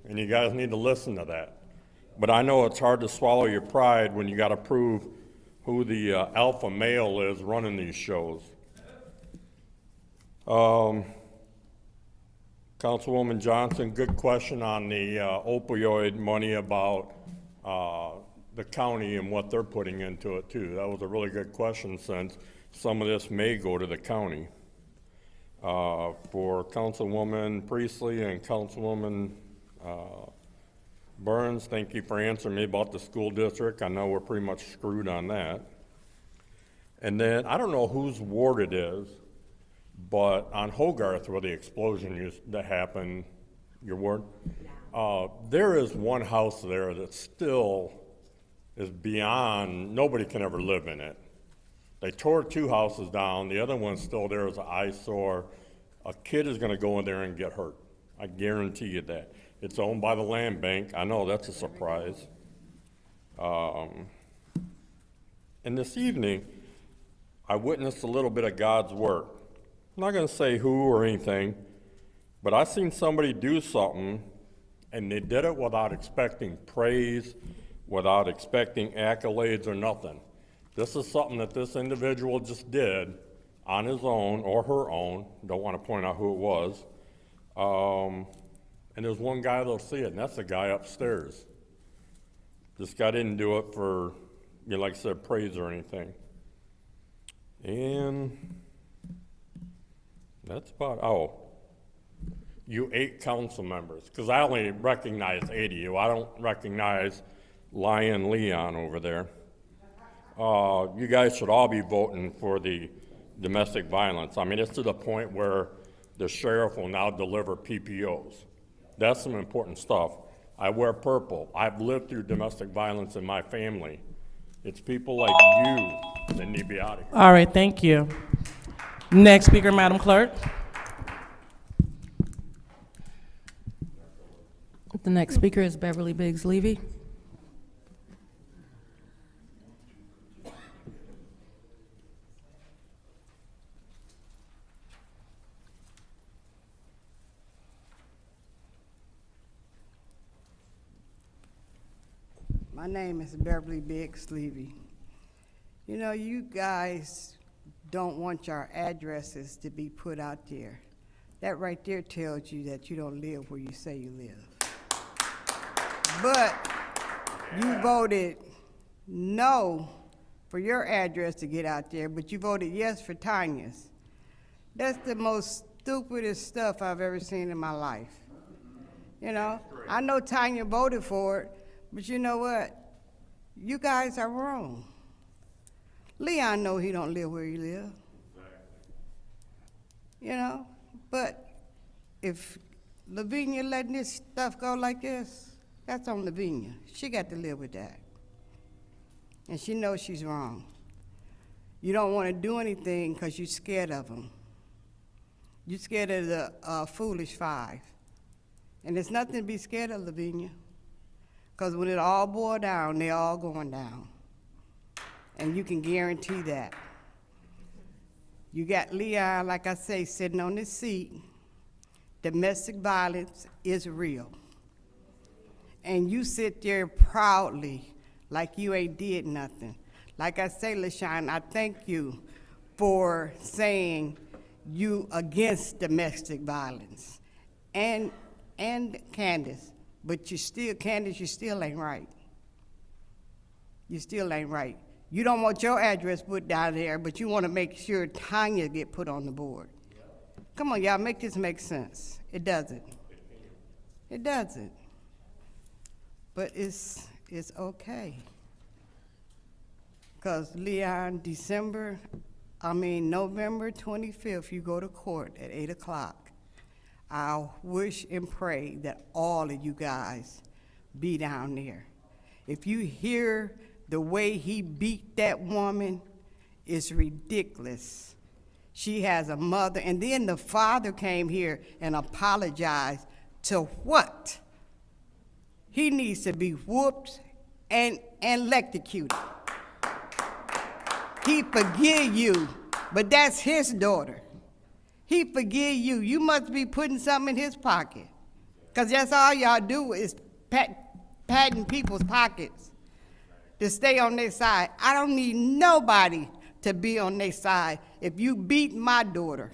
And you guys need to listen to that. But I know it's hard to swallow your pride when you got to prove who the alpha male is running these shows. Councilwoman Johnson, good question on the opioid money about the county and what they're putting into it too. That was a really good question since some of this may go to the county. For Councilwoman Priestley and Councilwoman Burns, thank you for answering me about the school district. I know we're pretty much screwed on that. And then, I don't know whose ward it is, but on Hogarth, where the explosion that happened, your ward, there is one house there that still is beyond, nobody can ever live in it. They tore 2 houses down, the other one's still there as an eyesore. A kid is gonna go in there and get hurt. I guarantee you that. It's owned by the land bank. I know that's a surprise. And this evening, I witnessed a little bit of God's work. I'm not gonna say who or anything, but I seen somebody do something and they did it without expecting praise, without expecting accolades or nothing. This is something that this individual just did on his own or her own. Don't want to point out who it was. And there's one guy that'll see it, and that's the guy upstairs. This guy didn't do it for, like I said, praise or anything. And that's about, you 8 council members, because I only recognize 8 of you. I don't recognize Lion Leon over there. You guys should all be voting for the domestic violence. I mean, it's to the point where the sheriff will now deliver PPOs. That's some important stuff. I wear purple. I've lived through domestic violence in my family. It's people like you that need to be out of here. All right, thank you. Next speaker, Madam Clerk. The next speaker is Beverly Biggs Levy. My name is Beverly Biggs Levy. You know, you guys don't want your addresses to be put out there. That right there tells you that you don't live where you say you live. But you voted no for your address to get out there, but you voted yes for Tanya's. That's the most stupidest stuff I've ever seen in my life. You know, I know Tanya voted for it, but you know what? You guys are wrong. Leon know he don't live where he live. You know, but if Lavinia letting this stuff go like this, that's on Lavinia. She got to live with that. And she knows she's wrong. You don't want to do anything because you're scared of them. You're scared of the foolish 5. And there's nothing to be scared of, Lavinia. Because when it all boils down, they're all going down. And you can guarantee that. You got Leon, like I say, sitting on this seat. Domestic violence is real. And you sit there proudly like you ain't did nothing. Like I say, LaShawn, I thank you for saying you against domestic violence. And Candace. But you still, Candace, you still ain't right. You still ain't right. You don't want your address put down there, but you want to make sure Tanya get put on the board. Come on, y'all, make this make sense. It doesn't. It doesn't. But it's okay. Because Leon, November 25th, you go to court at 8 o'clock. I wish and pray that all of you guys be down there. If you hear the way he beat that woman, it's ridiculous. She has a mother, and then the father came here and apologized to what? He needs to be whooped and electrocuted. He forgive you, but that's his daughter. He forgive you. You must be putting something in his pocket. Because that's all y'all do is patting people's pockets to stay on their side. I don't need nobody to be on their side. If you beat my daughter,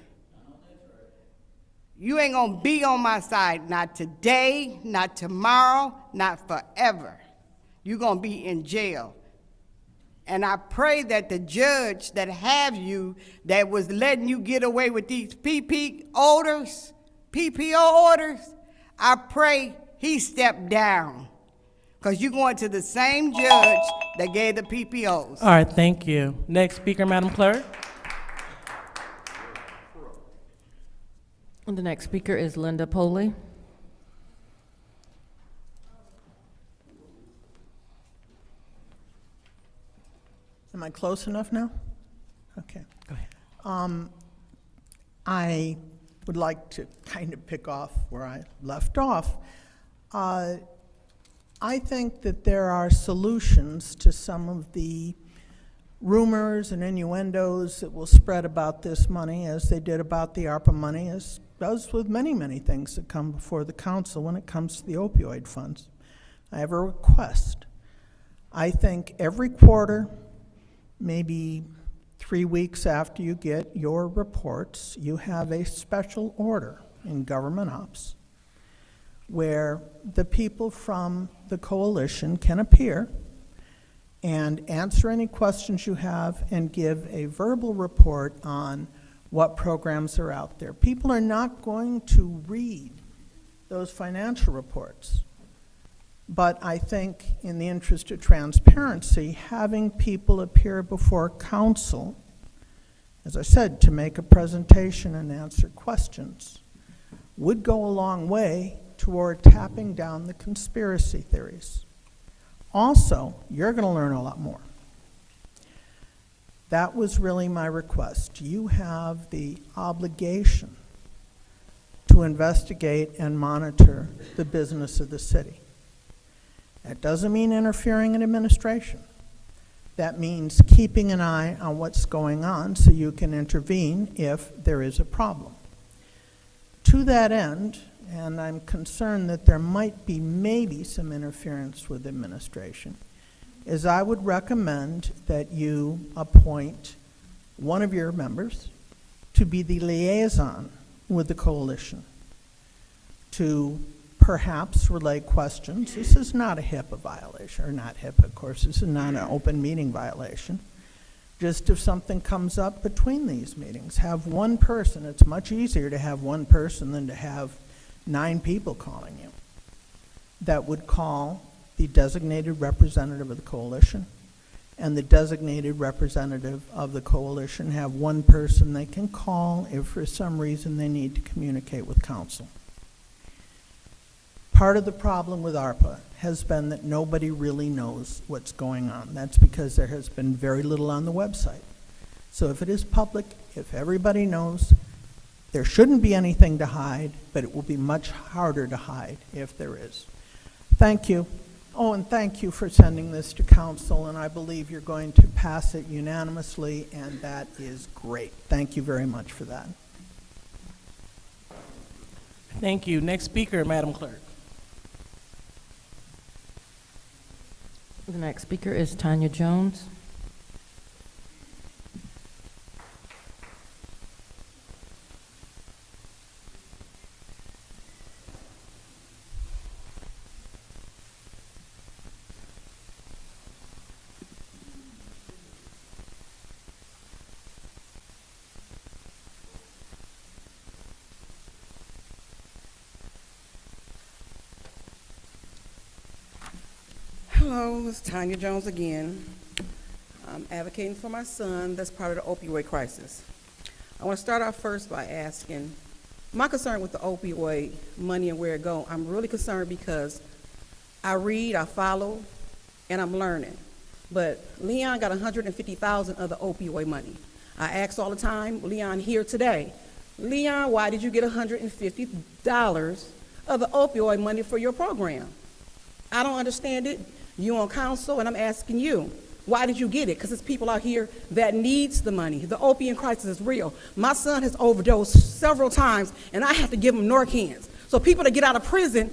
you ain't gonna be on my side. Not today, not tomorrow, not forever. You're gonna be in jail. And I pray that the judge that have you, that was letting you get away with these PPO orders, I pray he stepped down. Because you're going to the same judge that gave the PPOs. All right, thank you. Next speaker, Madam Clerk. The next speaker is Linda Poley. Am I close enough now? Okay. Go ahead. I would like to kind of pick off where I left off. I think that there are solutions to some of the rumors and innuendos that will spread about this money, as they did about the ARPA money, as does with many, many things that come before the council when it comes to the opioid funds. I have a request. I think every quarter, maybe 3 weeks after you get your reports, you have a special order in government ops where the people from the coalition can appear and answer any questions you have and give a verbal report on what programs are out there. People are not going to read those financial reports. But I think in the interest of transparency, having people appear before council, as I said, to make a presentation and answer questions, would go a long way toward tapping down the conspiracy theories. Also, you're going to learn a lot more. That was really my request. You have the obligation to investigate and monitor the business of the city. That doesn't mean interfering in administration. That means keeping an eye on what's going on so you can intervene if there is a problem. To that end, and I'm concerned that there might be maybe some interference with administration, is I would recommend that you appoint one of your members to be the liaison with the coalition, to perhaps relay questions. This is not a HIPAA violation, or not HIPAA, of course, this is not an open meeting violation. Just if something comes up between these meetings, have one person. It's much easier to have one person than to have 9 people calling you. That would call the designated representative of the coalition, and the designated representative of the coalition have one person they can call if for some reason they need to communicate with council. Part of the problem with ARPA has been that nobody really knows what's going on. That's because there has been very little on the website. So if it is public, if everybody knows, there shouldn't be anything to hide, but it will be much harder to hide if there is. Thank you. Oh, and thank you for sending this to council, and I believe you're going to pass it unanimously, and that is great. Thank you very much for that. Thank you. Next speaker, Madam Clerk. The next speaker is Tanya Jones. Hello, it's Tanya Jones again. I'm advocating for my son that's part of the opioid crisis. I want to start off first by asking, my concern with the opioid money and where it goes, I'm really concerned because I read, I follow, and I'm learning. But Leon got $150,000 of the opioid money. I ask all the time, Leon here today, Leon, why did you get $150 of the opioid money for your program? I don't understand it. You on council, and I'm asking you, why did you get it? Because there's people out here that needs the money. The opiate crisis is real. My son has overdosed several times, and I have to give him Narcans. So people that get out of prison,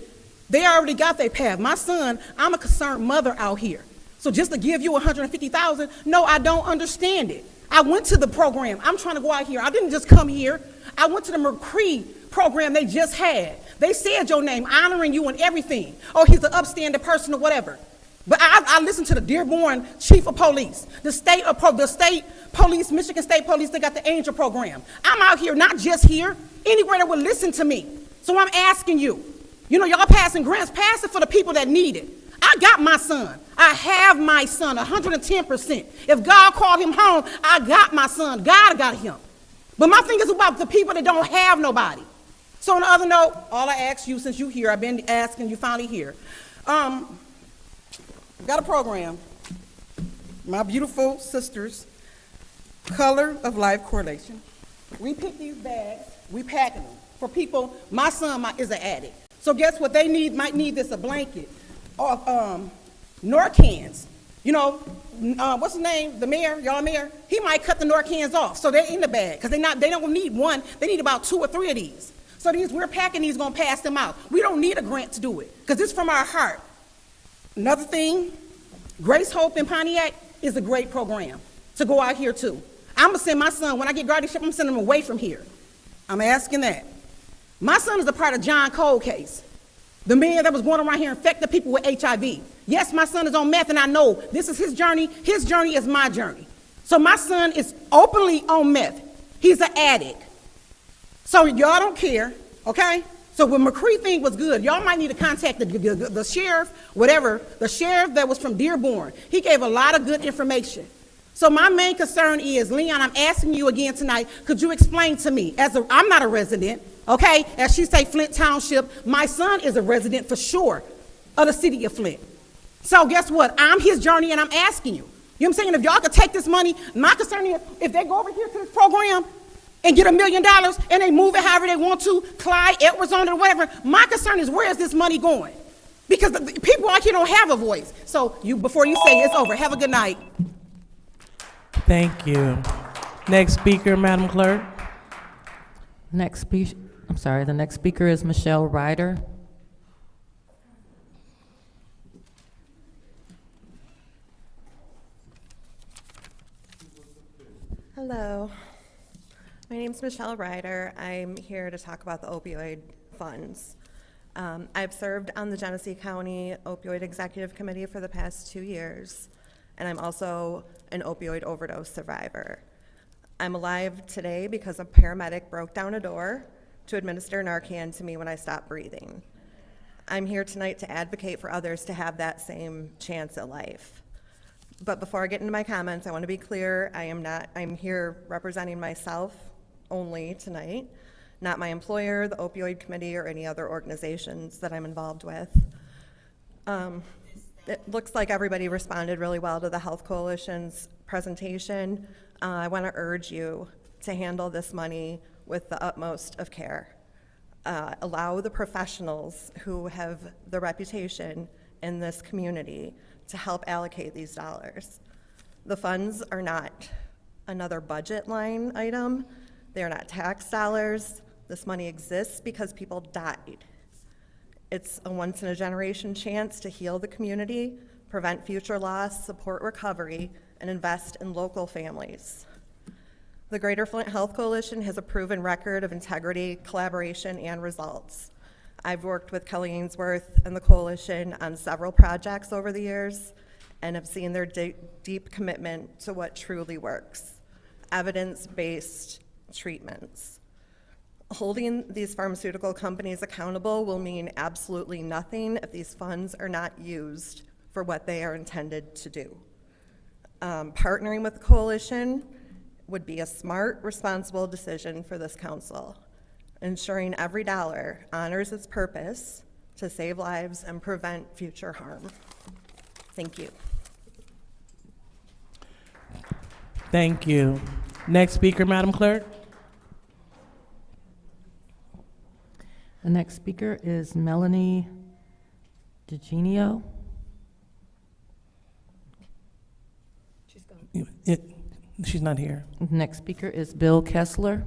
they already got their path. My son, I'm a concerned mother out here. So just to give you $150,000, no, I don't understand it. I went to the program. I'm trying to go out here. I didn't just come here. I went to the McCree program they just had. They said your name, honoring you and everything. Oh, he's an upstanding person or whatever. But I listen to the Dearborn chief of police, the state police, Michigan State Police, they got the Angel program. I'm out here, not just here, anywhere that will listen to me. So I'm asking you, y'all passing grants, pass it for the people that need it. I got my son. I have my son, 110%. If God called him home, I got my son. God got him. But my thing is about the people that don't have nobody. So on the other note, all I ask you, since you're here, I've been asking, you finally here. Got a program. My beautiful sisters, Color of Life Correlation. We pick these bags, we pack them for people. My son is an addict. So guess what they need? Might need this, a blanket. Or Norcans. What's his name? The mayor, y'all mayor? He might cut the Norcans off. So they're in the bag, because they don't need one. They need about 2 or 3 of these. So we're packing these, gonna pass them out. We don't need a grant to do it, because it's from our heart. Another thing, Grace Hope in Pontiac is a great program to go out here too. I'm gonna send my son, when I get guardianship, I'm sending him away from here. I'm asking that. My son is a part of John Cole case. The man that was going around here infecting people with HIV. Yes, my son is on meth, and I know this is his journey. His journey is my journey. So my son is openly on meth. He's an addict. So y'all don't care, okay? So when McCree thing was good, y'all might need to contact the sheriff, whatever, the sheriff that was from Dearborn. He gave a lot of good information. So my main concern is, Leon, I'm asking you again tonight, could you explain to me, I'm not a resident, okay? As she say, Flint Township, my son is a resident for sure of the city of Flint. So guess what? I'm his journey, and I'm asking you. You know what I'm saying? If y'all could take this money, my concern is, if they go over here to this program and get $1 million and they move it however they want to, Clyde, Edwards on it, or whatever, my concern is, where is this money going? Because the people out here don't have a voice. So before you say it's over, have a good night. Thank you. Next speaker, Madam Clerk. The next speaker is Michelle Ryder. Hello. My name's Michelle Ryder. I'm here to talk about the opioid funds. I've served on the Genesee County Opioid Executive Committee for the past 2 years, and I'm also an opioid overdose survivor. I'm alive today because a paramedic broke down a door to administer Narcan to me when I stopped breathing. I'm here tonight to advocate for others to have that same chance at life. But before I get into my comments, I want to be clear, I'm here representing myself only tonight, not my employer, the opioid committee, or any other organizations that I'm involved with. It looks like everybody responded really well to the Health Coalition's presentation. I want to urge you to handle this money with the utmost of care. Allow the professionals who have the reputation in this community to help allocate these dollars. The funds are not another budget line item. They're not tax dollars. This money exists because people died. It's a once-in-a-generation chance to heal the community, prevent future loss, support recovery, and invest in local families. The Greater Flint Health Coalition has a proven record of integrity, collaboration, and results. I've worked with Kelly Ainsworth and the coalition on several projects over the years and have seen their deep commitment to what truly works, evidence-based treatments. Holding these pharmaceutical companies accountable will mean absolutely nothing if these funds are not used for what they are intended to do. Partnering with the coalition would be a smart, responsible decision for this council, ensuring every dollar honors its purpose to save lives and prevent future harm. Thank you. Thank you. Next speaker, Madam Clerk. The next speaker is Melanie DeGenio. She's not here. The next speaker is Bill Kessler.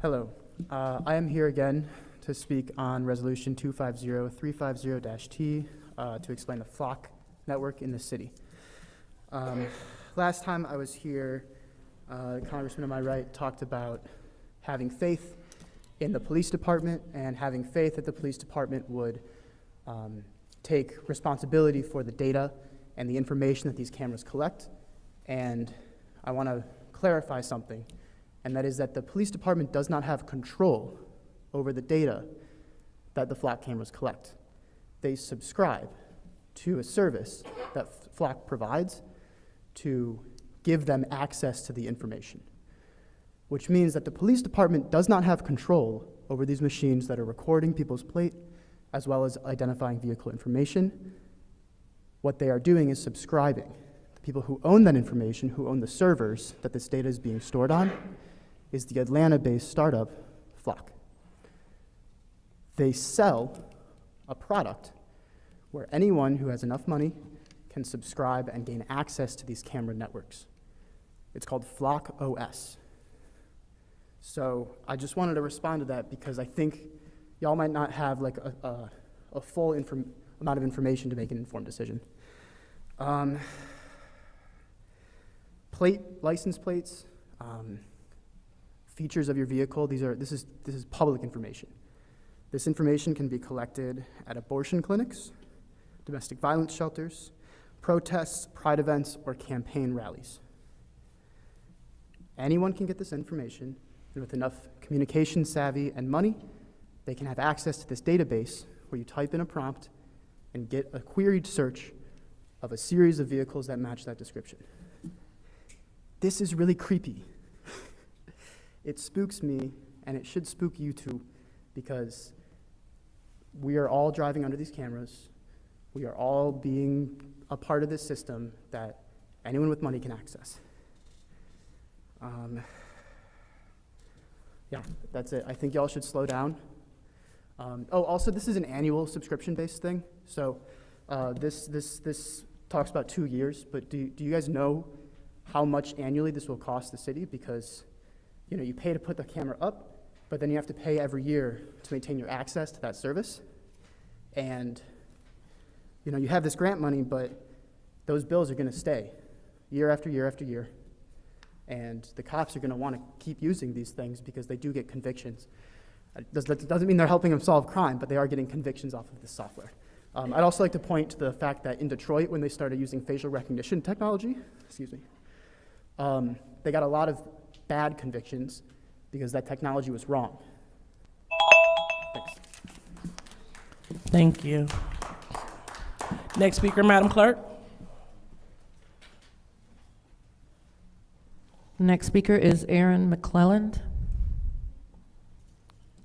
Hello. I am here again to speak on Resolution 250-350-T to explain the flock network in the city. Last time I was here, Congressman on my right talked about having faith in the police department and having faith that the police department would take responsibility for the data and the information that these cameras collect. And I want to clarify something, and that is that the police department does not have control over the data that the flock cameras collect. They subscribe to a service that flock provides to give them access to the information, which means that the police department does not have control over these machines that are recording people's plate as well as identifying vehicle information. What they are doing is subscribing. The people who own that information, who own the servers that this data is being stored on, is the Atlanta-based startup Flock. They sell a product where anyone who has enough money can subscribe and gain access to these camera networks. It's called Flock OS. So I just wanted to respond to that because I think y'all might not have like a full amount of information to make an informed decision. License plates, features of your vehicle. This is public information. This information can be collected at abortion clinics, domestic violence shelters, protests, pride events, or campaign rallies. Anyone can get this information, and with enough communication savvy and money, they can have access to this database where you type in a prompt and get a queried search of a series of vehicles that match that description. This is really creepy. It spooks me, and it should spook you too, because we are all driving under these cameras. We are all being a part of this system that anyone with money can access. Yeah, that's it. I think y'all should slow down. Also, this is an annual subscription-based thing. So this talks about 2 years, but do you guys know how much annually this will cost the city? Because you pay to put the camera up, but then you have to pay every year to maintain your access to that service. And you have this grant money, but those bills are going to stay year after year after year. And the cops are going to want to keep using these things because they do get convictions. That doesn't mean they're helping them solve crime, but they are getting convictions off of this software. I'd also like to point to the fact that in Detroit, when they started using facial recognition technology, they got a lot of bad convictions because that technology was wrong. Thanks. Thank you. Next speaker, Madam Clerk. Next speaker is Aaron McClelland.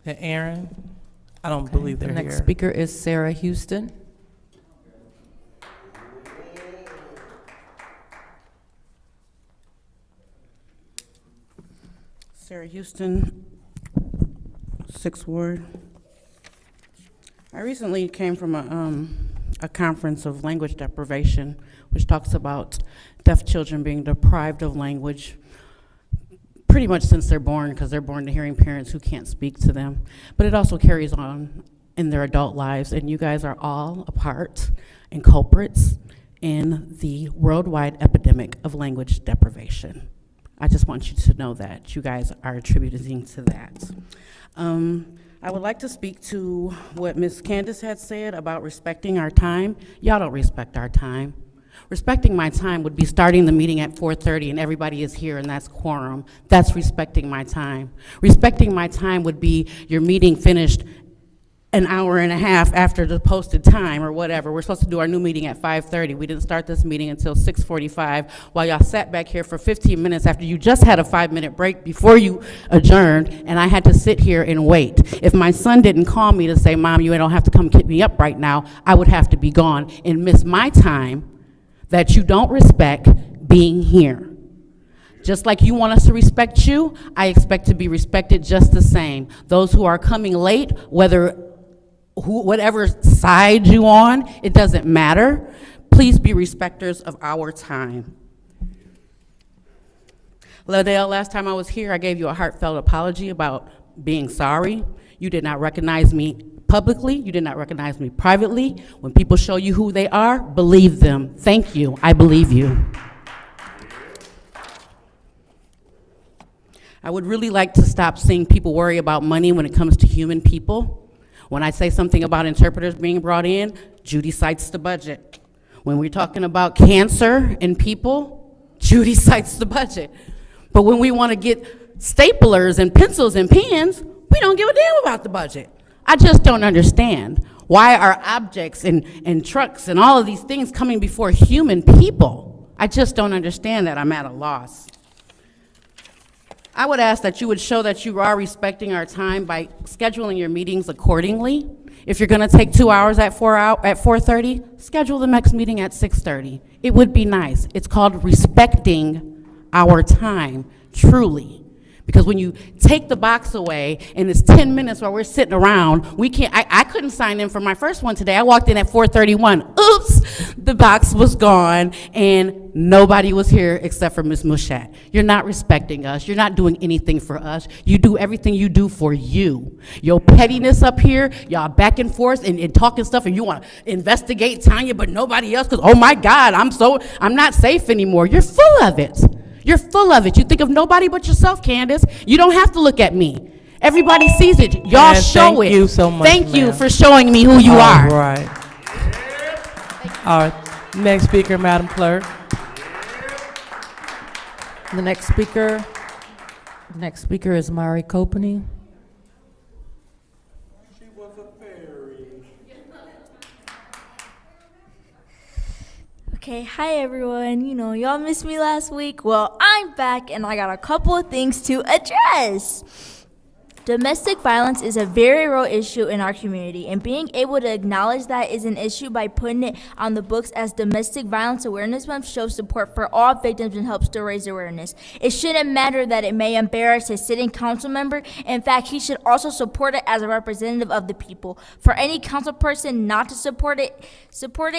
Aaron, I don't believe they're The here. next speaker is Sarah Houston. Sarah Houston, 6th Ward. I recently came from a conference of language deprivation, which talks about deaf children being deprived of language pretty much since they're born, because they're born to hearing parents who can't speak to them. But it also carries on in their adult lives, and you guys are all a part and culprits in the worldwide epidemic of language deprivation. I just want you to know that you guys are attributing to that. I would like to speak to what Ms. Candace had said about respecting our time. Y'all don't respect our time. Respecting my time would be starting the meeting at 4:30 and everybody is here and that's quorum. That's respecting my time. Respecting my time would be your meeting finished an hour and a half after the posted time or whatever. We're supposed to do our new meeting at 5:30. We didn't start this meeting until 6:45 while y'all sat back here for 15 minutes after you just had a 5-minute break before you adjourned, and I had to sit here and wait. If my son didn't call me to say, Mom, you don't have to come pick me up right now, I would have to be gone and miss my time that you don't respect being here. Just like you want us to respect you, I expect to be respected just the same. Those who are coming late, whatever side you on, it doesn't matter. Please be respecters of our time. Liddell, last time I was here, I gave you a heartfelt apology about being sorry. You did not recognize me publicly. You did not recognize me privately. When people show you who they are, believe them. Thank you. I believe you. I would really like to stop seeing people worry about money when it comes to human people. When I say something about interpreters being brought in, Judy cites the budget. When we're talking about cancer in people, Judy cites the budget. But when we want to get staplers and pencils and pens, we don't give a damn about the budget. I just don't understand. Why are objects and trucks and all of these things coming before human people? I just don't understand that. I'm at a loss. I would ask that you would show that you are respecting our time by scheduling your meetings accordingly. If you're gonna take 2 hours at 4:30, schedule the next meeting at 6:30. It would be nice. It's called respecting our time, truly. Because when you take the box away and it's 10 minutes while we're sitting around, we can't, I couldn't sign in for my first one today. I walked in at 4:31. Oops, the box was gone and nobody was here except for Ms. Mushat. You're not respecting us. You're not doing anything for us. You do everything you do for you. Your pettiness up here, y'all back and forth and talking stuff, and you want to investigate Tanya, but nobody else, because, oh my God, I'm not safe anymore. You're full of it. You're full of it. You think of nobody but yourself, Candace. You don't have to look at me. Everybody sees it. Y'all show it. Thank you so much, Thank you ma'am. for showing me who you are. All right. All right. Next speaker, Madam Clerk. The next speaker is Mari Copany. Okay, hi everyone. You know, y'all missed me last week. Well, I'm back and I got a couple of things to address. Domestic violence is a very real issue in our community, and being able to acknowledge that is an issue by putting it on the books as Domestic Violence Awareness Month shows support for all victims and helps to raise awareness. It shouldn't matter that it may embarrass a sitting council member. In fact, he should also support it as a representative of the people. For any council person not to support it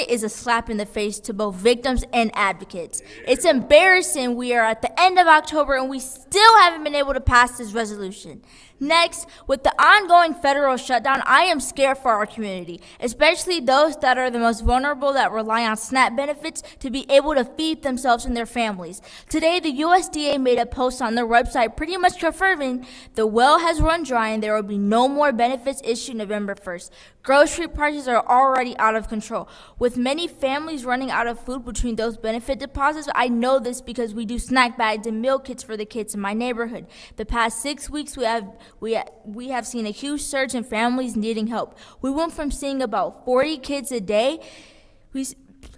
is a slap in the face to both victims and advocates. It's embarrassing we are at the end of October and we still haven't been able to pass this resolution. Next, with the ongoing federal shutdown, I am scared for our community, especially those that are the most vulnerable that rely on SNAP benefits to be able to feed themselves and their families. Today, the USDA made a post on their website pretty much confirming the well has run dry and there will be no more benefits issued November 1st. Grocery prices are already out of control. With many families running out of food between those benefit deposits, I know this because we do snack bags and meal kits for the kids in my neighborhood. The past 6 weeks, we have seen a huge surge in families needing help. We went from seeing about 40 kids a day,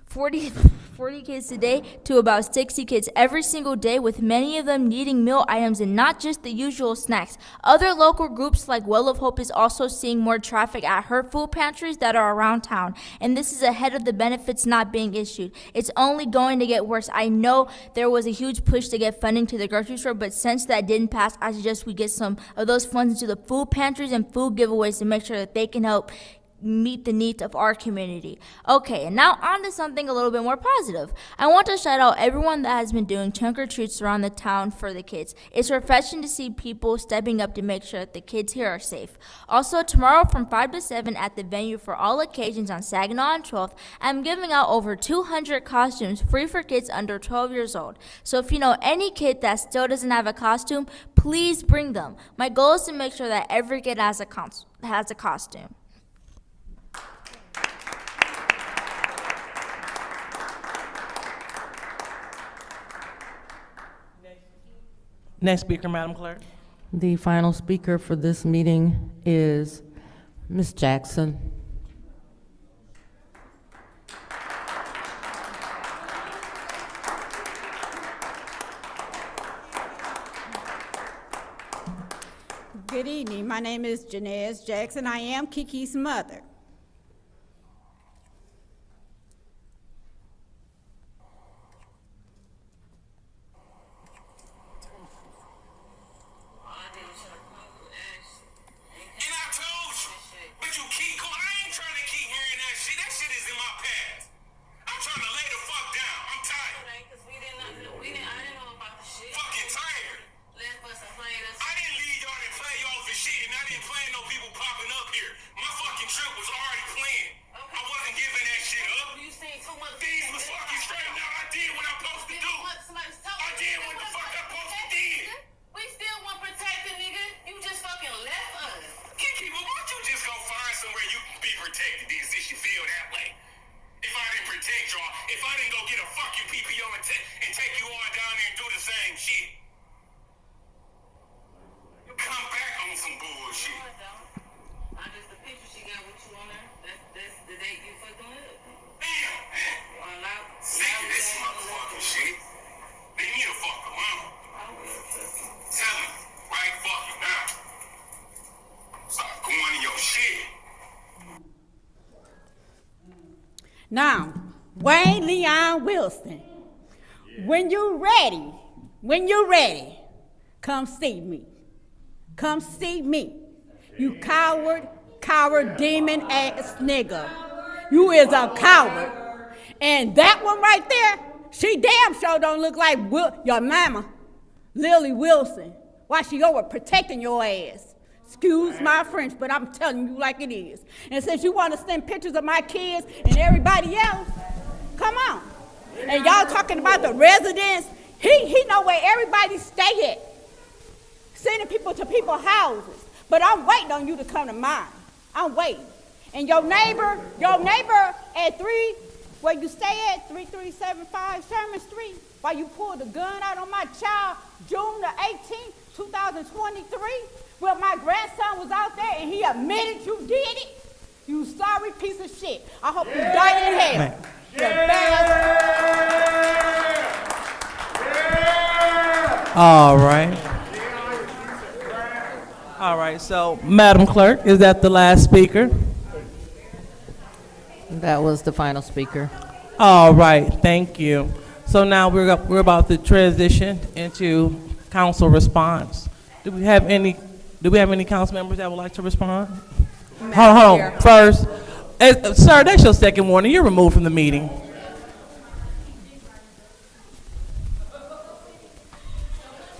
40 kids a day to about 60 kids every single day, with many of them needing meal items and not just the usual snacks. Other local groups like Well of Hope is also seeing more traffic at her food pantries that are around town, and this is ahead of the benefits not being issued. It's only going to get worse. I know there was a huge push to get funding to the grocery store, but since that didn't pass, I suggest we get some of those funds into the food pantries and food giveaways to make sure that they can help meet the needs of our community. Okay, and now on to something a little bit more positive. I want to shout out everyone that has been doing trunk or treats around the town for the kids. It's refreshing to see people stepping up to make sure that the kids here are safe. Also, tomorrow from 5 to 7 at the venue for all occasions on Saginaw and 12th, I'm giving out over 200 costumes free for kids under 12 years old. So if you know any kid that still doesn't have a costume, please bring them. My goal is to make sure that every kid has a costume. Next speaker, Madam Clerk. The final speaker for this meeting is Ms. Jackson. Good evening. My name is Janez Jackson. I am Kiki's mother. Trip was if I didn't go get a fuck you PPO and take you all down there and do the same shit. You come back on some bullshit. Just the picture she got with you on there. That's the date you fucking with. Damn, man. Sick of this motherfucking shit. Leave me the fuck alone. Tell me, right fucking now. Start going in your shit. Now, Wayne Leon Wilson, when you're ready, come see me. Come see me. You coward, demon ass nigga. You is a coward. And that one right there, she damn sure don't look like your mama, Lily Wilson. Why she over protecting your ass? Excuse my French, but I'm telling you like it is. And since you want to send pictures of my kids and everybody else, come on. And y'all talking about the residents, he know where everybody stay at. Sending people to people's houses. But I'm waiting on you to come to mine. I'm waiting. And your neighbor at where you stay at, 3375 Sherman Street, while you pulled the gun out on my child June the 18th, 2023, where my grandson was out there and he admitted you did it. You sorry piece of shit. I hope you die in hell. All right. All right, so, Madam Clerk, is that the last speaker? That was the final speaker. All right, thank you. So now we're about to transition into council response. Do we have any council members that would like to respond? Hold on. First, sir, that's your second warning. You're removed from the meeting.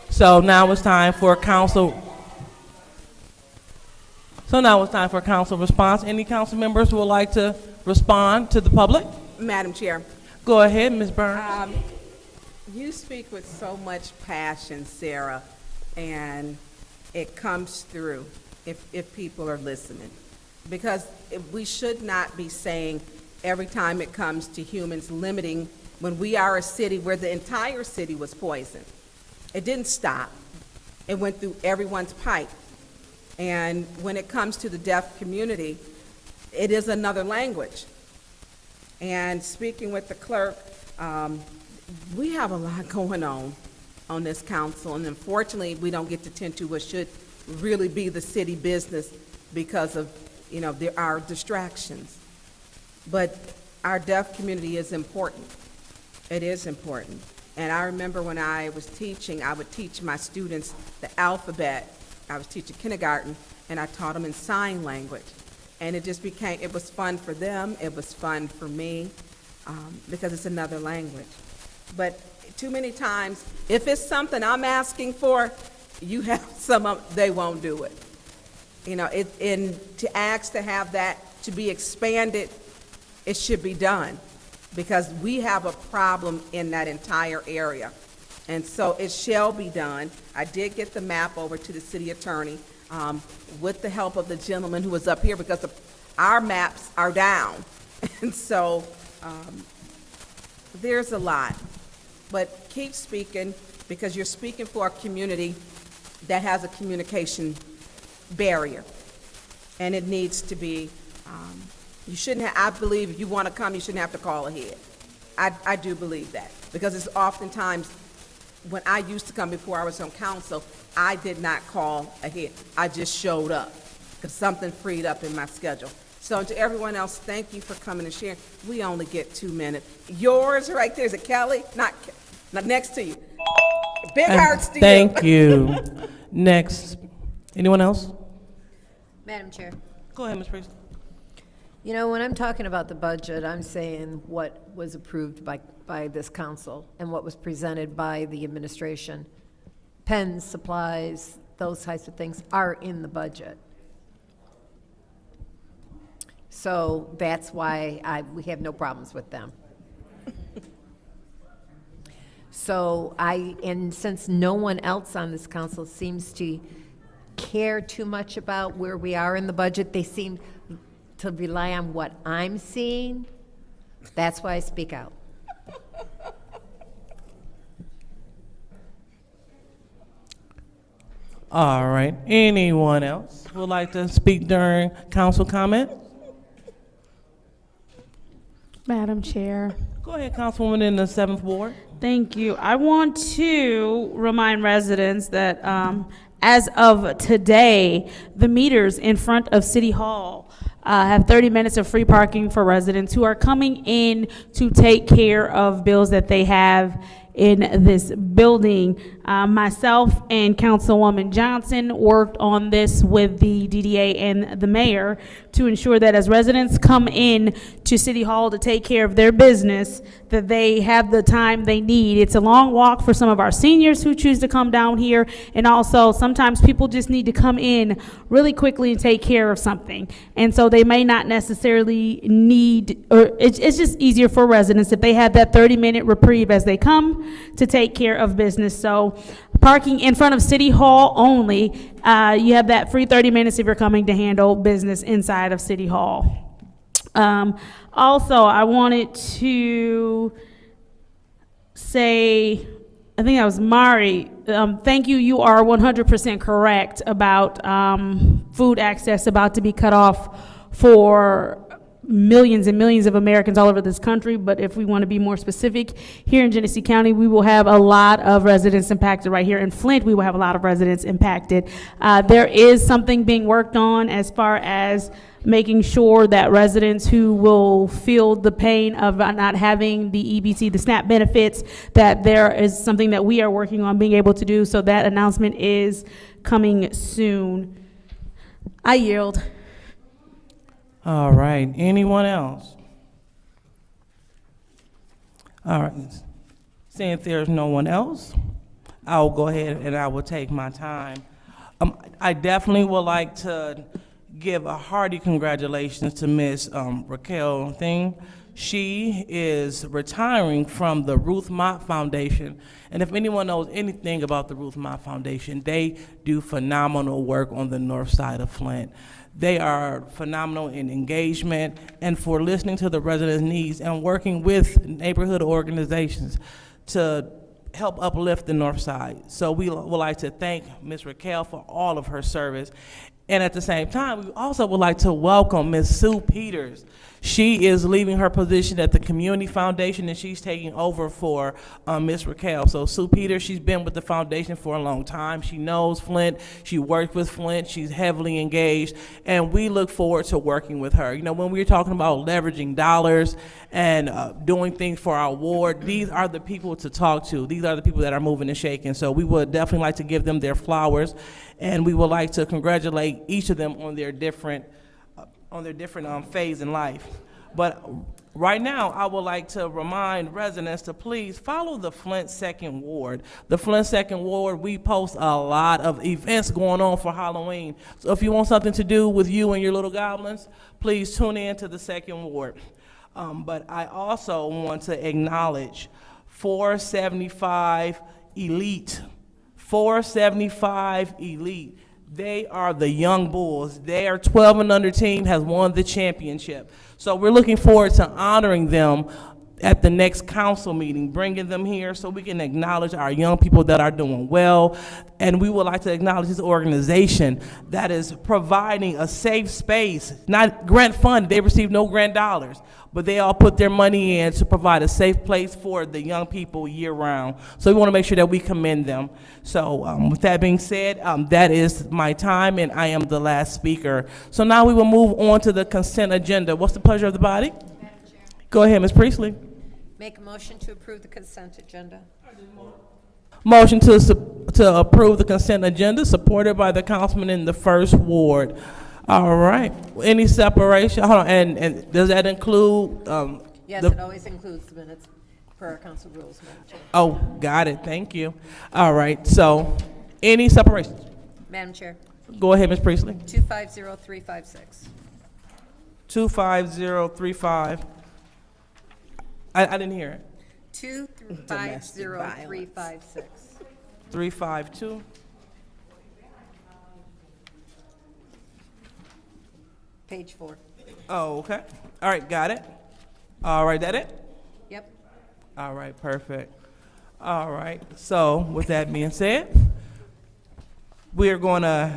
So now it's time for council. Response. Any council members who would like to respond to the public? Madam Chair. Go ahead, Ms. Burns. You speak with so much passion, Sarah, and it comes through if people are listening. Because we should not be saying every time it comes to humans limiting when we are a city where the entire city was poisoned. It didn't stop. It went through everyone's pipe. And when it comes to the deaf community, it is another language. And speaking with the clerk, we have a lot going on this council, and unfortunately, we don't get to tend to what should really be the city business because of, there are distractions. But our deaf community is important. It is important. And I remember when I was teaching, I would teach my students the alphabet. I was teaching kindergarten, and I taught them in sign language. And it was fun for them, it was fun for me, because it's another language. But too many times, if it's something I'm asking for, you have they won't do it. To ask to have that to be expanded, it should be done, because we have a problem in that entire area. And so it shall be done. I did get the map over to the city attorney with the help of the gentleman who was up here, because our maps are down. And so there's a lot. But keep speaking, because you're speaking for a community that has a communication barrier. And it needs to be, you shouldn't have, I believe if you want to come, you shouldn't have to call ahead. I do believe that, because it's oftentimes, when I used to come before I was on council, I did not call ahead. I just showed up because something freed up in my schedule. So to everyone else, thank you for coming and sharing. We only get 2 minutes. Yours right there, is it Kelly? Not next to you. Big hearts to you. Thank you. Next. Anyone else? Madam Chair. Go ahead, Ms. Priest. When I'm talking about the budget, I'm saying what was approved by this council and what was presented by the administration. Pens, supplies, those types of things are in the budget. So that's why we have no problems with them. And since no one else on this council seems to care too much about where we are in the budget, they seem to rely on what I'm seeing. That's why I speak out. All right. Anyone else would like to speak during council comment? Madam Chair. Go ahead, Councilwoman in the 7th Ward. Thank you. I want to remind residents that as of today, the meters in front of City Hall have 30 minutes of free parking for residents who are coming in to take care of bills that they have in this building. Myself and Councilwoman Johnson worked on this with the DDA and the mayor to ensure that as residents come in to City Hall to take care of their business, that they have the time they need. It's a long walk for some of our seniors who choose to come down here, and also sometimes people just need to come in really quickly and take care of something. And so they may not necessarily need, or it's just easier for residents if they have that 30-minute reprieve as they come to take care of business. So parking in front of City Hall only, you have that free 30 minutes if you're coming to handle business inside of City Hall. Also, I wanted to say, I think that was Mari, thank you. You are 100% correct about food access about to be cut off for millions and millions of Americans all over this country. But if we want to be more specific, here in Genesee County, we will have a lot of residents impacted. Right here in Flint, we will have a lot of residents impacted. There is something being worked on as far as making sure that residents who will feel the pain of not having the EBT, the SNAP benefits, that there is something that we are working on being able to do. So that announcement is coming soon. I yield. All right. Anyone else? All right. Seeing there's no one else, I'll go ahead and I will take my time. I definitely would like to give a hearty congratulations to Miss Raquel Thing. She is retiring from the Ruth Mott Foundation. And if anyone knows anything about the Ruth Mott Foundation, they do phenomenal work on the north side of Flint. They are phenomenal in engagement and for listening to the residents' needs and working with neighborhood organizations to help uplift the north side. So we would like to thank Ms. Raquel for all of her service. And at the same time, we also would like to welcome Ms. Sue Peters. She is leaving her position at the Community Foundation and she's taking over for Ms. Raquel. So Sue Peters, she's been with the foundation for a long time. She knows Flint, she worked with Flint, she's heavily engaged, and we look forward to working with her. You know, when we're talking about leveraging dollars and doing things for our ward, these are the people to talk to. These are the people that are moving and shaking. So we would definitely like to give them their flowers, and we would like to congratulate each of them on their different phase in life. But right now, I would like to remind residents to please follow the Flint 2nd Ward. The Flint 2nd Ward, we post a lot of events going on for Halloween. So if you want something to do with you and your little goblins, please tune in to the 2nd Ward. But I also want to acknowledge 475 Elite. 475 Elite. They are the young bulls. Their 12 and under team has won the championship. So we're looking forward to honoring them at the next council meeting, bringing them here so we can acknowledge our young people that are doing well. And we would like to acknowledge this organization that is providing a safe space, not grant funded. They receive no grant dollars, but they all put their money in to provide a safe place for the young people year round. So we want to make sure that we commend them. So with that being said, that is my time and I am the last speaker. So now we will move on to the consent agenda. What's the pleasure of the body? Go ahead, Ms. Priestley. Make a motion to approve the consent agenda. Motion to approve the consent agenda, supported by the councilman in the 1st Ward. All right. Any separation? Hold on. And does that include? Yes, it always includes the minutes per our council rules, Madam Chair. Oh, got it. Thank you. All right. So, any separations? Madam Chair. Go ahead, Ms. Priestley. 250356. 25035. I didn't hear it. 250356. 352. Page 4. Oh, okay. All right, got it. All right, that it? Yep. All right, perfect. All right. So, with that being said, we're going to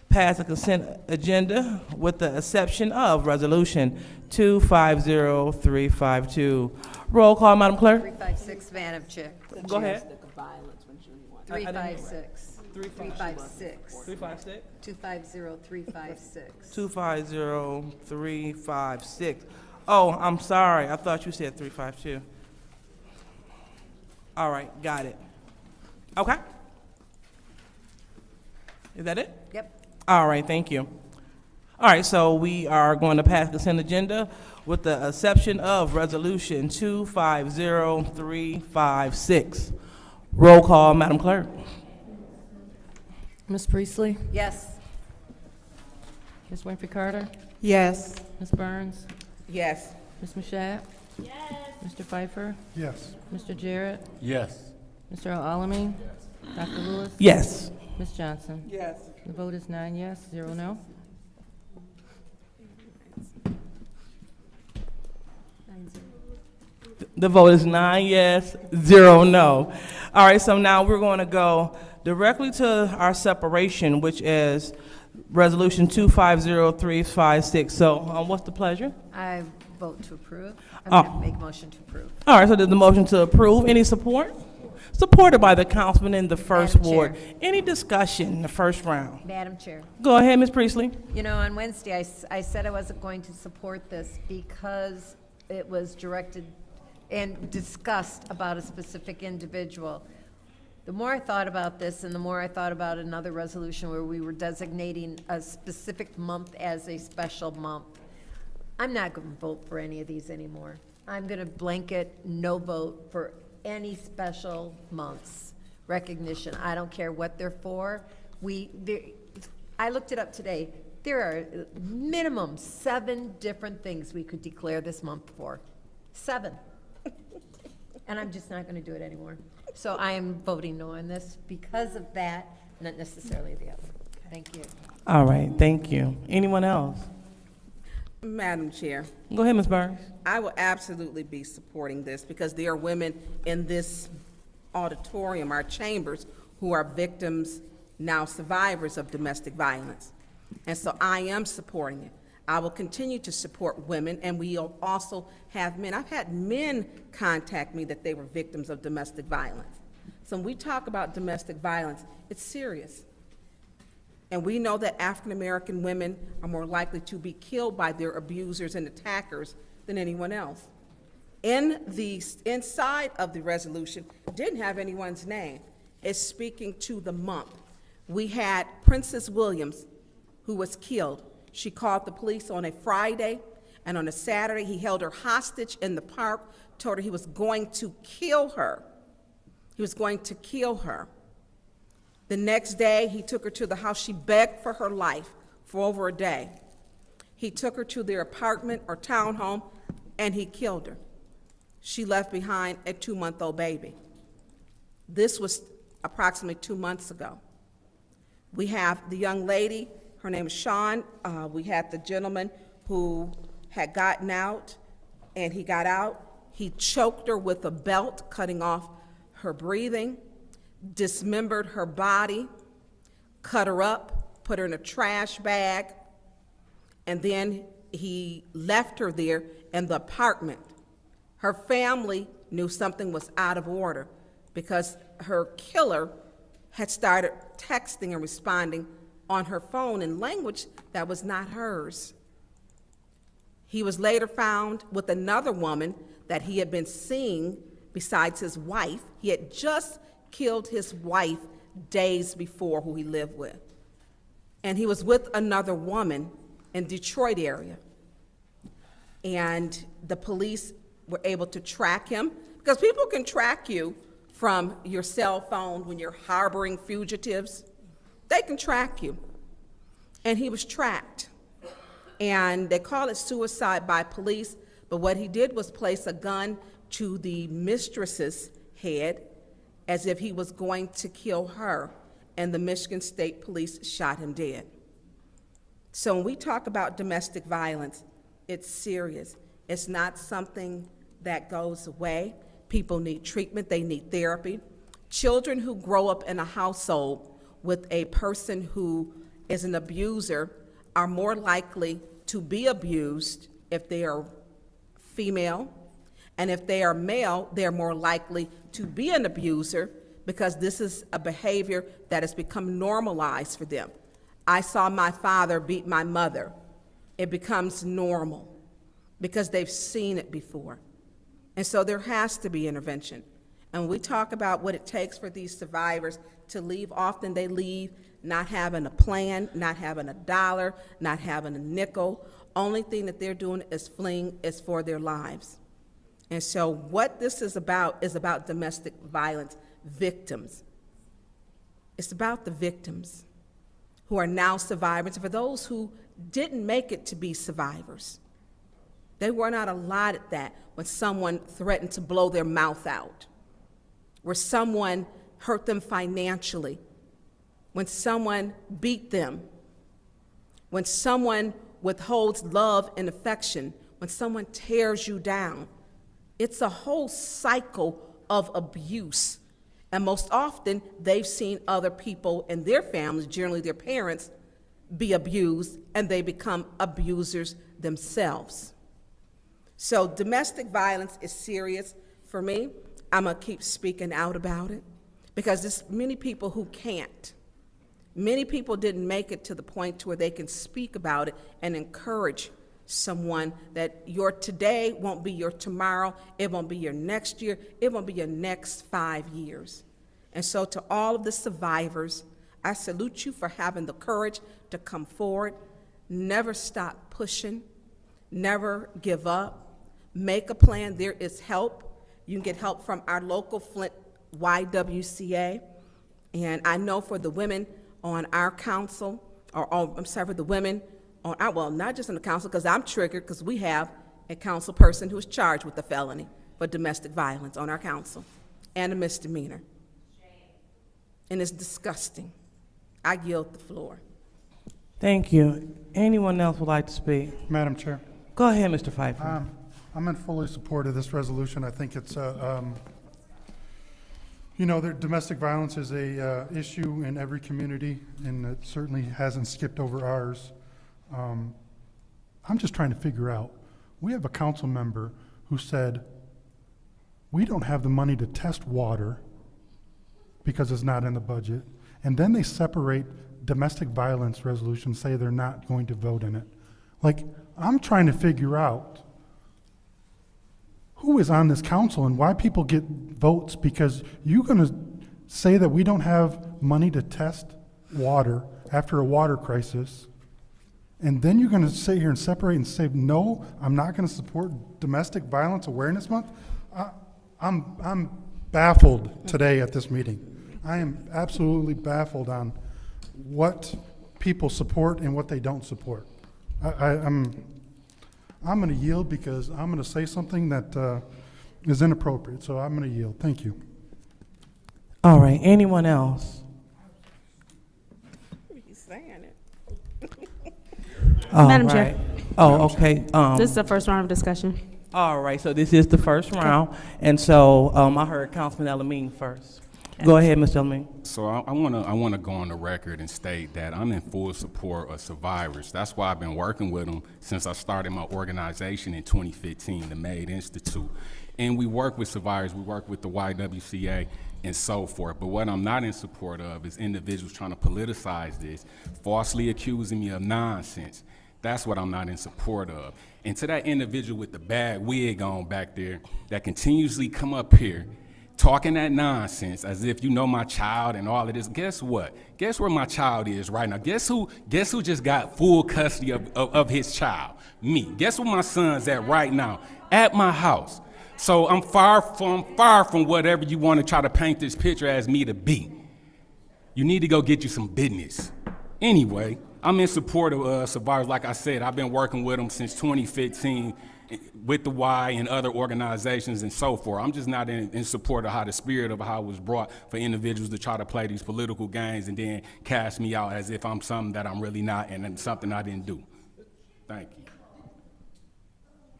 pass a consent agenda with the exception of Resolution 250352. Roll call, Madam Clerk. 356, Madam Chair. Go ahead. 356. 356. 356? 250356. 250356. Oh, I'm sorry. I thought you said 352. All right, got it. Okay. Is that it? Yep. All right, thank you. All right, so we are going to pass the consent agenda with the exception of Resolution 250356. Roll call, Madam Clerk. Ms. Priestley? Yes. Ms. Winfrey Carter? Yes. Ms. Burns? Yes. Ms. Mashat? Yes. Mr. Pfeiffer? Yes. Mr. Jarrett? Yes. Mr. Al-Alamin? Dr. Lewis? Yes. Ms. Johnson? Yes. The vote is 9 yes, 0 no. The vote is 9 yes, 0 no. All right, so now we're going to go directly to our separation, which is Resolution 250356. So what's the pleasure? I vote to approve. Oh. I'm going to make motion to approve. All right, so there's a motion to approve. Any support? Supported by the councilman in the first Madam ward. Chair. Any discussion in the first round? Madam Chair. Go ahead, Ms. Priestley. You know, on Wednesday, I said I wasn't going to support this because it was directed and discussed about a specific individual. The more I thought about this and the more I thought about another resolution where we were designating a specific month as a special month, I'm not going to vote for any of these anymore. I'm going to blanket no vote for any special months recognition. I don't care what they're for. I looked it up today. There are minimum 7 different things we could declare this month for. 7. And I'm just not going to do it anymore. So I am voting no on this because of that, not necessarily the other. Thank you. All right, thank you. Anyone else? Madam Chair, Go ahead, Ms. Burns. I will absolutely be supporting this because there are women in this auditorium, our chambers, who are victims, now survivors of domestic violence. And so I am supporting it. I will continue to support women, and we'll also have men. I've had men contact me that they were victims of domestic violence. So when we talk about domestic violence, it's serious. And we know that African-American women are more likely to be killed by their abusers and attackers than anyone else. Inside of the resolution, didn't have anyone's name. It's speaking to the month. We had Princess Williams, who was killed. She called the police on a Friday, and on a Saturday, he held her hostage in the park, told her he was going to kill her. He was going to kill her. The next day, he took her to the house. She begged for her life for over a day. He took her to their apartment or townhome, and he killed her. She left behind a 2-month-old baby. This was approximately 2 months ago. We have the young lady, her name is Sean. We had the gentleman who had gotten out, and he got out. He choked her with a belt, cutting off her breathing, dismembered her body, cut her up, put her in a trash bag, and then he left her there in the apartment. Her family knew something was out of order because her killer had started texting and responding on her phone in language that was not hers. He was later found with another woman that he had been seeing besides his wife. He had just killed his wife days before, who he lived with. And he was with another woman in Detroit area. And the police were able to track him, because people can track you from your cell phone when you're harboring fugitives. They can track you. And he was tracked. And they call it suicide by police, but what he did was place a gun to the mistress's head as if he was going to kill her, and the Michigan State Police shot him dead. So when we talk about domestic violence, it's serious. It's not something that goes away. People need treatment, they need therapy. Children who grow up in a household with a person who is an abuser are more likely to be abused if they are female, and if they are male, they're more likely to be an abuser because this is a behavior that has become normalized for them. I saw my father beat my mother. It becomes normal because they've seen it before. And so there has to be intervention. And when we talk about what it takes for these survivors to leave, often they leave not having a plan, not having a dollar, not having a nickel. Only thing that they're doing is fleeing is for their lives. And so what this is about domestic violence victims. It's about the victims who are now survivors. For those who didn't make it to be survivors, they were not allotted that when someone threatened to blow their mouth out, where someone hurt them financially, when someone beat them, when someone withholds love and affection, when someone tears you down. It's a whole cycle of abuse. And most often, they've seen other people in their families, generally their parents, be abused, and they become abusers themselves. So domestic violence is serious. For me, I'm gonna keep speaking out about it because there's many people who can't. Many people didn't make it to the point to where they can speak about it and encourage someone that your today won't be your tomorrow, it won't be your next year, it won't be your next 5 years. And so to all of the survivors, I salute you for having the courage to come forward. Never stop pushing, never give up, make a plan. There is help. You can get help from our local Flint YWCA. And I know for the women on our council, for the women on our, well, not just on the council, because I'm triggered, because we have a council person who is charged with a felony for domestic violence on our council and a misdemeanor. And it's disgusting. I yield the floor. Thank you. Anyone else would like to speak? Madam Chair. Go ahead, Mr. Pfeiffer. I'm in fully support of this resolution. I think it's you know, domestic violence is a issue in every community, and it certainly hasn't skipped over ours. I'm just trying to figure out, we have a council member who said, we don't have the money to test water because it's not in the budget, and then they separate domestic violence resolutions, say they're not going to vote in it. Like, I'm trying to figure out who is on this council and why people get votes, because you're going to say that we don't have money to test water after a water crisis, and then you're going to sit here and separate and say, no, I'm not going to support Domestic Violence Awareness Month? I'm baffled today at this meeting. I am absolutely baffled on what people support and what they don't support. I'm going to yield because I'm going to say something that is inappropriate, so I'm going to yield. Thank you. All right, anyone else? He's saying it. Madam All Chair. right. Oh, okay. This is the first round of discussion. All right, so this is the first round, and so I heard Councilman Elamine first. Go ahead, Mr. Elamine. So I wanna go on the record and state that I'm in full support of survivors. That's why I've been working with them since I started my organization in 2015, the MAID Institute. And we work with survivors, we work with the YWCA and so forth. But what I'm not in support of is individuals trying to politicize this, falsely accusing me of nonsense. That's what I'm not in support of. And to that individual with the bad wig on back there that continuously come up here talking that nonsense as if you know my child and all of this, guess what? Guess where my child is right now? Guess who just got full custody of his child? Me. Guess where my son's at right now? At my house. So I'm far from whatever you want to try to paint this picture as me to be. You need to go get you some business. Anyway, I'm in support of survivors. Like I said, I've been working with them since 2015 with the Y and other organizations and so forth. I'm just not in support of how the spirit of how it was brought for individuals to try to play these political games and then cast me out as if I'm something that I'm really not and something I didn't do. Thank you.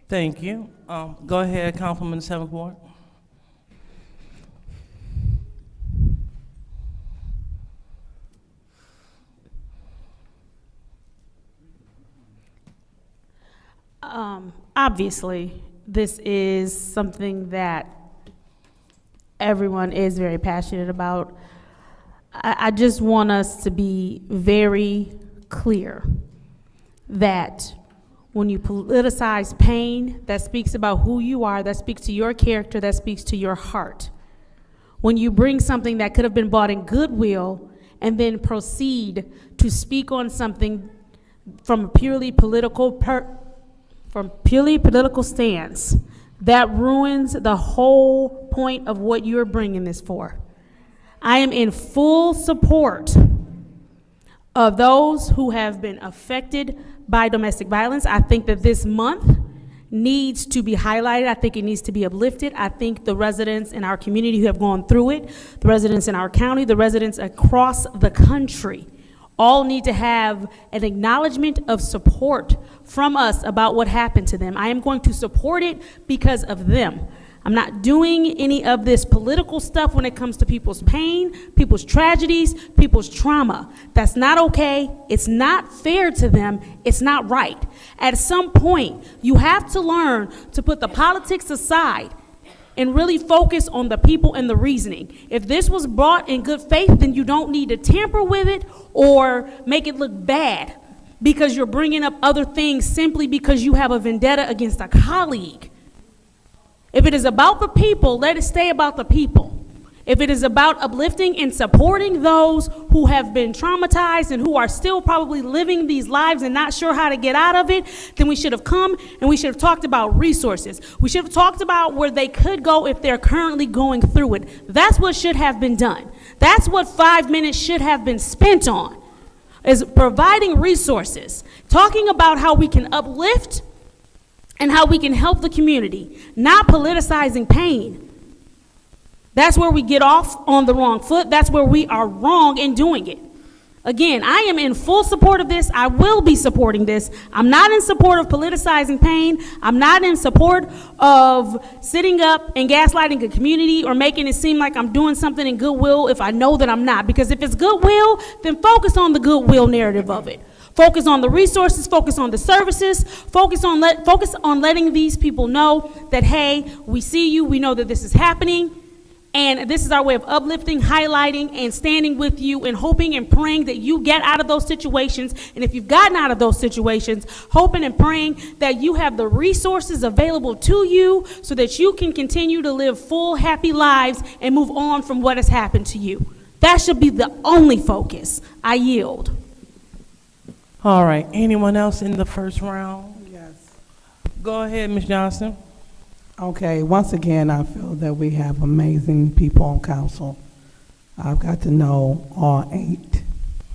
Thank you. Go ahead, Councilman 7th Ward. Obviously, this is something that everyone is very passionate about. I just want us to be very clear that when you politicize pain, that speaks about who you are, that speaks to your character, that speaks to your heart. When you bring something that could have been bought in goodwill and then proceed to speak on something from a purely political stance, that ruins the whole point of what you're bringing this for. I am in full support of those who have been affected by domestic violence. I think that this month needs to be highlighted. I think it needs to be uplifted. I think the residents in our community who have gone through it, the residents in our county, the residents across the country, all need to have an acknowledgement of support from us about what happened to them. I am going to support it because of them. I'm not doing any of this political stuff when it comes to people's pain, people's tragedies, people's trauma. That's not okay. It's not fair to them. It's not right. At some point, you have to learn to put the politics aside and really focus on the people and the reasoning. If this was brought in good faith, then you don't need to tamper with it or make it look bad because you're bringing up other things simply because you have a vendetta against a colleague. If it is about the people, let it stay about the people. If it is about uplifting and supporting those who have been traumatized and who are still probably living these lives and not sure how to get out of it, then we should have come and we should have talked about resources. We should have talked about where they could go if they're currently going through it. That's what should have been done. That's what 5 minutes should have been spent on, is providing resources, talking about how we can uplift and how we can help the community, not politicizing pain. That's where we get off on the wrong foot. That's where we are wrong in doing it. Again, I am in full support of this. I will be supporting this. I'm not in support of politicizing pain. I'm not in support of sitting up and gaslighting the community or making it seem like I'm doing something in goodwill if I know that I'm not. Because if it's goodwill, then focus on the goodwill narrative of it. Focus on the resources, focus on the services, focus on letting these people know that, hey, we see you, we know that this is happening, and this is our way of uplifting, highlighting, and standing with you and hoping and praying that you get out of those situations. And if you've gotten out of those situations, hoping and praying that you have the resources available to you so that you can continue to live full, happy lives and move on from what has happened to you. That should be the only focus. I yield. All right, anyone else in the first round? Yes. Go ahead, Ms. Johnson. Okay, once again, I feel that we have amazing people on council. I've got to know all 8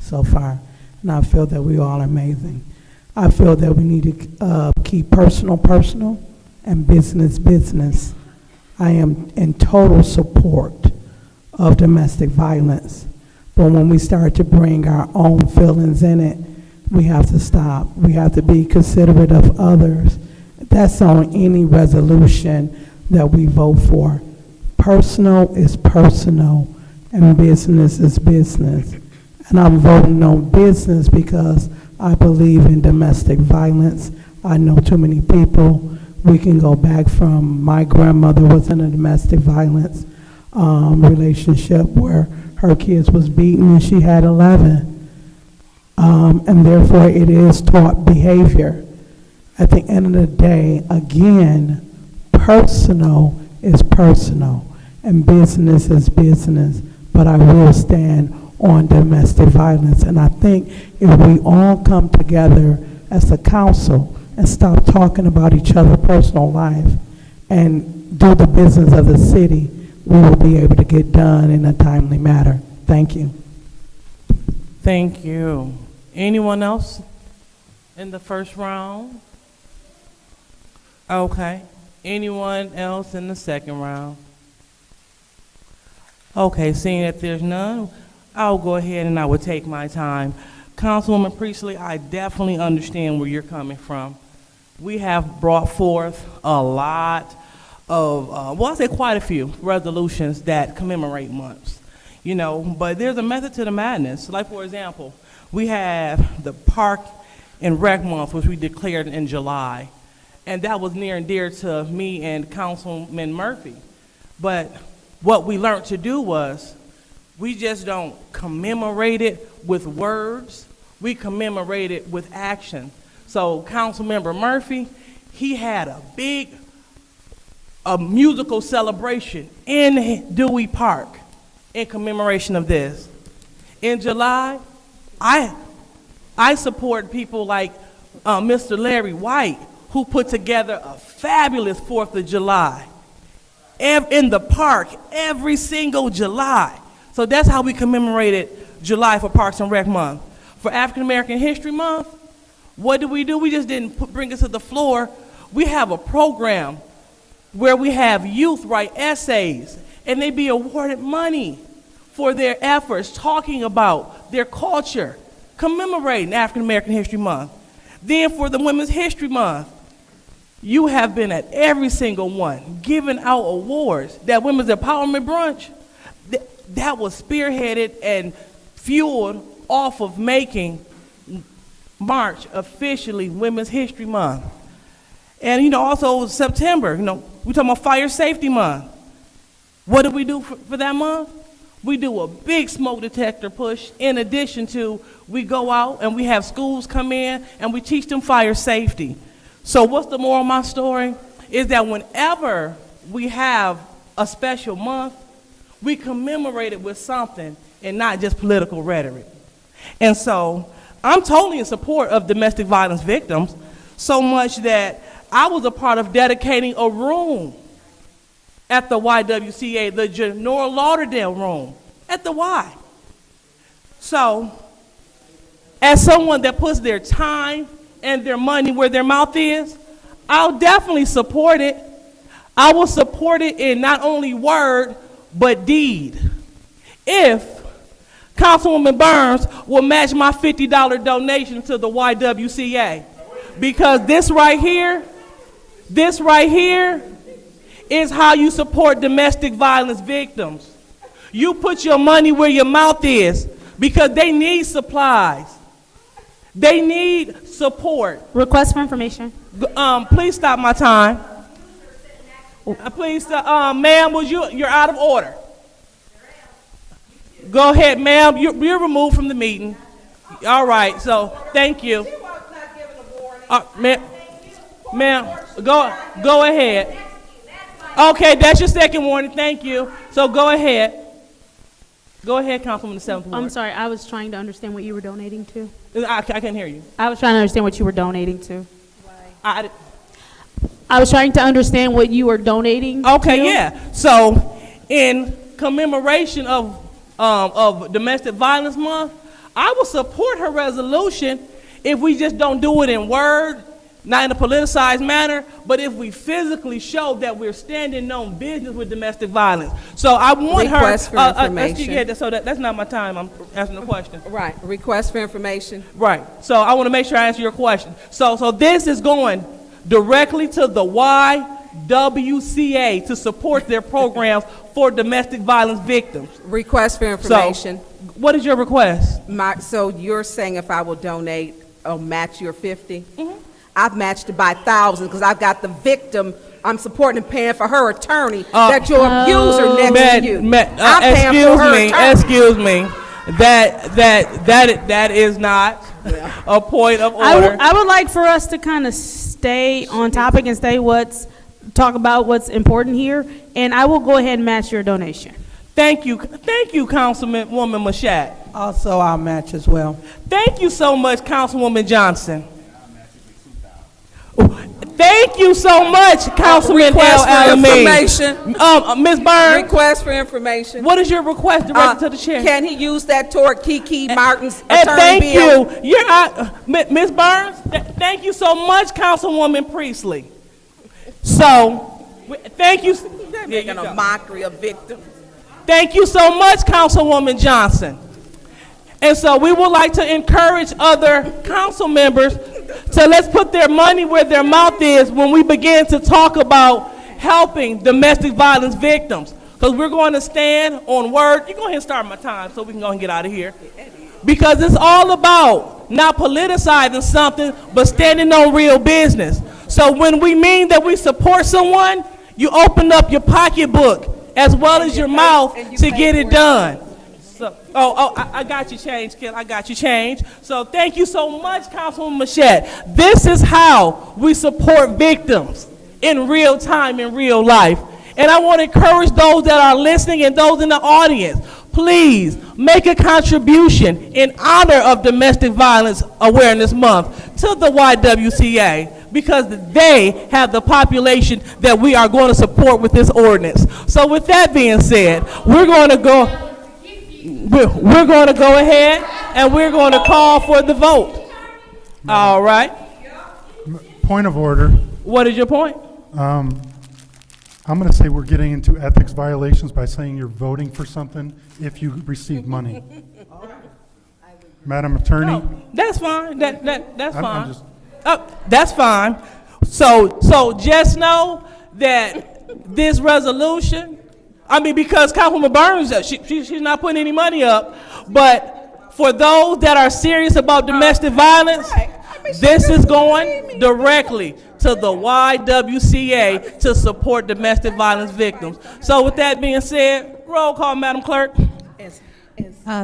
so far, and I feel that we all are amazing. I feel that we need to keep personal, and business. I am in total support of domestic violence, but when we start to bring our own feelings in it, we have to stop. We have to be considerate of others. That's on any resolution that we vote for. Personal is personal, and business is business. And I'm voting on business because I believe in domestic violence. I know too many people. We can go back from my grandmother was in a domestic violence relationship where her kids was beaten and she had 11. And therefore it is taught behavior. At the end of the day, again, personal is personal and business is business, but I will stand on domestic violence. And I think if we all come together as a council and stop talking about each other's personal life and do the business of the city, we will be able to get done in a timely manner. Thank you. Thank you. Anyone else in the first round? Okay. Anyone else in the second round? Okay, seeing that there's none, I'll go ahead and I will take my time. Councilwoman Priestley, I definitely understand where you're coming from. We have brought forth a lot of, well, I'll say quite a few resolutions that commemorate months, you know, but there's a method to the madness. Like, for example, we have the Park and Rec Month, which we declared in July. and that was near and dear to me and Councilman Murphy. But what we learned to do was, we just don't commemorate it with words, we commemorate it with action. So Councilmember Murphy, he had a musical celebration in Dewey Park in commemoration of this. In July, I support people like Mr. Larry White, who put together a fabulous 4th of July in the park every single July. So that's how we commemorated July for Parks and Rec Month. For African American History Month, what do? We just didn't bring it to the floor. We have a program where we have youth write essays, and they be awarded money for their efforts talking about their culture, commemorating African American History Month. Then for the Women's History Month, you have been at every single one, giving out awards. That Women's Empowerment Brunch, that was spearheaded and fueled off of making March officially Women's History Month. And also September, we talking about Fire Safety Month. What do we do for that month? We do a big smoke detector push. In addition to, we go out and we have schools come in and we teach them fire safety. So what's the moral of my story? Is that whenever we have a special month, we commemorate it with something and not just political rhetoric. And so I'm totally in support of domestic violence victims, so much that I was a part of dedicating a room at the YWCA, the General Lauderdale room at the Y. So, as someone that puts their time and their money where their mouth is, I'll definitely support it. I will support it in not only word, but deed. If Councilwoman Burns will match my $50 donation to the YWCA. Because this right here is how you support domestic violence victims. You put your money where your mouth is, because they need supplies. They need support. Request for information. Please stop my time. Please, ma'am, you're out of order. Go ahead, ma'am. You're removed from the meeting. All right. So thank you. Ma'am, go ahead. Okay, that's your second warning. Thank you. So go ahead. Go ahead, Councilwoman, the 7th Ward. I'm sorry, I was trying to understand what you were donating to. I can't hear you. I was trying to understand what you were donating to. Why? I was trying to understand what you were donating to. Okay, yeah. So in commemoration of Domestic Violence Month, I will support her resolution if we just don't do it in word, not in a politicized manner, but if we physically show that we're standing on business with domestic violence. So I want Request for information. Yeah, so that's not my time. I'm asking a question. Right. Request for information. Right. So I want to make sure I answer your question. So this is going directly to the YWCA to support their programs for domestic violence victims. Request for information. So, what is your request? So you're saying if I will donate or match your 50? Mm-hmm. I've matched it by 1,000 because I've got the victim. I'm supporting and paying for her attorney. That your abuser next to you. I'm paying for her attorney. Excuse me. That is not a point of order. I would like for us to kind of stay on topic and talk about what's important here, and I will go ahead and match your donation. Thank you, Councilwoman Mashat. Also, I'll match as well. Thank you so much, Councilwoman Johnson. Thank you so much, Councilman information. Ms. Burns. Request for information. What is your request directed to the chair? Can he use that toward Kiki Martin's attorney thank bill? you. You're not, Ms. Burns. Thank you so much, Councilwoman Priestley. So, thank you. They're making a mockery of victims. Thank you so much, Councilwoman Johnson. And so we would like to encourage other council members to let's put their money where their mouth is when we begin to talk about helping domestic violence victims. Because we're going to stand on word. You go ahead and start my time so we can go and get out of here. Because it's all about not politicizing something, but standing on real business. So when we mean that we support someone, you open up your pocketbook as well as your mouth to get it done. So, I got you change, Kim. I got you change. So thank you so much, Councilwoman Machette. This is how we support victims in real time, in real life. And I want to encourage those that are listening and those in the audience, please make a contribution in honor of Domestic Violence Awareness Month to the YWCA, because they have the population that we are going to support with this ordinance. So with that being said, we're going to go ahead and we're going to call for the vote. All right. Point of order. What is your point? I'm going to say we're getting into ethics violations by saying you're voting for something if you receive money. Madam Attorney? No, that's fine. That's I'm fine. just- That's fine. So just know that this resolution, I mean, because Councilwoman Burns, she's not putting any money up, but for those that are serious about domestic violence, this is going directly to the YWCA to support domestic violence victims. So with that being said, roll call, Madam Clerk.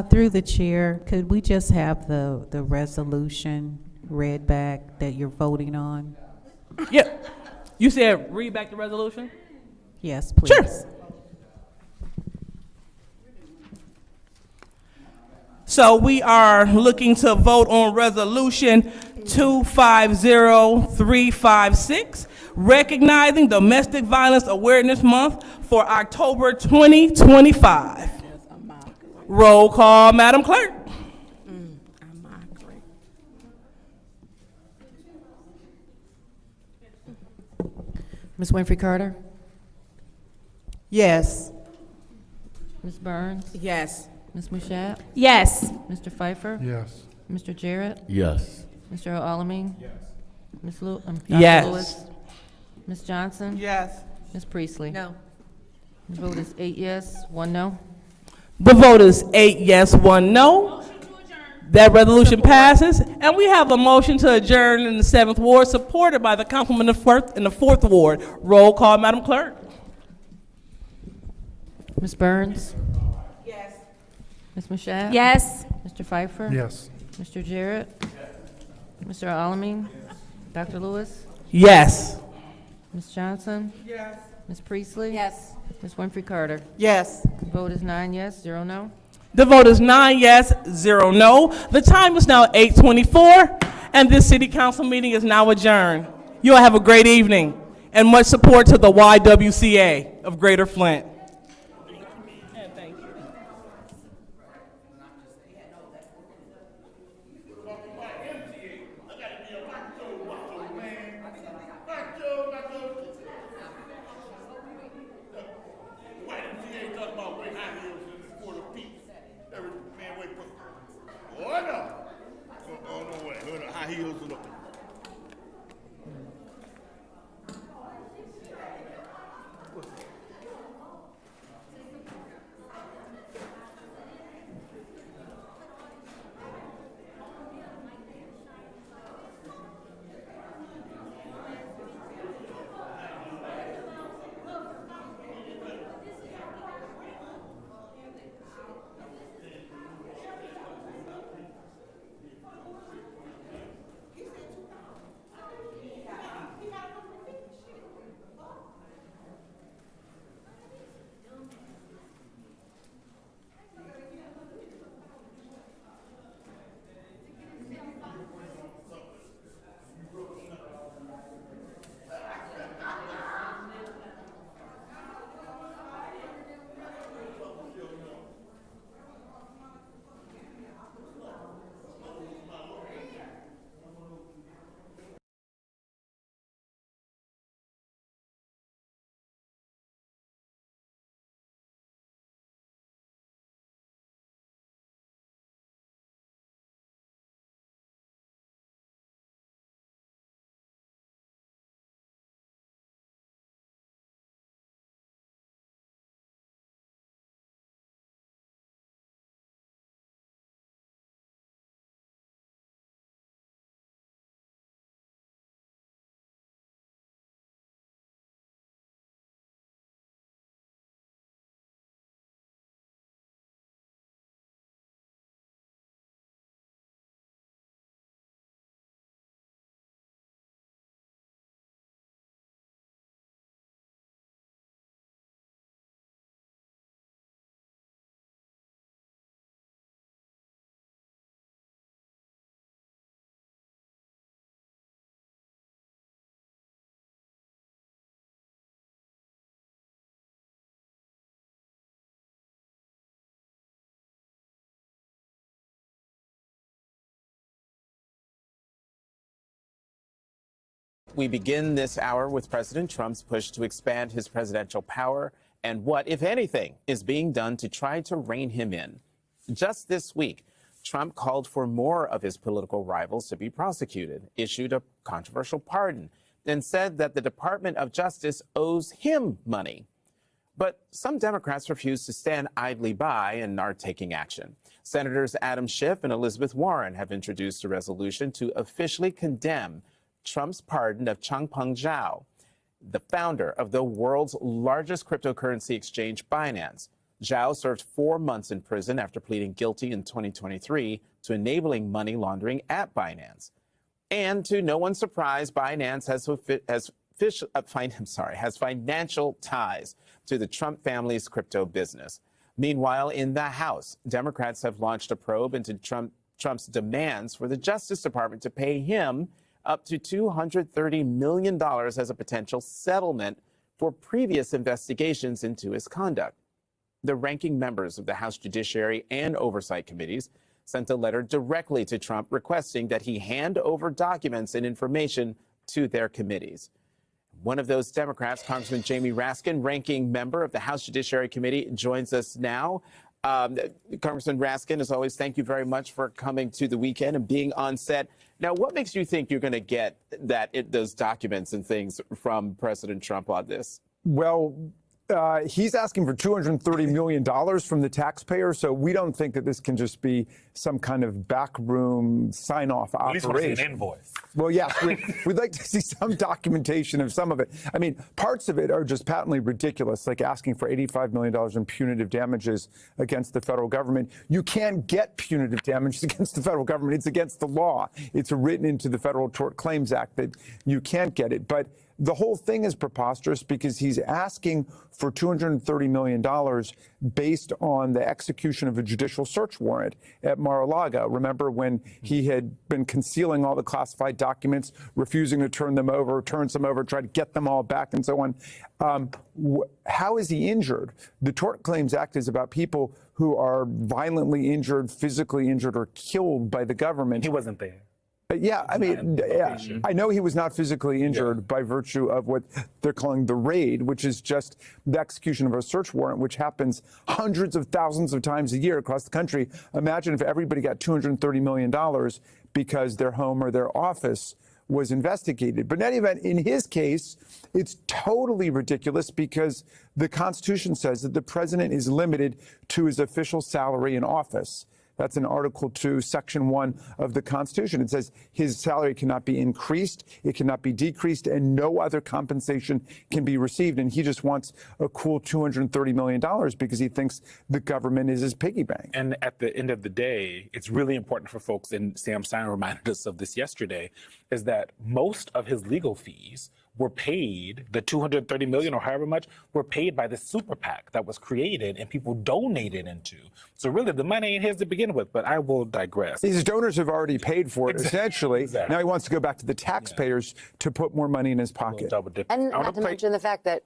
Through the chair, could we just have the resolution read back that you're voting on? Yeah. You said read back the resolution? Yes, please. Sure. So we are looking to vote on Resolution 250356, recognizing Domestic Violence Awareness Month for October 2025. Roll call, Madam Clerk. Ms. Winfrey Carter? Yes. Ms. Burns? Yes. Ms. Mushat? Yes. Mr. Pfeiffer? Yes. Mr. Jarrett? Yes. Mr. Alamin? Yes. Ms. Dr. Yes. Lewis? Ms. Johnson? Yes. Ms. Priestley? No. The vote is 8 yes, 1 no. The vote is 8 yes, 1 no. That resolution passes, and we have a motion to adjourn in the 7th Ward, supported by the Councilwoman in the 4th Ward. Roll call, Madam Clerk. Ms. Burns? Yes. Ms. Mushat? Yes. Mr. Pfeiffer? Yes. Mr. Jarrett? Mr. Alamin? Dr. Lewis? Yes. Ms. Johnson? Yes. Ms. Priestley? Yes. Ms. Winfrey Carter? Yes. The vote is 9 yes, 0 no. The vote is 9 yes, 0 no. The time is now 8:24, and this city council meeting is now adjourned. You all have a great evening, and much support to the YWCA of Greater Flint. High heels and We begin this hour with President Trump's push to expand his presidential power and what, if anything, is being done to try to rein him in. Just this week, Trump called for more of his political rivals to be prosecuted, issued a controversial pardon, and said that the Department of Justice owes him money. But some Democrats refuse to stand idly by and are taking action. Senators Adam Schiff and Elizabeth Warren have introduced a resolution to officially condemn Trump's pardon of Changpeng Zhao, the founder of the world's largest cryptocurrency exchange, Binance. Zhao served 4 months in prison after pleading guilty in 2023 to enabling money laundering at Binance. And to no one's surprise, Binance has financial ties to the Trump family's crypto business. Meanwhile, in the House, Democrats have launched a probe into Trump's demands for the Justice Department to pay him up to $230 million as a potential settlement for previous investigations into his conduct. The ranking members of the House Judiciary and Oversight Committees sent a letter directly to Trump requesting that he hand over documents and information to their committees. One of those Democrats, Congressman Jamie Raskin, ranking member of the House Judiciary Committee, joins us now. Congressman Raskin, as always, thank you very much for coming to the weekend and being on set. Now, what makes you think you're going to get those documents and things from President Trump on this? Well, he's asking for $230 million from the taxpayer, so we don't think that this can just be some kind of backroom sign-off operation. At least want to see an invoice. Well, yes, we'd like to see some documentation of some of it. I mean, parts of it are just patently ridiculous, like asking for $85 million in punitive damages against the federal government. You can't get punitive damages against the federal government. It's against the law. It's written into the Federal Tort Claims Act that you can't get it. But the whole thing is preposterous because he's asking for $230 million based on the execution of a judicial search warrant at Mar-a-Lago. Remember when he had been concealing all the classified documents, refusing to turn them over, turn some over, try to get them all back and so on. How is he injured? The Tort Claims Act is about people who are violently injured, physically injured, or killed by the government. He wasn't there. Yeah, I mean, yeah, I know he was not physically injured by virtue of what they're calling the raid, which is just the execution of a search warrant, which happens hundreds of thousands of times a year across the country. Imagine if everybody got $230 million because their home or their office was investigated. But in any event, in his case, it's totally ridiculous because the Constitution says that the president is limited to his official salary in office. That's in Article 2, Section 1 of the Constitution. It says his salary cannot be increased, it cannot be decreased, and no other compensation can be received. And he just wants a cool $230 million because he thinks the government is his piggy bank. And at the end of the day, it's really important for folks, and Sam Stein reminded us of this yesterday, is that most of his legal fees were paid, the $230 million or however much, were paid by the super PAC that was created and people donated into. So really, the money ain't his to begin with, but I will digress. His donors have already paid for it, essentially. Exactly. Now he wants to go back to the taxpayers to put more money in his pocket. And not to mention the fact that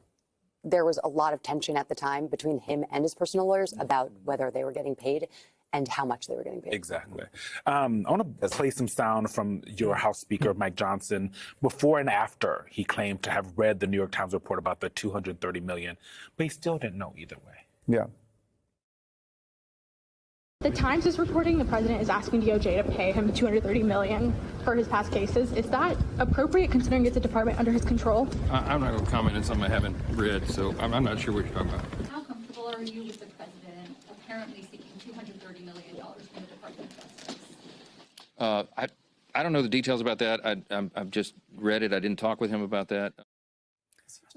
there was a lot of tension at the time between him and his personal lawyers about whether they were getting paid and how much they were getting paid. Exactly. I want to play some sound from your House Speaker, Mike Johnson, before and after he claimed to have read the New York Times report about the $230 million, but he still didn't know either way. Yeah. The Times is reporting the president is asking DOJ to pay him $230 million for his past cases. Is that appropriate considering it's a department under his control? I'm not going to comment on something I haven't read, so I'm not sure what you're talking about. How comfortable are you with the president apparently seeking $230 million from the Department of Justice? I don't know the details about that. I've just read it. I didn't talk with him about that.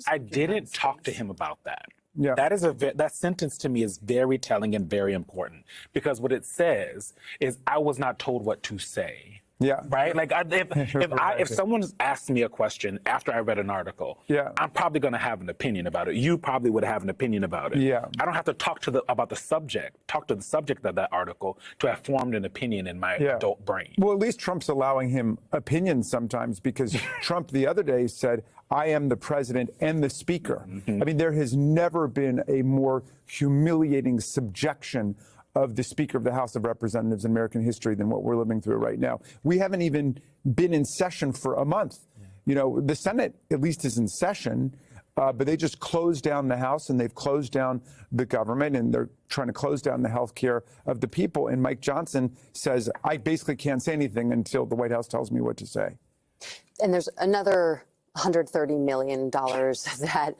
I didn't talk to him about that. Yeah. That sentence to me is very telling and very important because what it says is I was not told what to say. Yeah. Right? Like if someone asked me a question after I read an article, I'm probably going to have an opinion about it. You probably would have an opinion about it. Yeah. I don't have to talk to the subject of that article to have formed an opinion in my adult brain. Well, at least Trump's allowing him opinions sometimes because Trump the other day said, I am the president and the speaker. I mean, there has never been a more humiliating subjection of the Speaker of the House of Representatives in American history than what we're living through right now. We haven't even been in session for a month. You know, the Senate at least is in session, but they just closed down the House and they've closed down the government and they're trying to close down the health care of the people. And Mike Johnson says, I basically can't say anything until the White House tells me what to say. And there's another $130 million that